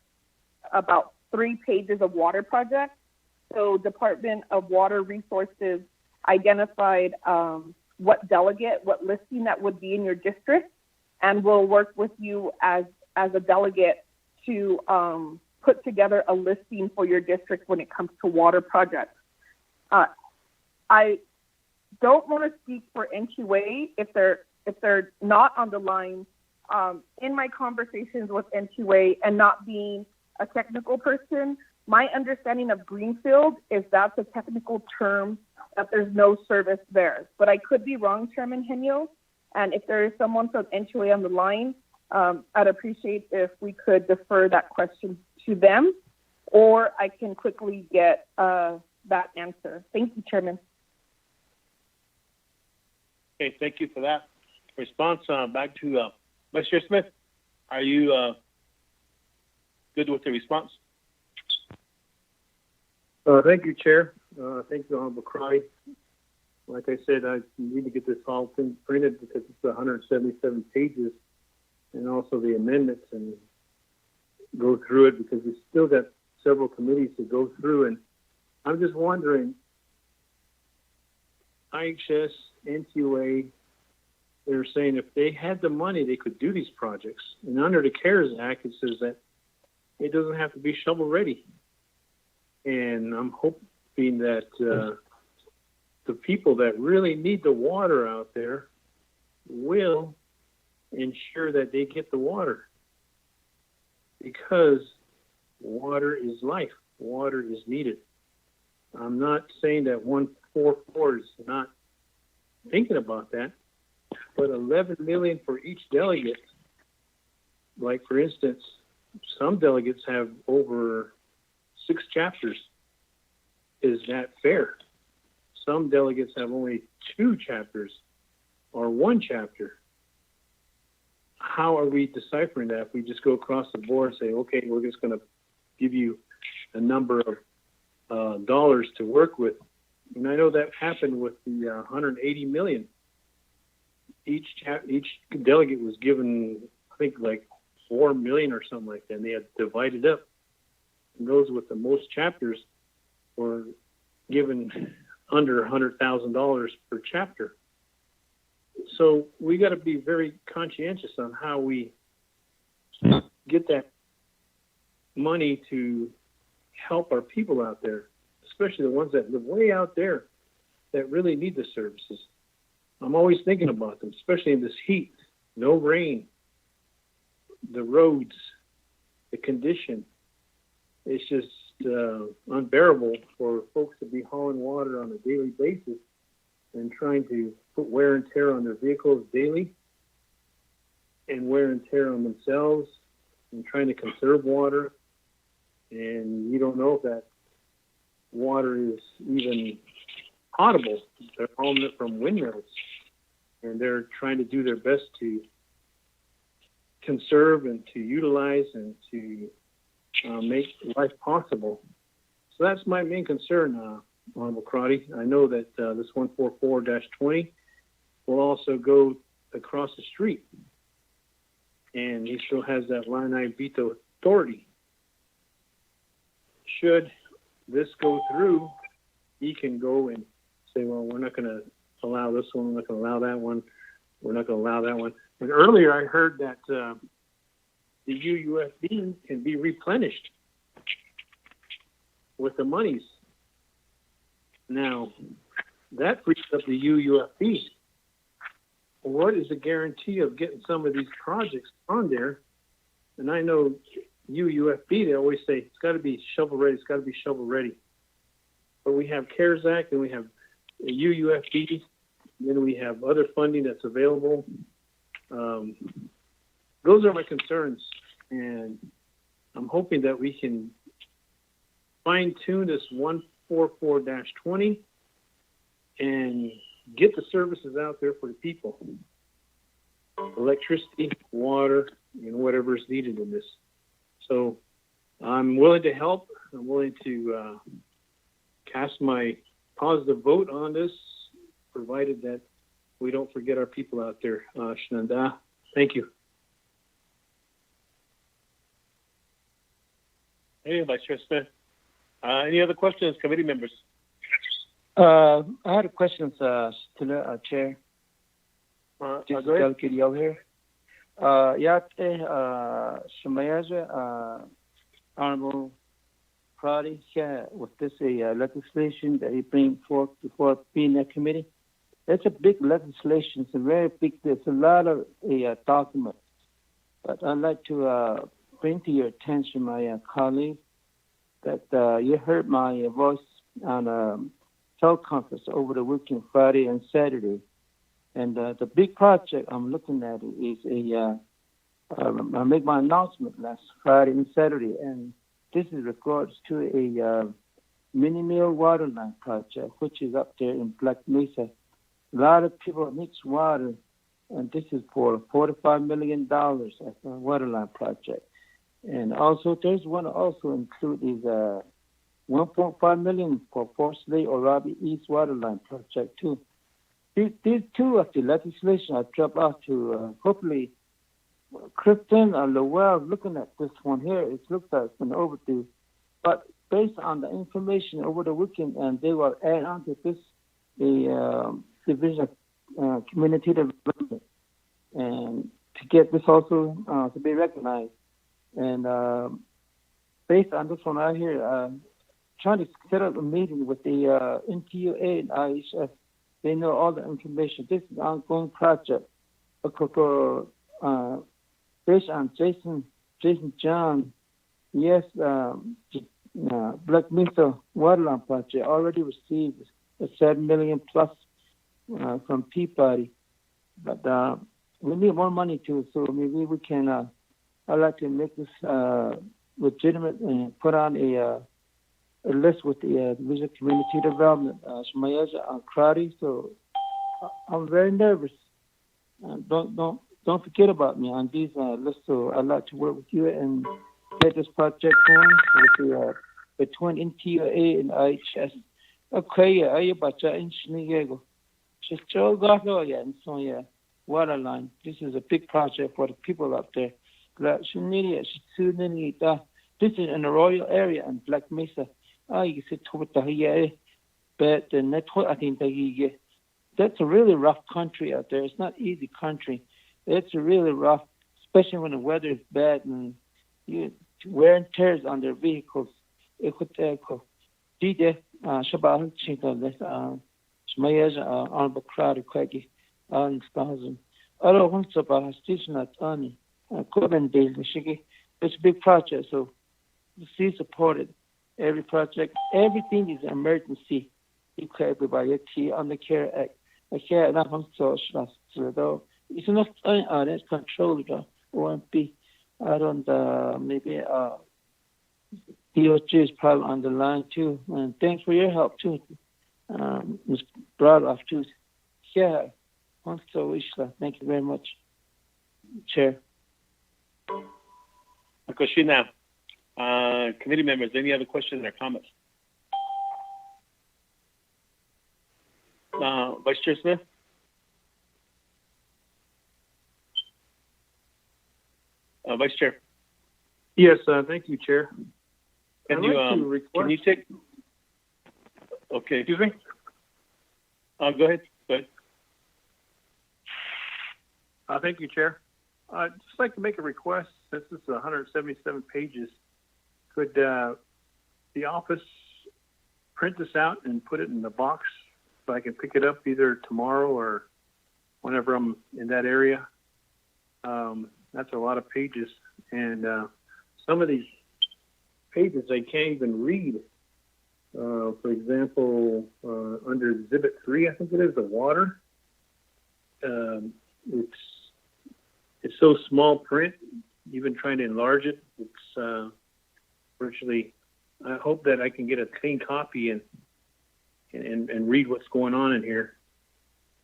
about 3 pages of water projects. So Department of Water Resources identified what listing that would be in your district, and we'll work with you as a delegate to put together a listing for your district when it comes to water projects. I don't want to speak for NQA if they're not on the line. In my conversations with NQA and not being a technical person, my understanding of greenfield is that's a technical term, that there's no service there. But I could be wrong, Chairman Henyo. And if there is someone from NQA on the line, I'd appreciate if we could defer that question to them, or I can quickly get that answer. Thank you, Chairman. Okay, thank you for that response. Back to Vice Chair Smith. Are you good with the response? Thank you, Chair. Thank you, Honorable Cry. Like I said, I need to get this whole thing printed because it's 177 pages, and also the amendments, and go through it because we've still got several committees to go through. And I'm just wondering, IHS, NQA, they're saying if they had the money, they could do these projects. And under the CARES Act, it says that it doesn't have to be shovel ready. And I'm hoping that the people that really need the water out there will ensure that they get the water, because water is life. Water is needed. I'm not saying that 144 is not thinking about that, but 11 million for each delegate. Like, for instance, some delegates have over 6 chapters. Is that fair? Some delegates have only 2 chapters or 1 chapter. How are we deciphering that if we just go across the board and say, okay, we're just going to give you a number of dollars to work with? And I know that happened with the 180 million. Each delegate was given, I think, like 4 million or something like that, and they had divided up. And those with the most chapters were given under $100,000 per chapter. So we got to be very conscientious on how we get that money to help our people out there, especially the ones that live way out there that really need the services. I'm always thinking about them, especially in this heat, no rain, the roads, the condition. It's just unbearable for folks to be hauling water on a daily basis and trying to put wear and tear on their vehicles daily and wear and tear on themselves and trying to conserve water. And you don't know if that water is even potable. They're hauling it from windmills, and they're trying to do their best to conserve and to utilize and to make life possible. So that's my main concern, Honorable Crotty. I know that this 144-20 will also go across the street, and he still has that line veto authority. Should this go through, he can go and say, well, we're not going to allow this one, we're not going to allow that one, we're not going to allow that one. And earlier I heard that the UUFB can be replenished with the monies. Now, that frees up the UUFB. What is the guarantee of getting some of these projects on there? And I know UUFB, they always say, it's got to be shovel ready, it's got to be shovel ready. But we have CARES Act, and we have UUFB, and then we have other funding that's available. Those are my concerns, and I'm hoping that we can fine-tune this 144-20 and get the services out there for the people. Electricity, water, and whatever is needed in this. So I'm willing to help. I'm willing to cast my positive vote on this, provided that we don't forget our people out there. Shnanda, thank you. Hey, Vice Chair Smith. Any other questions, committee members? I had a question to the chair. This is Delegate Yell here. Honorable Crotty, with this legislation that he bring forth before the committee. It's a big legislation. It's a very big. There's a lot of documents. But I'd like to bring to your attention, my colleague, that you heard my voice on teleconference over the weekend, Friday and Saturday. And the big project I'm looking at is I made my announcement last Friday and Saturday, and this is regards to a mini mill water line project, which is up there in Black Mesa. A lot of people need water, and this is for $45 million as a water line project. And also, there's one also include is $1.5 million for Forest Lake or Robbie East water line project too. These two of the legislation I drop out to hopefully Kristen or Lowell looking at this one here. It looks like it's been overdue, but based on the information over the weekend, and they will add on to this the Division of Community Development, and to get this also to be recognized. And based on this one out here, trying to set up a meeting with the NTUA and IHS. They know all the information. This is an ongoing project. For based on Jason John, yes, Black Mesa Waterline project already received a $7 million plus from Peabody, but we need more money too. So maybe we can. I'd like to make this legitimate and put on a list with the Division of Community Development, Shmayaja Krati. So I'm very nervous. Don't forget about me on these lists. So I'd like to work with you and get this project going with between NTUA and IHS. Okay, I bacha in Shniego. Just Joe Gardo again. So yeah, water line. This is a big project for the people up there. This is in the Royal area in Black Mesa. You said but the network I think that's a really rough country out there. It's not easy country. It's really rough, especially when the weather is bad and you wear and tears on their vehicles. Honorable Crowder Quaggy on thousand. I don't want to about station at Ani. It's a big project, so the city supported every project. Everything is emergency. You can everybody on the CARE Act. I can't not on social though. It's not controlled OMP. I don't maybe DOJ is probably on the line too. And thanks for your help too, Ms. Brodoff too. Yeah, thank you very much, Chair. Koshina, committee members, any other questions or comments? Vice Chair Smith? Vice Chair. Yes, thank you, Chair. Can you take? Okay. Excuse me? Go ahead. Thank you, Chair. I'd just like to make a request, since this is 177 pages. Could the office print this out and put it in the box so I can pick it up either tomorrow or whenever I'm in that area? That's a lot of pages, and some of these pages I can't even read. For example, under Exhibit 3, I think it is, the water. It's so small print, even trying to enlarge it, it's virtually, I hope that I can get a clean copy and read what's going on in here.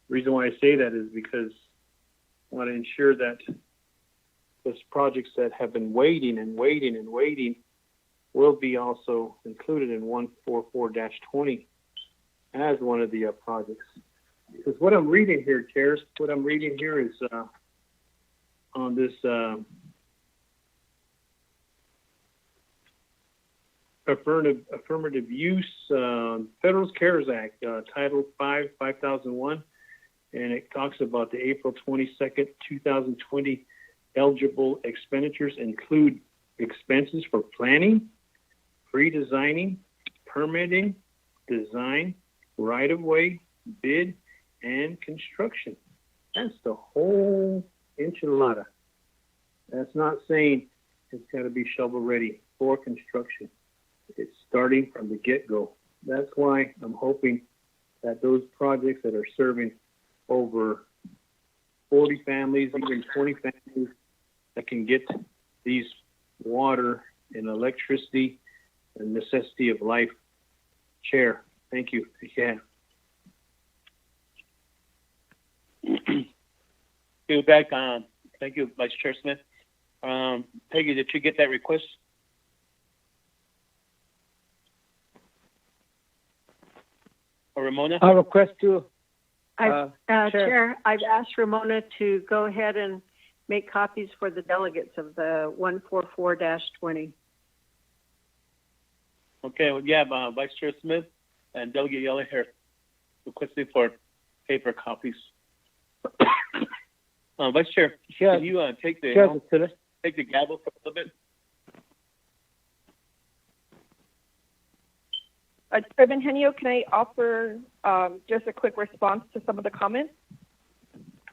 The reason why I say that is because I want to ensure that those projects that have been waiting will be also included in 144-20 as one of the projects. Because what I'm reading here, Chairs, is on this affirmative use, Federal CARES Act, Title 5, 5001, and it talks about the April 22nd, 2020 eligible expenditures include expenses for planning, pre-designing, permitting, design, right-of-way, bid, and construction. That's the whole enchilada. That's not saying it's got to be shovel-ready for construction. It's starting from the get-go. That's why I'm hoping that those projects that are serving over 40 families, even 20 families, that can get these water and electricity and necessity of life. Chair, thank you. Yeah. Back on. Thank you, Vice Chair Smith. Peggy, did you get that request? Or Ramona? I request to. Chair, I've asked Ramona to go ahead and make copies for the delegates of the 144-20. Okay, well, yeah, Vice Chair Smith and Delegate Yellowhair requesting for paper copies. Vice Chair, can you take the gavel for a little bit? Chairman Henio, can I offer just a quick response to some of the comments?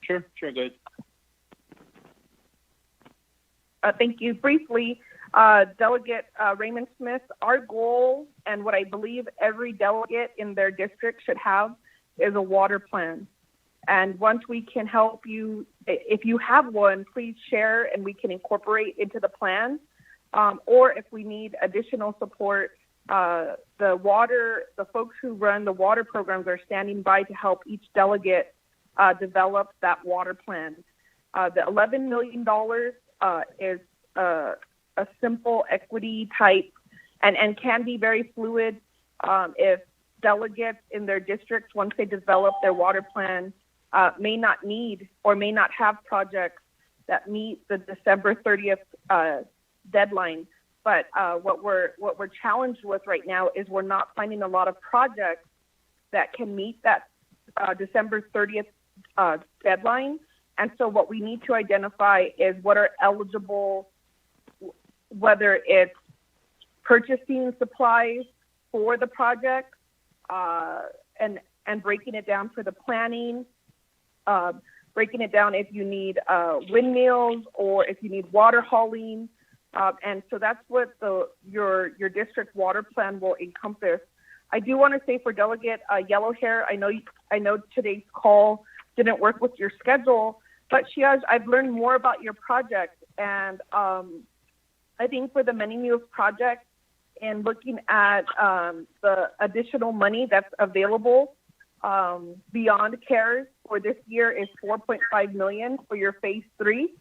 Sure, go ahead. Thank you. Briefly, Delegate Raymond Smith, our goal and what I believe every delegate in their district should have is a water plan. And once we can help you, if you have one, please share and we can incorporate into the plan. Or if we need additional support, the folks who run the water programs are standing by to help each delegate develop that water plan. The $11 million is a simple equity type and can be very fluid if delegates in their districts, once they develop their water plan, may not need or may not have projects that meet the December 30th deadline. But what we're challenged with right now is we're not finding a lot of projects that can meet that December 30th deadline. And so what we need to identify is what are eligible, whether it's purchasing supplies for the project and breaking it down for the planning, breaking it down if you need windmills or if you need water hauling. And so that's what your district water plan will encompass. I do want to say for Delegate Yellowhair, I know today's call didn't work with your schedule, but I've learned more about your project, and I think for the Many Meals project, in looking at the additional money that's available beyond CARES for this year is $4.5 million for your phase 3.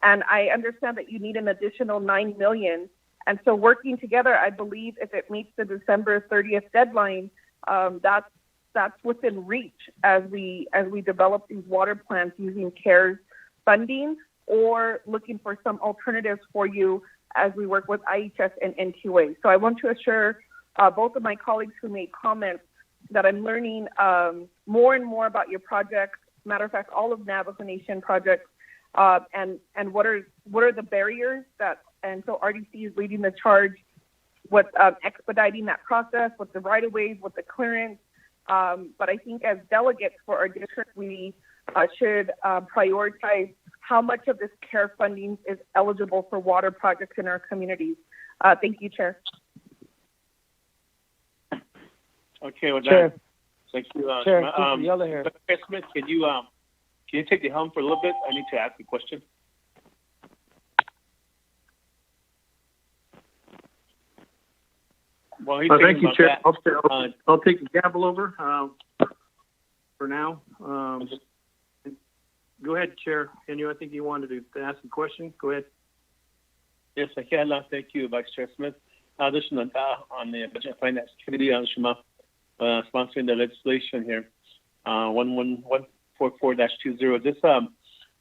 And I understand that you need an additional $9 million. And so working together, I believe if it meets the December 30th deadline, that's within reach as we develop these water plans using CARES funding, or looking for some alternatives for you as we work with IHS and NQA. So I want to assure both of my colleagues who made comments that I'm learning more and more about your projects. Matter of fact, all of Navajo Nation projects, and what are the barriers that, and so RDC is leading the charge with expediting that process, with the right-of-ways, with the clearance. But I think as delegates for our district, we should prioritize how much of this CARE funding is eligible for water projects in our communities. Thank you, Chair. Okay, well, Chair. Thank you. Chair, Yellow here. Chair Smith, can you take the helm for a little bit? I need to ask a question. Well, thank you, Chair. I'll take the gavel over for now. Go ahead, Chair. And I think you wanted to ask a question. Go ahead. Yes, I can. Thank you, Vice Chair Smith. This is on the Budget and Finance Committee, sponsoring the legislation here, 11144-20.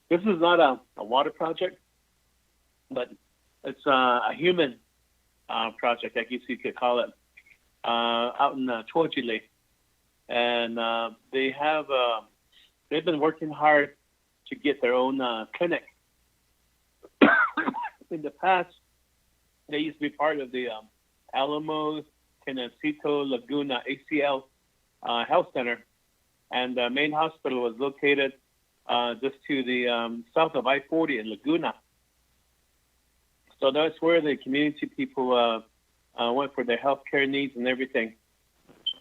This is not a water project, but it's a human project, I guess you could call it, out in Tojile. And they've been working hard to get their own clinic. In the past, they used to be part of the Alamo, Tenacito, Laguna, ACL Health Center. And the main hospital was located just to the south of I-40 in Laguna. So that's where the community people went for their health care needs and everything.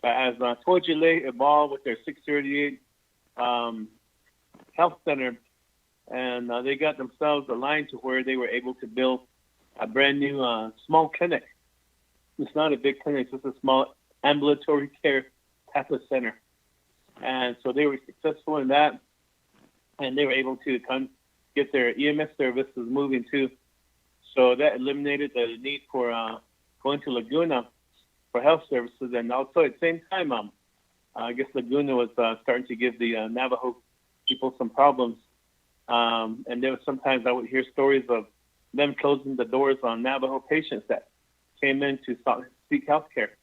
But as Tojile evolved with their 638 health center, and they got themselves aligned to where they were able to build a brand new small clinic. It's not a big clinic, it's just a small ambulatory care type of center. And so they were successful in that, and they were able to get their EMS services moving too. So that eliminated the need for going to Laguna for health services. And also at the same time, I guess Laguna was starting to give the Navajo people some problems. And there was sometimes I would hear stories of them closing the doors on Navajo patients that came in to seek health care.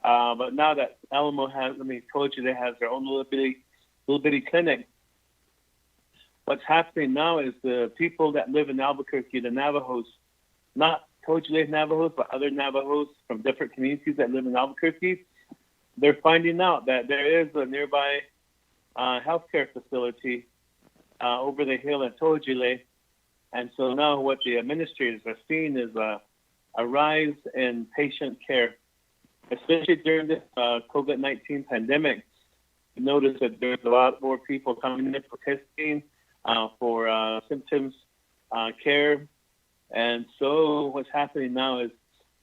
But now that Alamo Tojile has their own little bitty clinic, what's happening now is the people that live in Albuquerque, the Navajos, not Tojile Navajos, but other Navajos from different communities that live in Albuquerque, they're finding out that there is a nearby healthcare facility over the hill at Tojile. And so now what the administrators are seeing is a rise in patient care, especially during this COVID-19 pandemic. You notice that there's a lot more people coming in for testing, for symptoms care. And so what's happening now is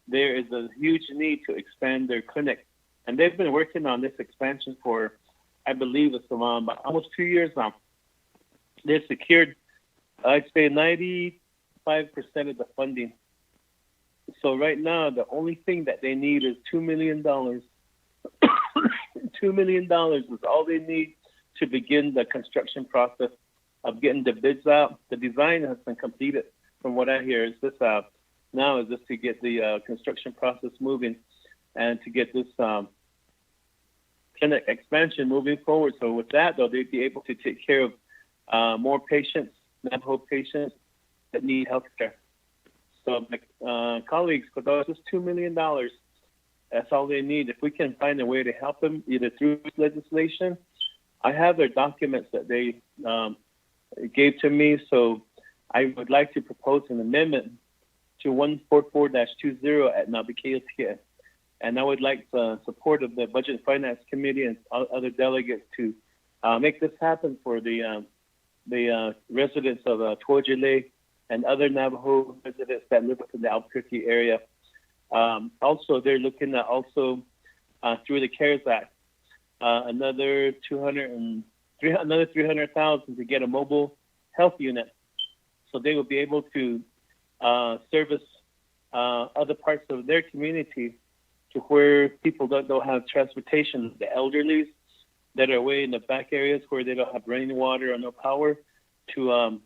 there is a huge need to expand their clinic. And they've been working on this expansion for, I believe it's around almost 2 years now. They've secured, I'd say, 95% of the funding. So right now, the only thing that they need is $2 million. $2 million is all they need to begin the construction process of getting the bids out. The design has been completed, from what I hear. It's just now is just to get the construction process moving and to get this clinic expansion moving forward. So with that, though, they'd be able to take care of more patients, Navajo patients that need health care. So my colleagues, for those, just $2 million. That's all they need. If we can find a way to help them, either through legislation, I have their documents that they gave to me. So I would like to propose an amendment to 144-20 at Navigatia. And I would like the support of the Budget and Finance Committee and other delegates to make this happen for the residents of Tojile and other Navajo residents that live within the Albuquerque area. Also, they're looking at also through the CARES Act another $300,000 to get a mobile health unit, so they will be able to service other parts of their community to where people don't have transportation, the elderly that are way in the back areas where they don't have running water or no power, to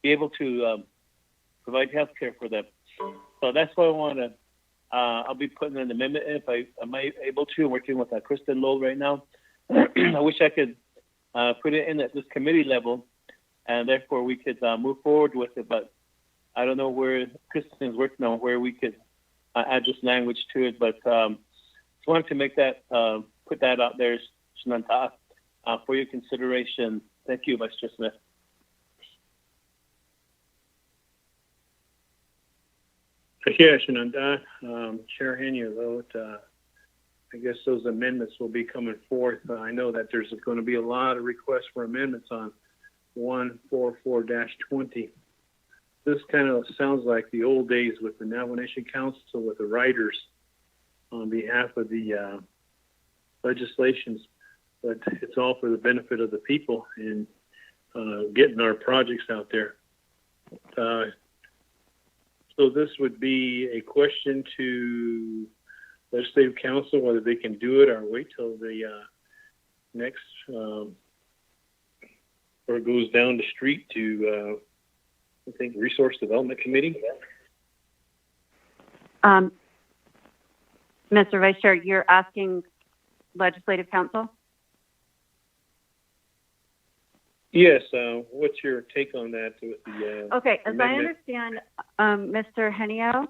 be able to provide health care for them. So that's why I want to, I'll be putting an amendment in if am able to, working with Kristen Lowell right now. I wish I could put it in at this committee level, and therefore we could move forward with it, but I don't know where Kristen's working on where we could add this language to it, but just wanted to make that, put that out there, Shananta, for your consideration. Thank you, Vice Chair Smith. Yeah, Shananta, Chair Henio, I guess those amendments will be coming forth. I know that there's going to be a lot of requests for amendments on 144-20. This kind of sounds like the old days with the Navajo Nation Council, with the writers on behalf of the legislations, but it's all for the benefit of the people and getting our projects out there. So this would be a question to Legislative Council whether they can do it or wait till the next, or it goes down the street to I think Resource Development Committee. Mr. Vice Chair, you're asking Legislative Council? Yes. What's your take on that with the okay, as amendment? I understand, Mr. Henio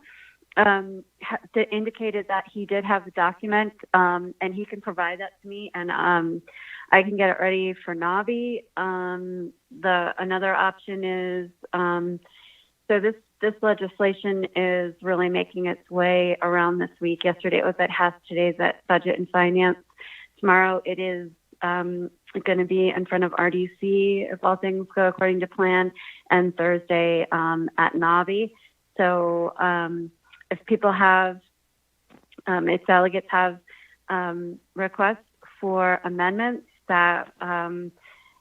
indicated that he did have the document, and he can provide that to me, and I can get it ready for Navi. Another option is, so this legislation is really making its way around this week. Yesterday it was at HAS, today's at Budget and Finance. Tomorrow it is going to be in front of RDC if all things go according to plan, and Thursday at Navi. So if people have, if delegates have requests for amendments that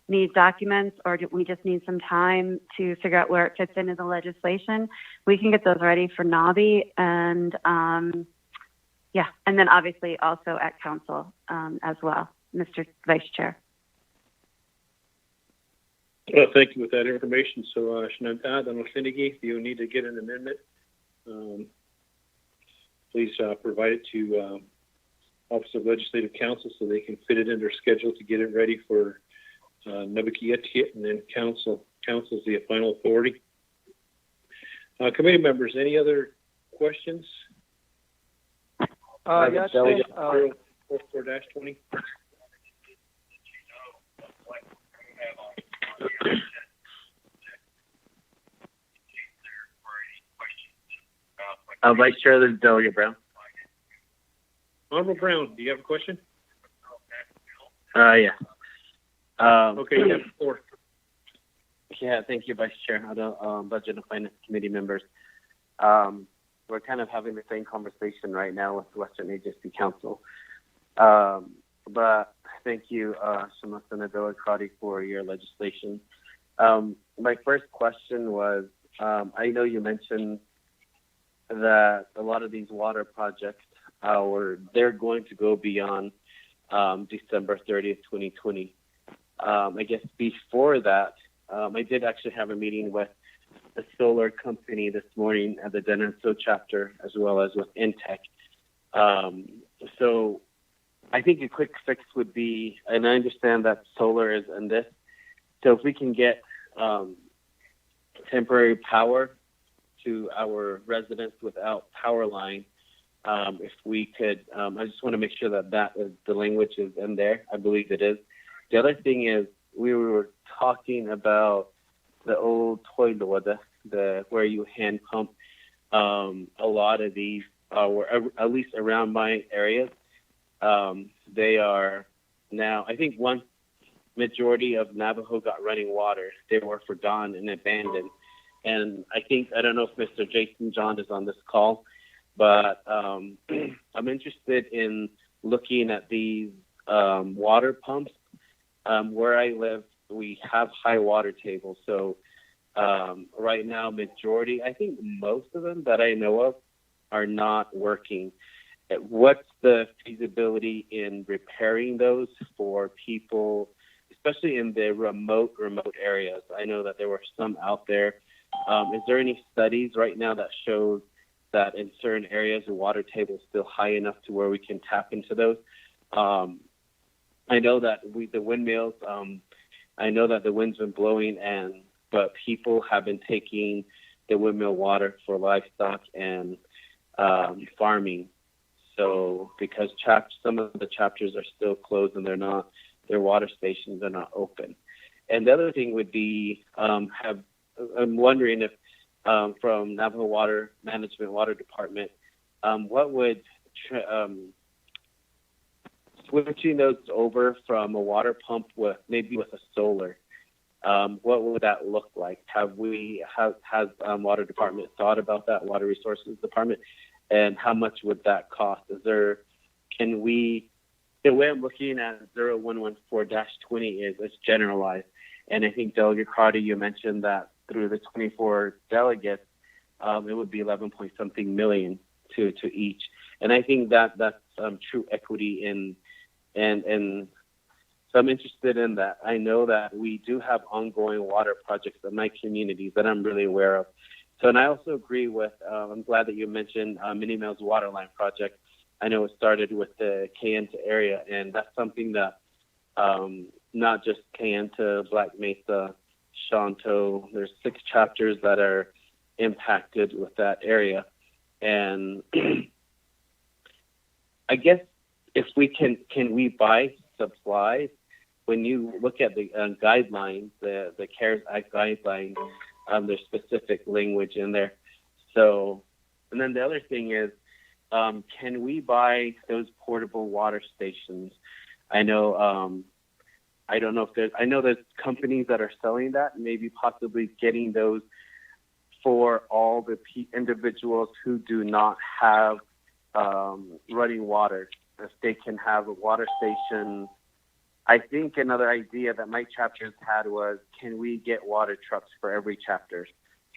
need documents, or we just need some time to figure out where it fits into the legislation, we can get those ready for Navi, and yeah, and then obviously also at council as well, Mr. Vice Chair. Well, thank you with that information. So, Shananta, if you need to get an amendment, please provide it to Office of Legislative Council so they can fit it in their schedule to get it ready for Navikietiet, and then council's the final authority. Committee members, any other questions? Yes, 4-20. Vice Chair, this is Delegate Brown. Honorable Brown, do you have a question? Yeah. Okay, you have the floor. Yeah, thank you, Vice Chair. Budget and Finance Committee members. We're kind of having the same conversation right now with the Western Agency Council. But thank you, Shama Senador Crotty, for your legislation. My first question was, I know you mentioned that a lot of these water projects they're going to go beyond December 30th, 2020. I guess before that, I did actually have a meeting with the solar company this morning at the Denison chapter, as well as with Intech. So I think a quick fix would be, and I understand that solar is in this, so if we can get temporary power to our residents without power line, if we could, I just want to make sure that the language is in there. I believe it is. The other thing is, we were talking about the old toilet, where you hand pump. A lot of these, at least around my areas, they are now, I think one majority of Navajo got running water. They were forgone and abandoned. And I don't know if Mr. Jason John is on this call, but I'm interested in looking at these water pumps. Where I live, we have high water tables, so right now, majority, I think most of them that I know of are not working. What's the feasibility in repairing those for people, especially in the remote areas? I know that there were some out there. Is there any studies right now that show that in certain areas the water table is still high enough to where we can tap into those? I know that the windmills, I know that the wind's been blowing, but people have been taking the windmill water for livestock and farming. So because some of the chapters are still closed and their water stations are not open. And the other thing would be, I'm wondering if from Navajo Water Management Water Department, what would switching those over from a water pump with a solar, what would that look like? Has Water Department thought about that, Water Resources Department, and how much would that cost? The way I'm looking at 0114-20 is it's generalized. And I think Delegate Crowdy, you mentioned that through the 24 delegates, it would be 11 point something million to each. And I think that's true equity and so I'm interested in that. I know that we do have ongoing water projects in my communities that I'm really aware of. So, and I also agree with, I'm glad that you mentioned Minnie Mills Waterline Project. I know it started with the Kayenta area, and that's something that not just Kayenta, Black Mesa, Shanto, there's 6 chapters that are impacted with that area. And I guess if we can we buy supplies? When you look at the guidelines, the CARES Act guidelines, there's specific language in there. So, and then the other thing is, can we buy those portable water stations? I know, I don't know if I know there's companies that are selling that, maybe possibly getting those for all the individuals who do not have running water. If they can have a water station. I think another idea that my chapters had was, can we get water trucks for every chapter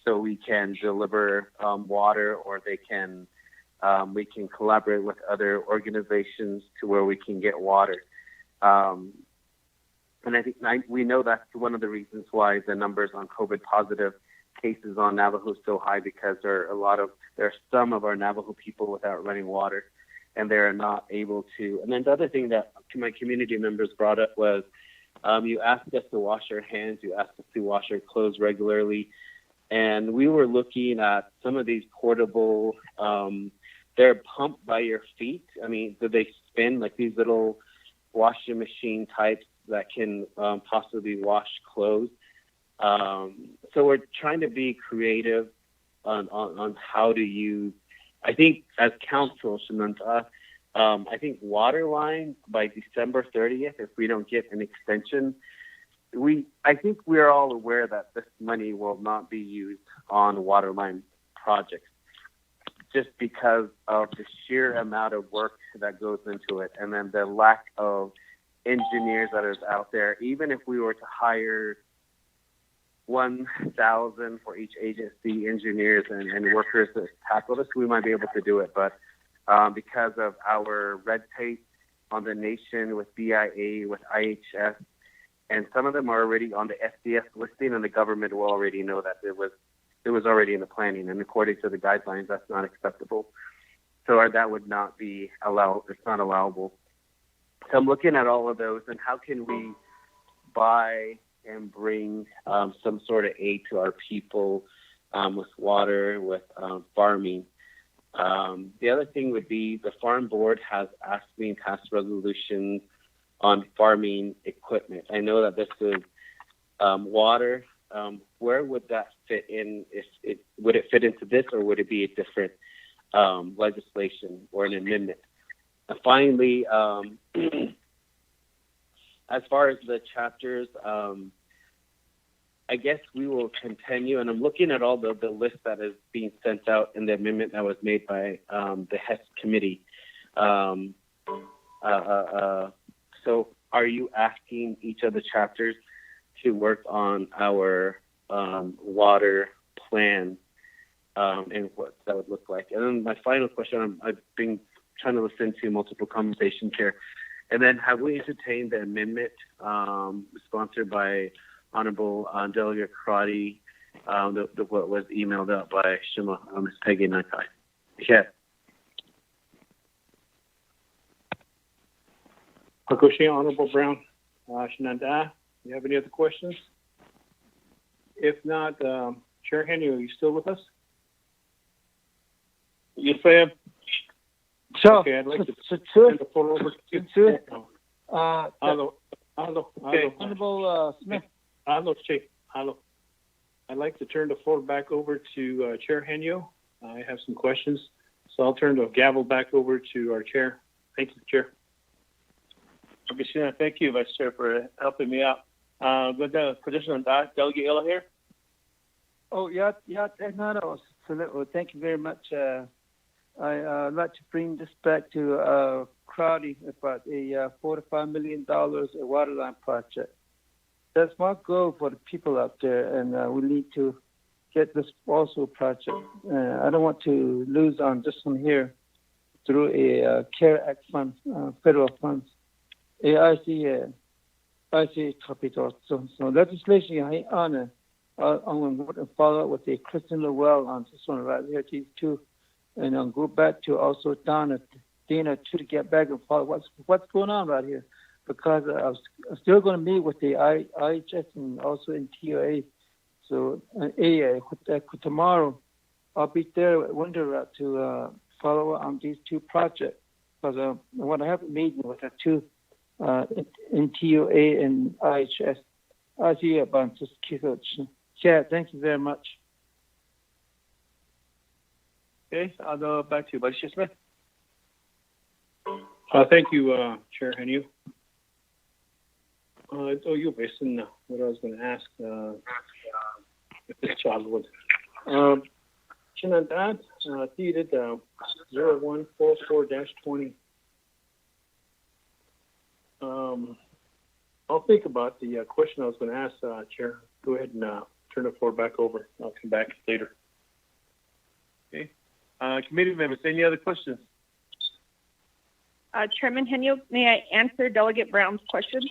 so we can deliver water, or we can collaborate with other organizations to where we can get water. And I think we know that's one of the reasons why the numbers on COVID positive cases on Navajo is so high, because there are some of our Navajo people without running water, and they're not able to. And then the other thing that my community members brought up was, you asked us to wash our hands, you asked us to wash our clothes regularly, and we were looking at some of these portable, they're pumped by your feet. I mean, do they spin like these little washing machine types that can possibly wash clothes? So we're trying to be creative on how to use. I think as council, Shamanta, I think water line by December 30th, if we don't get an extension, I think we're all aware that this money will not be used on water line projects, just because of the sheer amount of work that goes into it, and then the lack of engineers that is out there. Even if we were to hire 1,000 for each agency, engineers and workers that tackle this, we might be able to do it. But because of our red tape on the nation with BIA, with IHS, and some of them are already on the SDS listing, and the government will already know that it was already in the planning, and according to the guidelines, that's not acceptable. So that would not be allowed. It's not allowable. So I'm looking at all of those, and how can we buy and bring some sort of aid to our people with water, with farming. The other thing would be the Farm Board has asked me to pass resolutions on farming equipment. I know that this is water. Where would that fit in? Would it fit into this, or would it be a different legislation or an amendment? And finally, as far as the chapters, I guess we will continue, and I'm looking at all the list that is being sent out in the amendment that was made by the HES committee. So are you asking each of the chapters to work on our water plan and what that would look like? And then my final question, I've been trying to listen to multiple conversations here. And then have we entertained the amendment sponsored by Honorable Delegate Crotty, what was emailed out by Shima, Ms. Peggy Nakai? Yeah. Hakushi, Honorable Brown, Shenandoah, you have any other questions? If not, Chair Henry, are you still with us? Yes, I am. So, okay, I'd like to turn the floor over to Honorable Smith. Hello. I'd like to turn the floor back over to Chair Henyo. I have some questions, so I'll turn the gavel back over to our chair. Thank you, Chair. Okay, thank you, Vice Chair, for helping me out. With the position on that, Delegate Ella here. Oh, yeah, thank you very much. I'd like to bring this back to Crowdy about a $4 to $5 million water line project. That's my goal for the people out there, and we need to get this also project. I don't want to lose on this one here through a CARE Act fund, federal funds. I see capital. So legislation I honor. I'm going to follow up with a Kristen Lowell on this one right here, these two, and I'll go back to also Dana too, to get back and follow what's going on right here, because I'm still going to meet with the IHS and also in TOA. So tomorrow I'll be there at Winter to follow up on these two projects, because I want to have a meeting with the two in TOA and IHS. I see a bunch of kids. Yeah, thank you very much. Okay, I'll go back to you, Vice Chair Smith. Thank you, Chair Henry. You're based in what I was going to ask. If this child would. Shenandoah, dated 0144-20. I'll think about the question I was going to ask, Chair. Go ahead and turn the floor back over. I'll come back later. Okay. Committee members, any other questions? Chairman Henyo, may I answer Delegate Brown's question?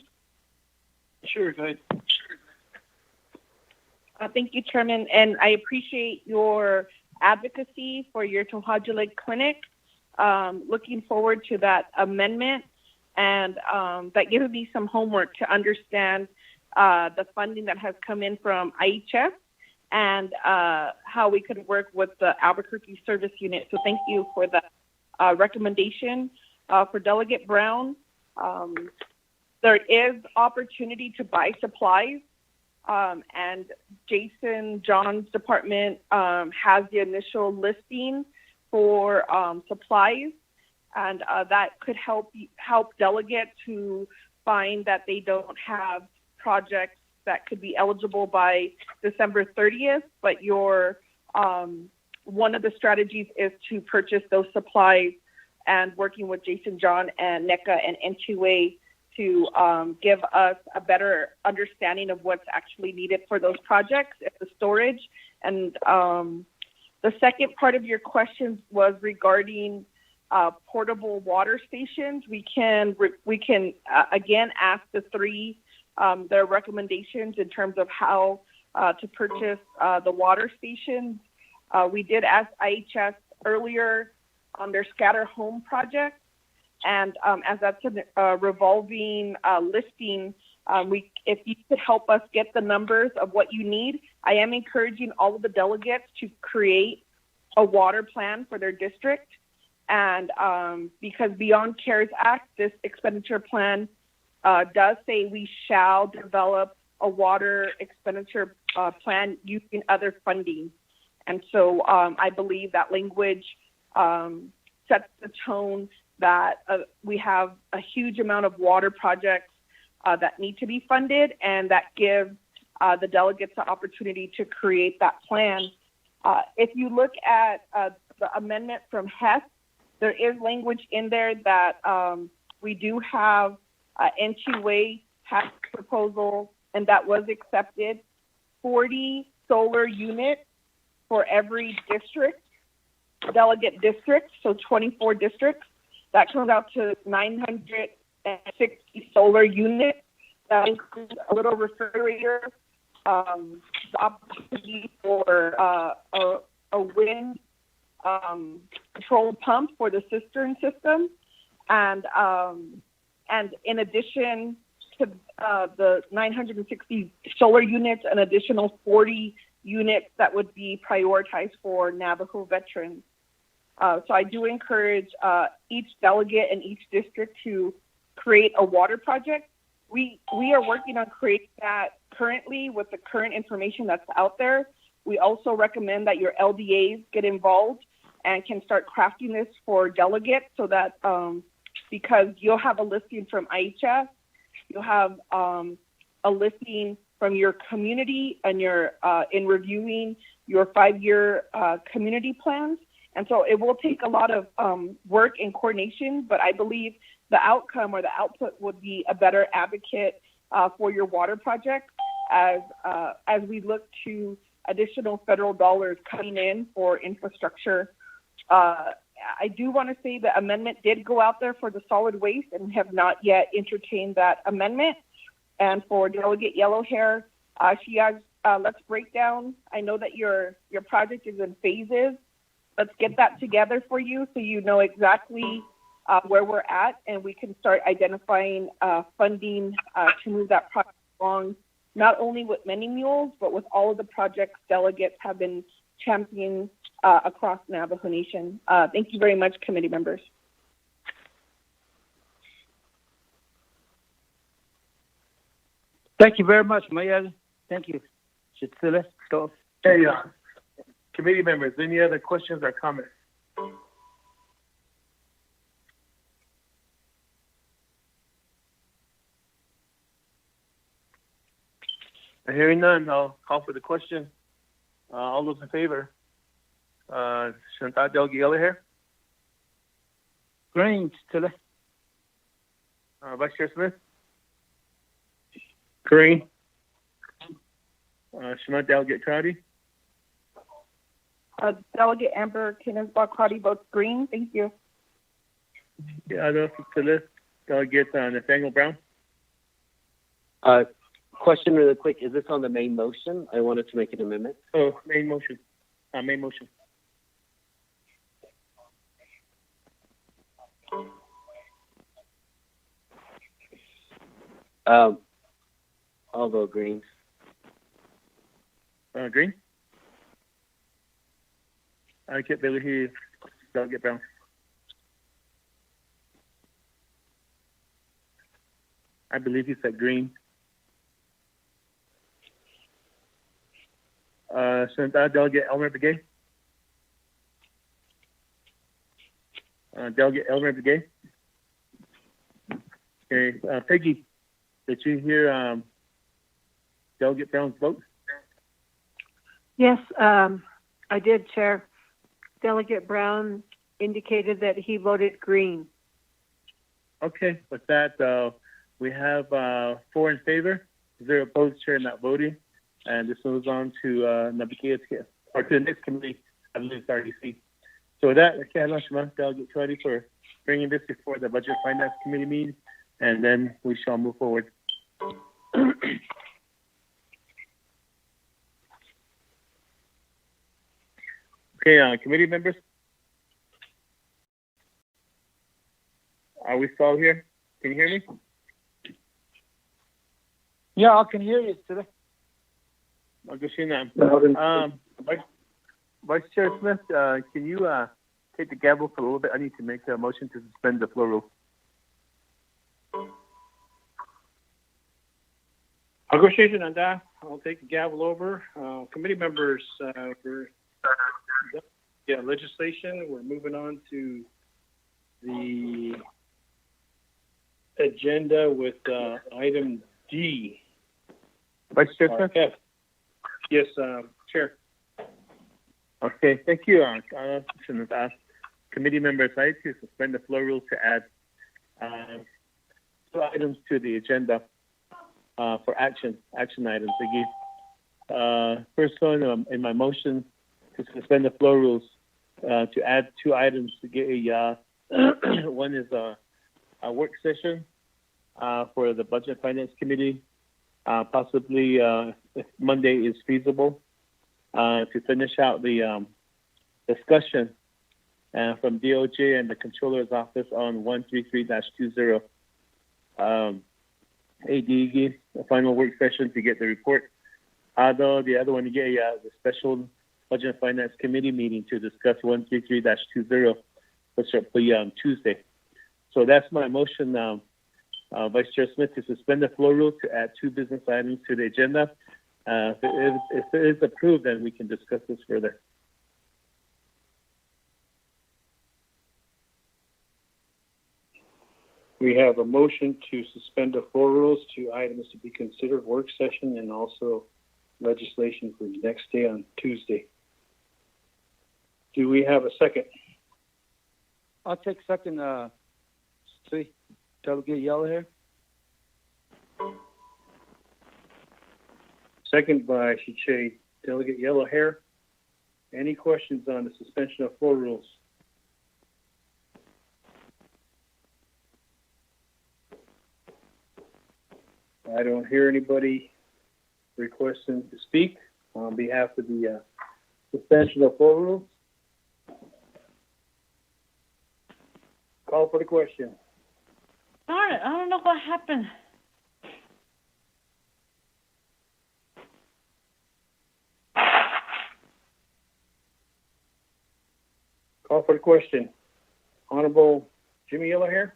Sure, go ahead. Thank you, Chairman, and I appreciate your advocacy for your Tohaja Lake Clinic. Looking forward to that amendment, and that gives me some homework to understand the funding that has come in from IHS and how we could work with the Albuquerque Service Unit. So thank you for the recommendation. For Delegate Brown, there is opportunity to buy supplies, and Jason John's department has the initial listing for supplies, and that could help delegates who find that they don't have projects that could be eligible by December 30th, but one of the strategies is to purchase those supplies, and working with Jason John and NECA and N2A to give us a better understanding of what's actually needed for those projects at the storage. And the second part of your question was regarding portable water stations. We can again ask the three their recommendations in terms of how to purchase the water stations. We did ask IHS earlier on their Scatter Home project, and as that's a revolving listing, if you could help us get the numbers of what you need. I am encouraging all of the delegates to create a water plan for their district, and because beyond CARES Act, this expenditure plan does say we shall develop a water expenditure plan using other funding. And so I believe that language sets the tone that we have a huge amount of water projects that need to be funded, and that gives the delegates the opportunity to create that plan. If you look at the amendment from Hess, there is language in there that we do have NC Way Hess proposal, and that was accepted. 40 solar units for every district, delegate district, so 24 districts. That comes out to 960 solar units. That includes a little refrigerator, the opportunity for a wind controlled pump for the cistern system, and in addition to the 960 solar units, an additional 40 units that would be prioritized for Navajo veterans. So I do encourage each delegate and each district to create a water project. We are working on creating that currently with the current information that's out there. We also recommend that your LDAs get involved and can start crafting this for delegates so that because you'll have a listing from IHS, you'll have a listing from your community and your in reviewing your 5-year community plans. And so it will take a lot of work and coordination, but I believe the outcome or the output would be a better advocate for your water project as we look to additional federal dollars coming in for infrastructure. I do want to say the amendment did go out there for the solid waste and have not yet entertained that amendment. And for Delegate Yellowhair, she has, let's break down. I know that your project is in phases. Let's get that together for you so you know exactly where we're at, and we can start identifying funding to move that project along, not only with Many Mules, but with all of the projects delegates have been championing across Navajo Nation. Thank you very much, committee members. Thank you very much, Mayor. Thank you. Hey, committee members, any other questions or comments? Hearing none, I'll call for the question. All those in favor? Chantal Delegate Yellowhair? Green, Stella. Vice Chair Smith? Green. Shema Delegate Crowdy? Delegate Amber Kinnensbaugh-Crotty votes green. Thank you. Yeah, Delegate Nathaniel Brown? Question really quick. Is this on the main motion? I wanted to make an amendment. Oh, main motion. Main motion. I'll vote green. Green? I can't barely hear you. Delegate Brown. I believe you said green. Delegate Elmer Begay. Delegate Elmer Begay. Okay, Peggy, did you hear Delegate Brown's vote? Yes, I did, Chair. Delegate Brown indicated that he voted green. Okay, with that, we have 4 in favor, 0 opposed, Chair not voting. And this moves on to to the next committee, I believe it's RDC. So with that, Delegate Crowdy for bringing this before the Budget Finance Committee meeting, and then we shall move forward. Okay, committee members, are we still here? Can you hear me? Yeah, I can hear you today. Vice Chair Smith, can you take the gavel for a little bit? I need to make a motion to suspend the floor rule. I'll go station on that. I'll take the gavel over. Committee members, legislation. We're moving on to the agenda with item D. Vice Chair Smith? Okay. Yes, Chair. Okay, thank you. Should ask committee members to suspend the floor rules to add 2 items to the agenda for action items. First one, in my motion to suspend the floor rules to add 2 items to get a one is a work session for the Budget and Finance Committee, possibly if Monday is feasible, to finish out the discussion from DOJ and the Controller's Office on 133-20. AD, a final work session to get the report. Though the other one, to get the special Budget and Finance Committee meeting to discuss 133-20, which will be on Tuesday. So that's my motion, Vice Chair Smith, to suspend the floor rule to add 2 business items to the agenda. If it is approved, then we can discuss this further. We have a motion to suspend the floor rules to items to be considered work session and also legislation for the next day on Tuesday. Do we have a second? I'll take second, Delegate Yellow Hair. Second by Shiche, Delegate Yellow Hair. Any questions on the suspension of floor rules? I don't hear anybody requesting to speak on behalf of the suspension of floor rules. Call for the question. Darn it, I don't know what happened. Call for the question. Honorable Jimmy Yellowhair?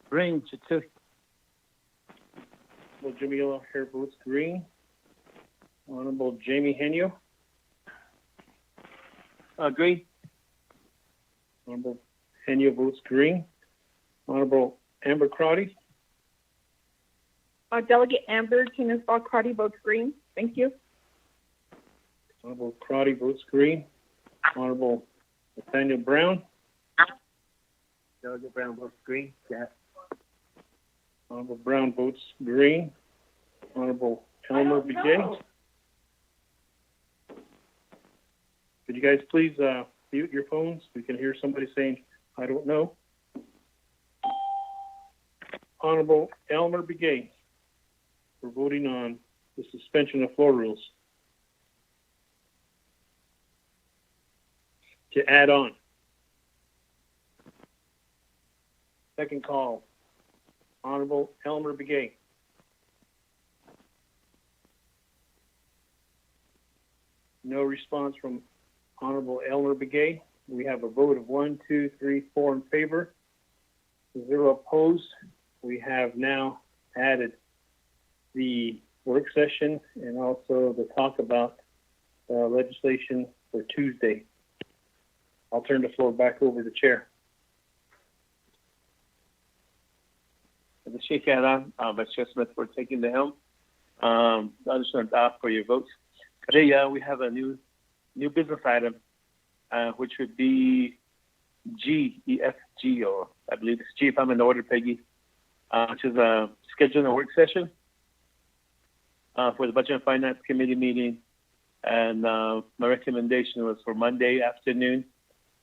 Green, Chitsu. Honorable Jimmy Yellowhair votes green. Honorable Jamie Henyo? Green. Honorable Henyo votes green. Honorable Amber Crotty? Delegate Amber Tinnus-Crotty votes green. Thank you. Honorable Crotty votes green. Honorable Nathaniel Brown? Delegate Brown votes green. Yeah. Honorable Brown votes green. Honorable Elmer Begay? Could you guys please mute your phones? We can hear somebody saying, I don't know. Honorable Elmer Begay, for voting on the suspension of floor rules. To add on. Second call. Honorable Elmer Begay. No response from Honorable Elmer Begay. We have a vote of 1, 2, 3, 4 in favor, 0 opposed. We have now added the work session and also the talk about legislation for Tuesday. I'll turn the floor back over to Chair. The Sheikh Adam, Vice Chair Smith, for taking the helm. I just want to ask for your votes. Today, we have a new business item, which would be GEFG, or I believe it's G if I'm in order, Peggy, which is scheduling a work session for the Budget and Finance Committee meeting. And my recommendation was for Monday afternoon,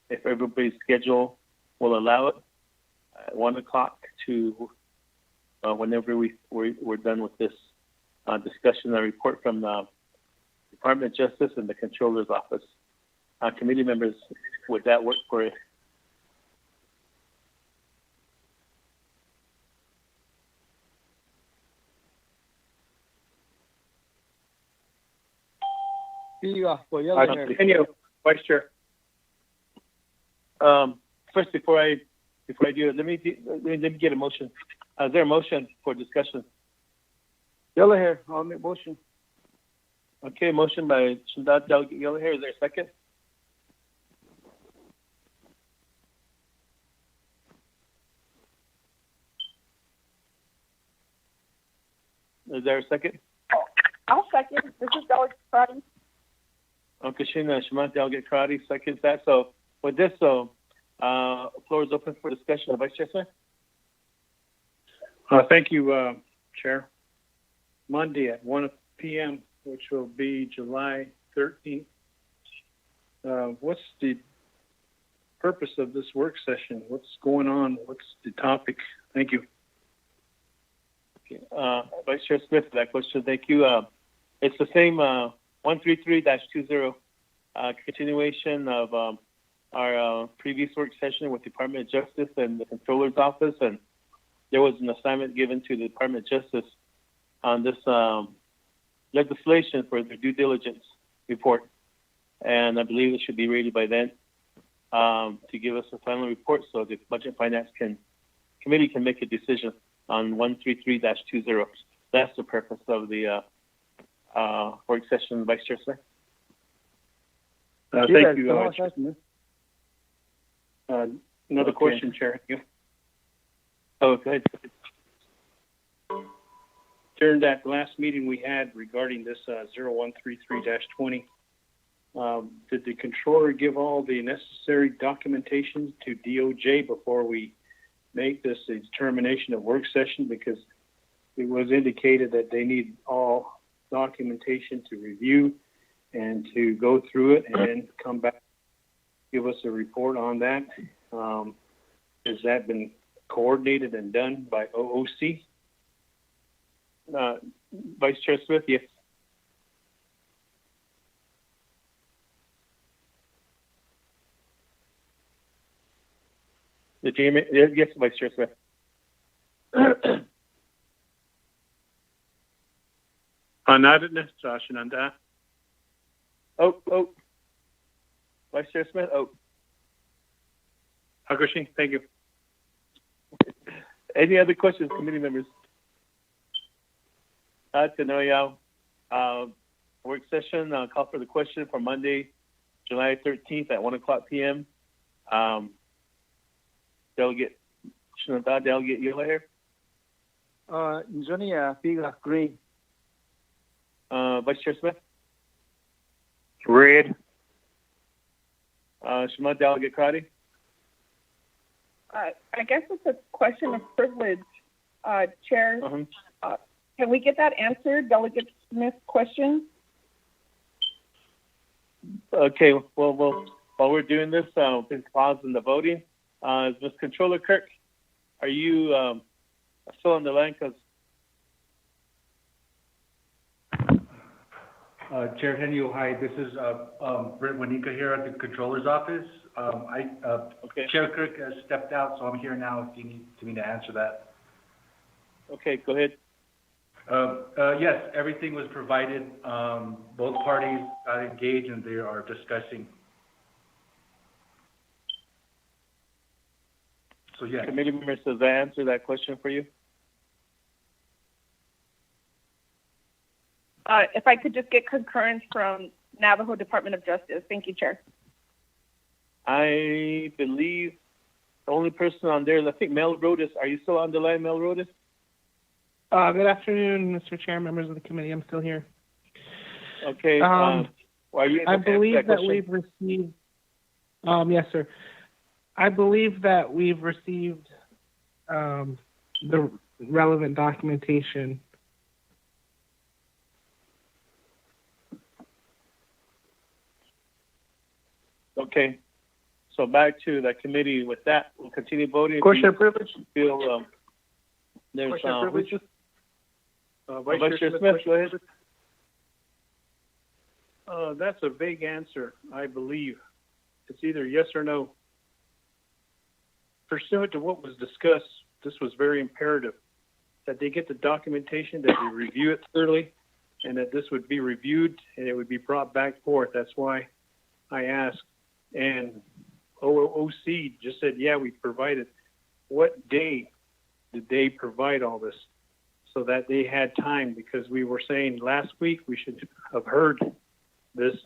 if everybody's schedule will allow it, at 1 o'clock to whenever we're done with this discussion and report from the Department of Justice and the Controller's Office. Committee members, would that work for you? Henyo, Vice Chair. First, before I do it, let me get a motion. Is there a motion for discussion? Yellow Hair, I'll make motion. Okay, motion by Shindat Delegate Yellow Hair. Is there a second? Is there a second? I'll second. This is Delegate Crotty. Shimon Delegate Karate seconds that. So with this, floor is open for discussion. Vice Chair Smith? Thank you, Chair. Monday at 1 p.m., which will be July 13th. What's the purpose of this work session? What's going on? What's the topic? Thank you. Okay. Vice Chair Smith for that question. Thank you. It's the same 133-20 continuation of our previous work session with the Department of Justice and the Controller's Office, and there was an assignment given to the Department of Justice on this legislation for their due diligence report, and I believe it should be ready by then to give us a final report so the Budget and Finance Committee can make a decision on 133-20. That's the purpose of the work session, Vice Chair Smith. Thank you. Another question, Chair. Oh, go ahead. During that last meeting we had regarding this 0133-20, did the Controller give all the necessary documentation to DOJ before we make this a determination of work session? Because it was indicated that they need all documentation to review and to go through it and then come back, give us a report on that. Has that been coordinated and done by OOC? Vice Chair Smith, yes. Yes, Vice Chair Smith. Oh. Vice Chair Smith, Hakushi, thank you. Any other questions, committee members? Tanoyao, work session, call for the question for Monday, July 13th at 1 o'clock p.m. Delegate Shinada, Delegate Yulaher. Zonia, Big agree. Vice Chair Smith? Red. Shima, Delegate Crotty? I guess it's a question of privilege, Chair. Can we get that answered, Delegate Smith's question? Okay, well, while we're doing this, please pause in the voting. Ms. Controller Kirk, are you still on the line? Chair Henio, hi. This is Brent Wanika here at the Controller's Office. Chair Kirk has stepped out, so I'm here now if you need me to answer that. Okay, go ahead. Yes, everything was provided. Both parties got engaged and they are discussing. So, yes. Committee members, does that answer that question for you? If I could just get concurrence from Navajo Department of Justice. Thank you, Chair. I believe the only person on there is, I think, Mel Rodas. Are you still on the line, Mel Rodas? Good afternoon, Mr. Chair, members of the committee. I'm still here. Okay. Are you I believe that we've received, yes, sir. I believe that we've received the relevant documentation. Okay. So back to the committee with that. We'll continue voting. Question of privilege? Feel, there's Question of privilege? Vice Chair Smith, go ahead. That's a vague answer, I believe. It's either yes or no. Pursuant to what was discussed, this was very imperative that they get the documentation, that they review it thoroughly, and that this would be reviewed and it would be brought back forth. That's why I asked. And OOC just said, yeah, we provided. What day did they provide all this so that they had time? Because we were saying last week we should have heard this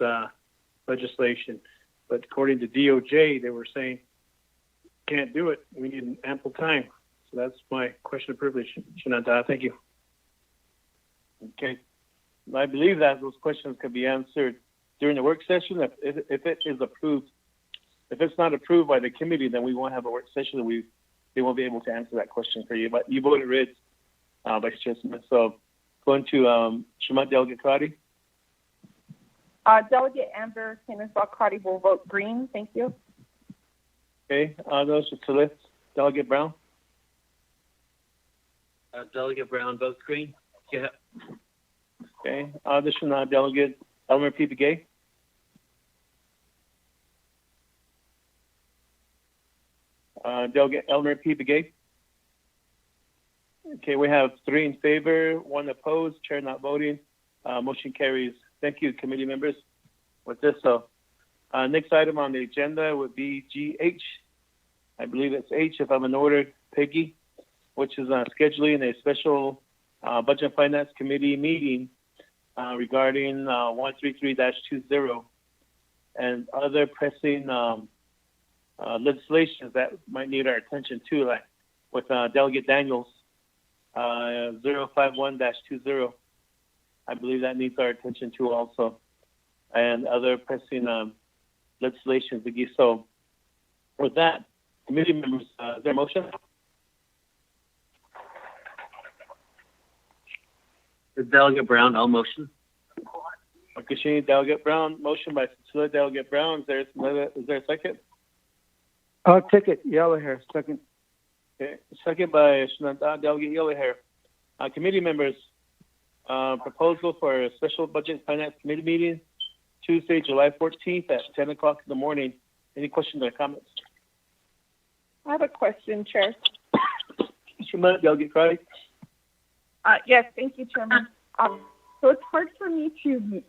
legislation. But according to DOJ, they were saying, can't do it. We need ample time. So that's my question of privilege. Shinanta, thank you. Okay. I believe that those questions could be answered during the work session. If it is approved, if it's not approved by the committee, then we won't have a work session. They won't be able to answer that question for you. But you voted red, Vice Chair Smith. So going to Shema Delegate Crotty. Delegate Amber Kennesaw Crotty will vote green. Thank you. Okay. Those are Salif. Delegate Brown. Delegate Brown votes green. Yeah. Okay. Additional Delegate Elmer P. Begay. Delegate Elmer P. Begay. Okay, we have 3 in favor, 1 opposed, chair not voting. Motion carries. Thank you, committee members. With this, next item on the agenda would be GH. I believe it's H if I'm in order, Peggy, which is scheduling a special Budget and Finance Committee meeting regarding 133-20 and other pressing legislation that might need our attention too, like with Delegate Daniels, 051-20. I believe that needs our attention too also, and other pressing legislation. So with that, committee members, is there a motion? Delegate Brown, I'll motion. Okay, Delegate Brown, motion by Cecilia Delegate Brown. Is there a second? I'll take it. Yellow hair, second. Okay, second by Delegate Yellow Hair. Committee members, proposal for a special Budget and Finance Committee meeting Tuesday, July 14th at 10 o'clock in the morning. Any questions or comments? I have a question, Chair. Delegate Crotty. Yes, thank you, Chairman. So it's hard for me to,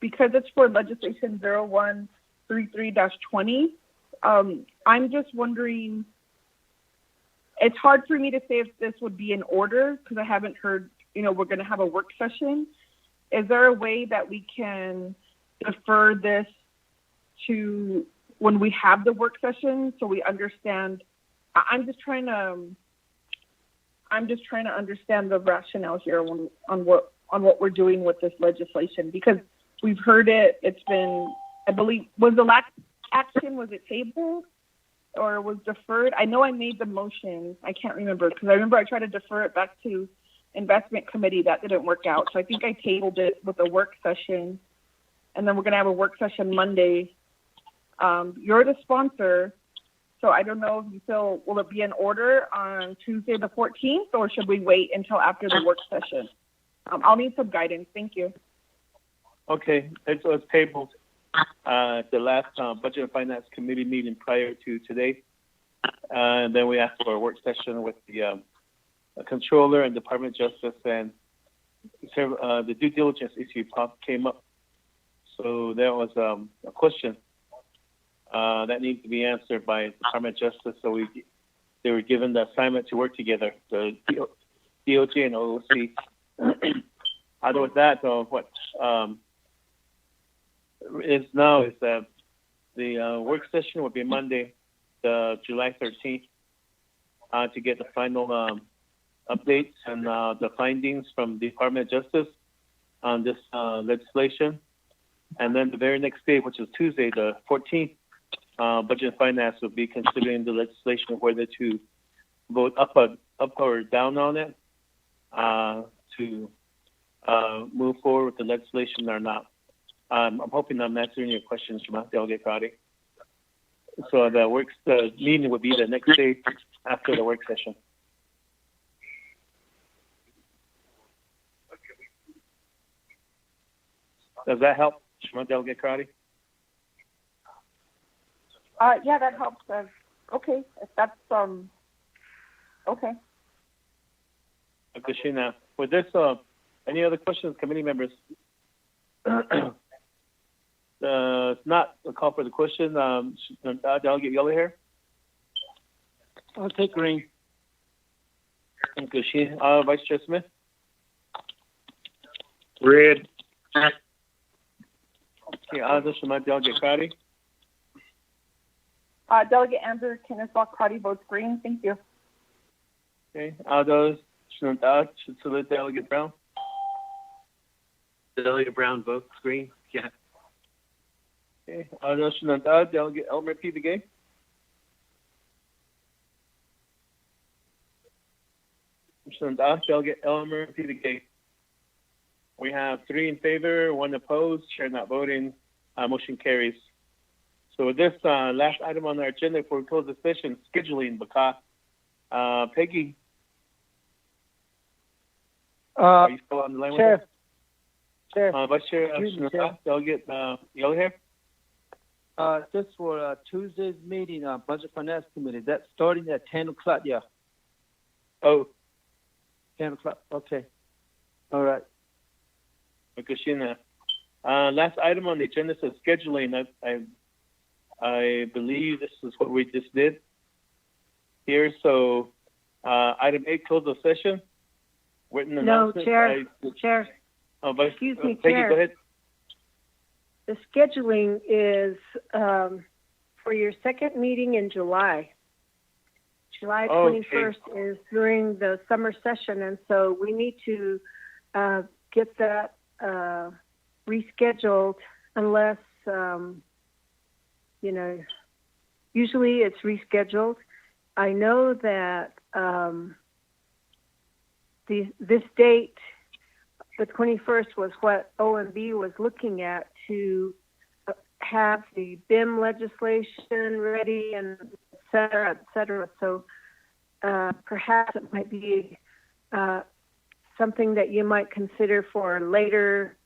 because it's for legislation 0133-20, I'm just wondering, it's hard for me to say if this would be in order because I haven't heard, we're going to have a work session. Is there a way that we can defer this to when we have the work session so we understand? I'm just trying to understand the rationale here on what we're doing with this legislation because we've heard it. It's been, I believe, was the last action, was it tabled or was deferred? I know I made the motion. I can't remember because I remember I tried to defer it back to investment committee. That didn't work out. So I think I tabled it with a work session and then we're going to have a work session Monday. You're the sponsor. So I don't know if you feel, will it be in order on Tuesday the 14th or should we wait until after the work session? I'll need some guidance. Thank you. Okay, it's tabled at the last Budget and Finance Committee meeting prior to today. And then we asked for a work session with the Controller and Department of Justice and the due diligence issue came up. So there was a question that needs to be answered by Department of Justice. So they were given the assignment to work together, the DOJ and OOC. Other with that, what is now is that the work session will be Monday, July 13th, to get the final updates and the findings from the Department of Justice on this legislation. And then the very next day, which is Tuesday, the 14th, Budget and Finance will be considering the legislation whether to vote up or down on it to move forward with the legislation or not. I'm hoping I'm answering your questions, Delegate Crotty. So the meeting will be the next day after the work session. Does that help, Delegate Crotty? Yeah, that helps. Okay, if that's okay. Okay, Sheena. With this, any other questions, committee members? It's not a call for the question. Delegate Yellow Hair. I'll take green. Okay, Sheena. Vice Chair Smith. Red. Okay, this is my Delegate Crotty. Delegate Amber Kennesaw Crotty votes green. Thank you. Okay, Delegate Brown. Delegate Brown votes green. Yeah. Okay. National Delegate Elmer P. Begay. Delegate Elmer P. Begay. We have 3 in favor, 1 opposed, chair not voting. Motion carries. So with this last item on our agenda for closed session, scheduling, Baka. Peggy. Are you still on the line with us? Chair. Vice Chair, Delegate Yellowhair. Just for Tuesday's meeting, Budget Finance Committee, that's starting at 10 o'clock, yeah. Oh. 10 o'clock, okay. All right. Last item on the agenda is scheduling. I believe this is what we just did here. So item 8, close the session. Written announcement. Chair. Excuse me, Peggy, Chair. go ahead. The scheduling is for your second meeting in July. July 21st is during the summer session, and so we need to get that rescheduled unless, usually it's rescheduled. I know that this date, the 21st, was what OMB was looking at to have the BIM legislation ready and et cetera, et cetera. So perhaps it might be something that you might consider for later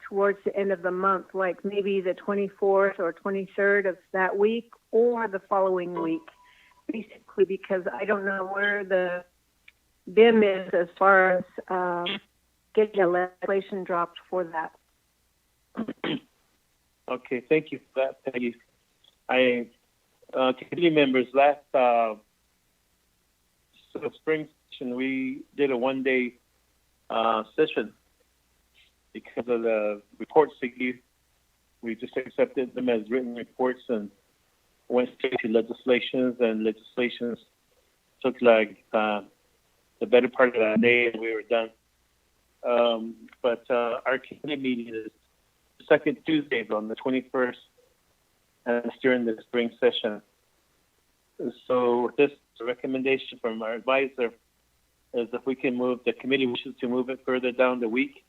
towards the end of the month, like maybe the 24th or 23rd of that week or the following week, basically, because I don't know where the BIM is as far as getting a legislation dropped for that. Okay, thank you for that, Peggy. Committee members, last spring session, we did a 1-day session because of the reports that we just accepted them as written reports and went straight to legislations, and legislations took like the better part of that day, and we were done. But our committee meeting is the second Tuesday on the 21st, and it's during the spring session. So this recommendation from our advisor is if we can move, the committee wishes to move it further down the week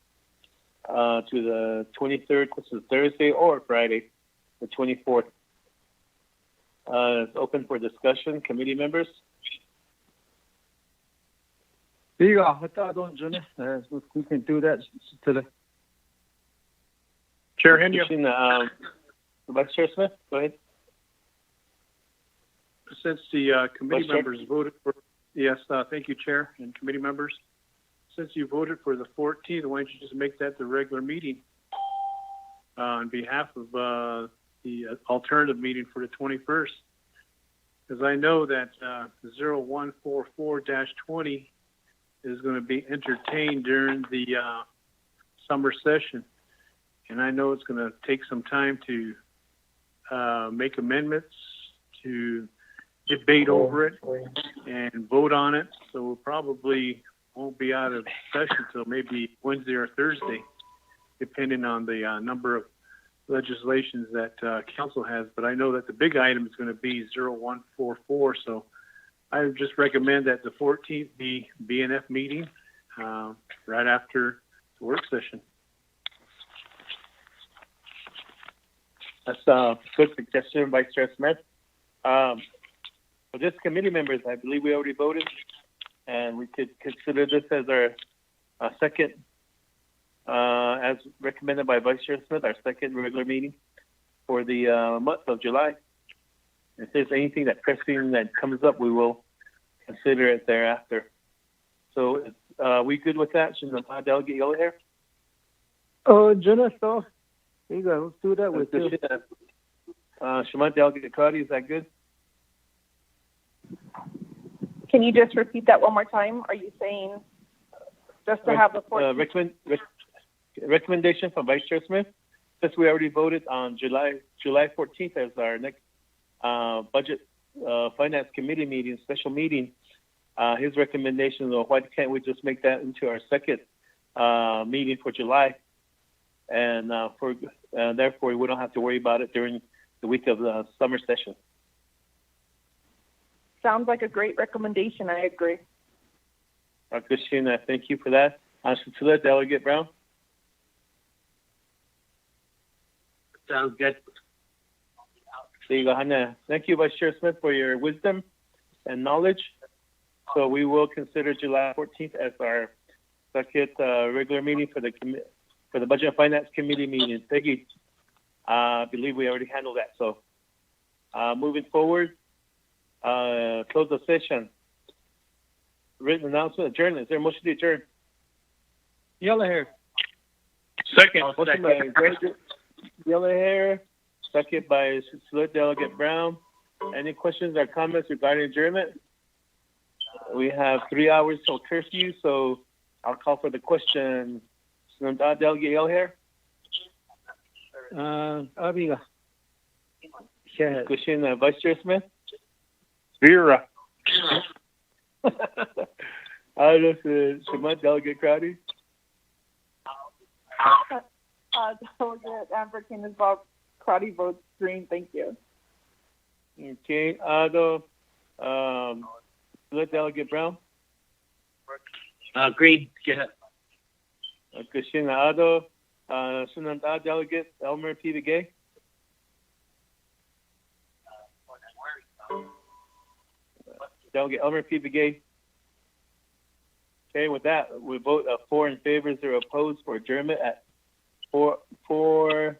to the 23rd, which is Thursday, or Friday, the 24th. It's open for discussion, committee members. We can do that today. Chair Henry. Vice Chair Smith, go ahead. Since the committee members voted for, yes, thank you, Chair and committee members. Since you voted for the 14th, why don't you just make that the regular meeting on behalf of the alternative meeting for the 21st? Because I know that 0144-20 is going to be entertained during the summer session. And I know it's going to take some time to make amendments, to debate over it and vote on it. So we'll probably won't be out of session until maybe Wednesday or Thursday, depending on the number of legislations that council has. But I know that the big item is going to be 0144. So I would just recommend that the 14th be BNF meeting right after the work session. That's a good suggestion, Vice Chair Smith. For this committee members, I believe we already voted, and we could consider this as our second, as recommended by Vice Chair Smith, our second regular meeting for the month of July. If there's anything that pressing that comes up, we will consider it thereafter. So, we good with that? Should the Delegate Yellowhair? Oh, Jonathan. There you go. Let's do that with you. Shema Delegate Cardi, is that good? Can you just repeat that one more time? Are you saying just to have the 14th? Recommendation from Vice Chair Smith, since we already voted on July 14th as our next Budget Finance Committee meeting, special meeting, his recommendation is, why can't we just make that into our second meeting for July and therefore we don't have to worry about it during the week of the summer session. Sounds like a great recommendation. I agree. Christina, thank you for that. Delegate Brown. Sounds good. Thank you, Vice Chair Smith, for your wisdom and knowledge. So we will consider July 14th as our second regular meeting for the Budget and Finance Committee meeting. Peggy, I believe we already handled that. So moving forward, close the session. Written announcement, adjournment. Is there a motion to adjourn? Yellow hair. Second. Motion by Yellow hair, second by Select Delegate Brown. Any questions or comments regarding adjournment? We have 3 hours till curfew, so I'll call for the question. Delegate Yellow hair. Abiga. Question, Vice Chair Smith. Vera. Delegate Crowdy. Delegate Amber Kinsbach, Crowdy votes green. Thank you. Okay. Delegate Brown. Green. Yeah. Christina Ado. Sunanda Delegate Elmer P. Begay. Delegate Elmer P. Begay. Okay, with that, we vote 4 in favor, 0 opposed for adjournment at 4:46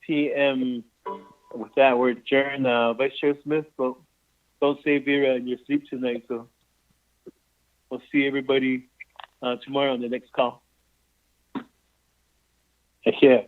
p.m. With that, we're adjourned. Vice Chair Smith, don't say Vera in your sleep tonight, so we'll see everybody tomorrow on the next call. Yeah,